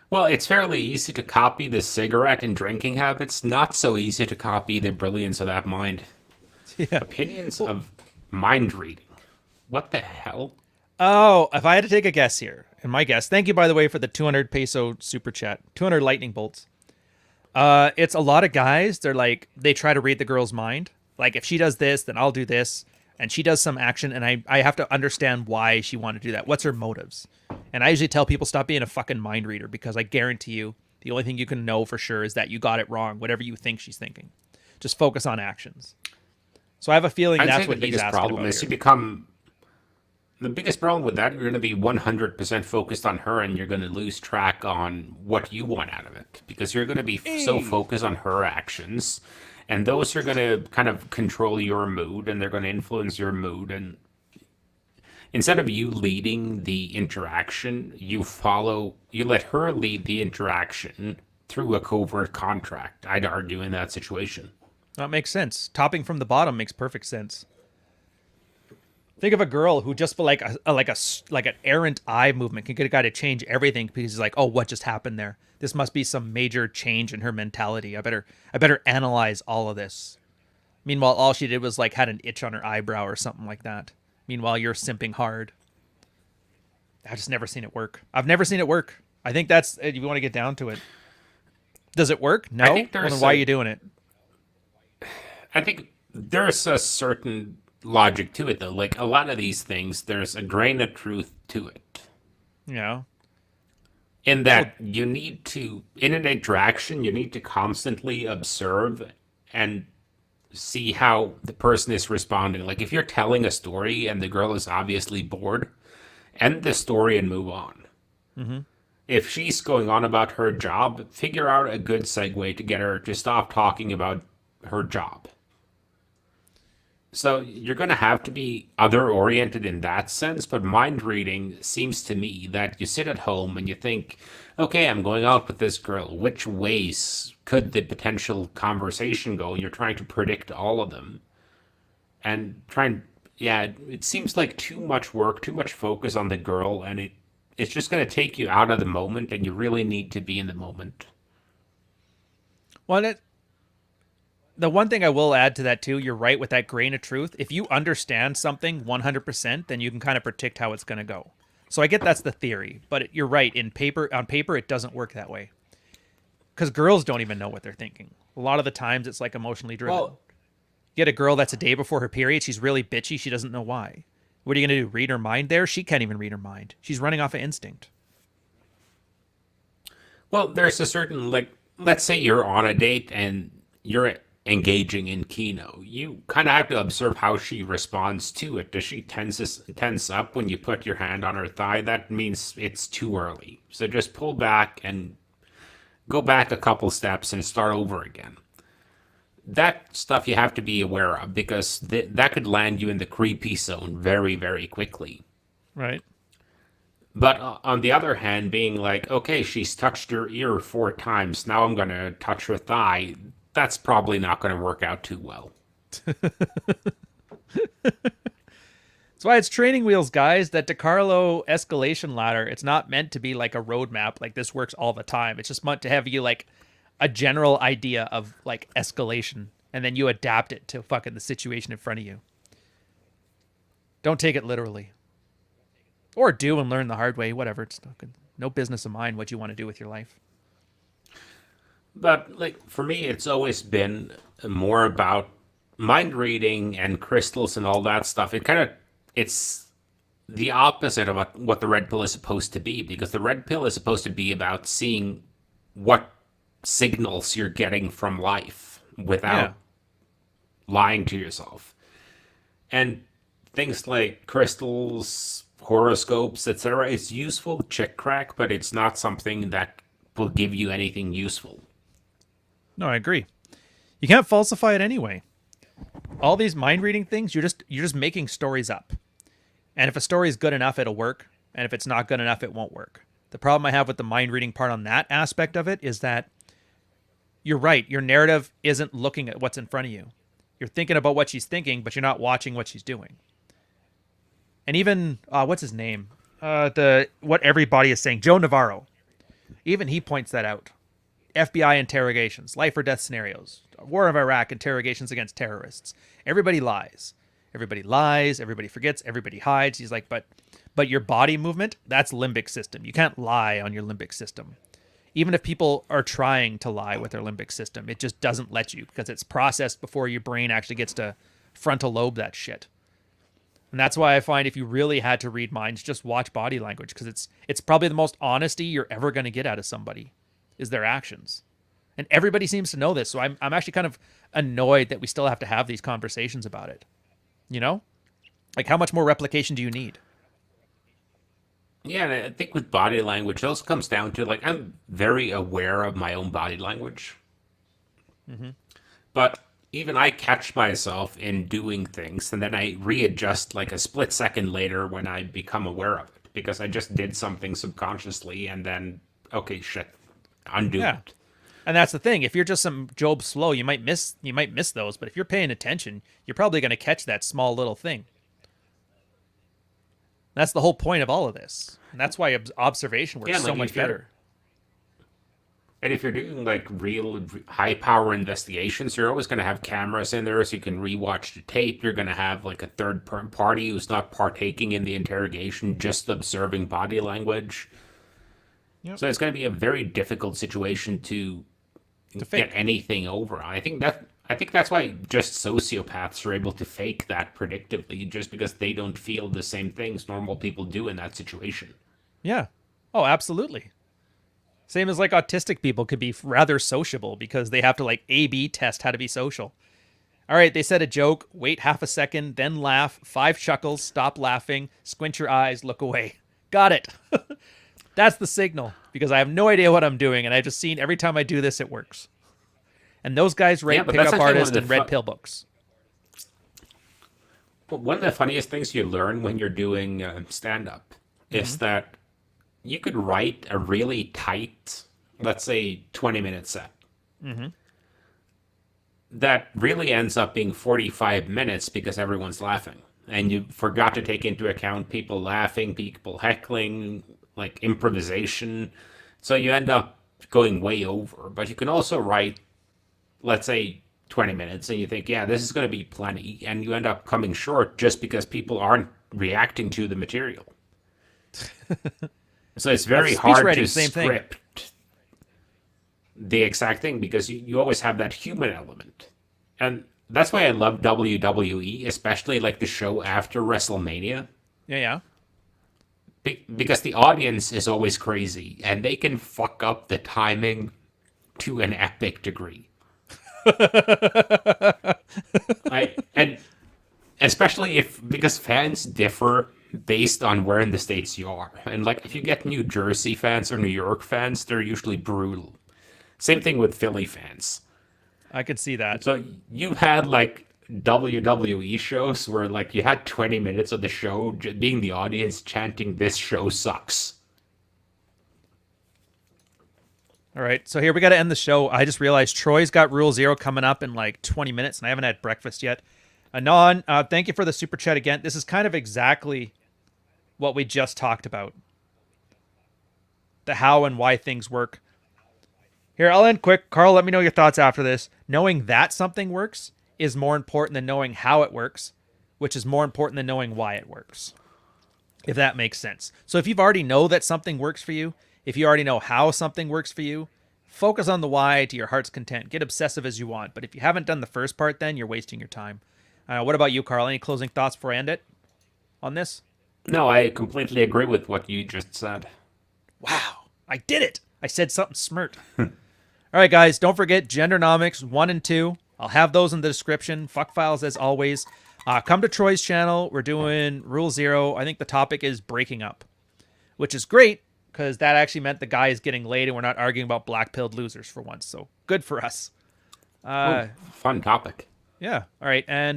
Well, it's fairly easy to copy the cigarette and drinking habits. Not so easy to copy the brilliance of that mind. Yeah. Opinions of mind reading. What the hell? Oh, if I had to take a guess here, and my guess, thank you, by the way, for the 200 peso super chat, 200 lightning bolts. It's a lot of guys. They're like, they try to read the girl's mind. Like, if she does this, then I'll do this. And she does some action, and I have to understand why she wanted to do that. What's her motives? And I usually tell people, stop being a fucking mind reader, because I guarantee you, the only thing you can know for sure is that you got it wrong, whatever you think she's thinking. Just focus on actions. So I have a feeling that's what he's asking about here. The biggest problem with that, you're going to be 100% focused on her, and you're going to lose track on what you want out of it, because you're going to be so focused on her actions, and those are going to kind of control your mood, and they're going to influence your mood. And instead of you leading the interaction, you let her lead the interaction through a covert contract, I'd argue, in that situation. That makes sense. Topping from the bottom makes perfect sense. Think of a girl who just for like an errant eye movement can get a guy to change everything because he's like, oh, what just happened there? This must be some major change in her mentality. I better analyze all of this. Meanwhile, all she did was like had an itch on her eyebrow or something like that. Meanwhile, you're simping hard. I've just never seen it work. I've never seen it work. I think that's, if you want to get down to it. Does it work? No? Well, then why are you doing it? I think there's a certain logic to it, though. Like, a lot of these things, there's a grain of truth to it. Yeah. In that you need to, in an interaction, you need to constantly observe and see how the person is responding. Like, if you're telling a story and the girl is obviously bored, end the story and move on. Mm-hmm. If she's going on about her job, figure out a good segue to get her to stop talking about her job. So you're going to have to be other-oriented in that sense, but mind reading seems to me that you sit at home and you think, okay, I'm going out with this girl. Which ways could the potential conversation go? You're trying to predict all of them. and yeah, it seems like too much work, too much focus on the girl, and it's just going to take you out of the moment, and you really need to be in the moment. Well, the one thing I will add to that too, you're right with that grain of truth. If you understand something 100%, then you can kind of predict how it's going to go. So I get that's the theory, but you're right. On paper, it doesn't work that way because girls don't even know what they're thinking. A lot of the times, it's like emotionally driven. Well, You get a girl that's a day before her period. She's really bitchy. She doesn't know why. What are you going to do? Read her mind there? She can't even read her mind. She's running off of instinct. well, there's a certain like, let's say you're on a date and you're engaging in keno. You kind of have to observe how she responds to it. Does she tense up when you put your hand on her thigh? That means it's too early. So just pull back and go back a couple steps and start over again. That stuff you have to be aware of because that could land you in the creepy zone very, very quickly. Right. But on the other hand, being like, okay, she's touched her ear 4 times, now I'm going to touch her thigh, that's probably not going to work out too well. That's why it's training wheels, guys. That DeCarlo escalation ladder, it's not meant to be like a roadmap, like this works all the time. It's just meant to have you like a general idea of like escalation, and then you adapt it to fucking the situation in front of you. Don't take it literally. Or do and learn the hard way, whatever. It's no business of mine what you want to do with your life. But like for me, it's always been more about mind reading and crystals and all that stuff. It's the opposite of what the red pill is supposed to be because the red pill is supposed to be about seeing what signals you're getting from life without Yeah. lying to yourself. And things like crystals, horoscopes, etc. It's useful to check crack, but it's not something that will give you anything useful. No, I agree. You can't falsify it anyway. All these mind reading things, you're just making stories up. And if a story is good enough, it'll work. And if it's not good enough, it won't work. The problem I have with the mind reading part on that aspect of it is that you're right. Your narrative isn't looking at what's in front of you. You're thinking about what she's thinking, but you're not watching what she's doing. And even what's his name? The what everybody is saying, Joe Navarro. Even he points that out. FBI interrogations, life or death scenarios, war of Iraq interrogations against terrorists. Everybody lies. Everybody lies. Everybody forgets. Everybody hides. He's like, but your body movement, that's limbic system. You can't lie on your limbic system. Even if people are trying to lie with their limbic system, it just doesn't let you because it's processed before your brain actually gets to frontal lobe that shit. And that's why I find if you really had to read minds, just watch body language because it's probably the most honesty you're ever going to get out of somebody is their actions. And everybody seems to know this, so I'm actually kind of annoyed that we still have to have these conversations about it. You know? Like how much more replication do you need? Yeah, and I think with body language, it also comes down to like I'm very aware of my own body language, but even I catch myself in doing things and then I readjust like a split second later when I become aware of it because I just did something subconsciously and then okay, shit, undo Yeah. it. And that's the thing. If you're just some Job Slow, you might miss those, but if you're paying attention, you're probably going to catch that small little thing. That's the whole point of all of this. And that's why observation Yeah, works so like much better. if you're doing like real high power investigations, you're always going to have cameras in there so you can rewatch the tape. You're going to have like a party who's not partaking in the interrogation, just observing body language. Yep. So it's going to be a very difficult situation to To get fake. anything over. I think that's why just sociopaths are able to fake that predictably, just because they don't feel the same things normal people do in that situation. Yeah. Oh, absolutely. Same as like autistic people could be rather sociable because they have to like A/B test how to be social. All right, they said a joke, wait half a second, then laugh, 5 chuckles, stop laughing, squint your eyes, look away. Got it. That's the signal because I have no idea what I'm doing and I've just seen every time I do this, it works. And those guys Yeah, rate but that's pickup actually artists and red pill books. one of the funniest things you learn when you're doing stand up is that you could write a really tight, let's say 20-minute set. that really ends up being 45 minutes because everyone's laughing. And you forgot to take into account people laughing, people heckling, like improvisation. So you end up going way over. But you can also write, let's say, 20 minutes, and you think, yeah, this is going to be plenty. And you end up coming short just because people aren't reacting to the material. So it's very Speech hard writing, to same thing. script the exact thing because you always have that human element. And that's why I love WWE, especially like the show after WrestleMania, Yeah, yeah. because the audience is always crazy and they can fuck up the timing to an epic degree. And especially if because fans differ based on where in the states you are. And like if you get New Jersey fans or New York fans, they're usually brutal. Same thing with Philly fans. I could see that. So you had like WWE shows where like you had 20 minutes of the show being the audience chanting this show sucks. All right, so here we got to end the show. I just realized Troy's got Rule Zero coming up in like 20 minutes, and I haven't had breakfast yet. Anon, thank you for the super chat again. This is kind of exactly what we just talked about. The how and why things work. Here, I'll end quick. Carl, let me know your thoughts after this. Knowing that something works is more important than knowing how it works, which is more important than knowing why it works. If that makes sense. So if you've already know that something works for you, if you already know how something works for you, focus on the why to your heart's content. Get obsessive as you want. But if you haven't done the first part, then you're wasting your time. What about you, Carl? Any closing thoughts before I end it on this? No, I completely agree with what you just said. Wow, I did it. I said something smart. All right, guys, don't forget Gendernomics 1 and 2. I'll have those in the description. Fuck files as always. Come to Troy's channel. We're doing Rule Zero. I think the topic is breaking up, which is great because that actually meant the guy is getting laid and we're not arguing about black-pilled losers for once. So good for us. Oh, fun topic. Yeah. All right. And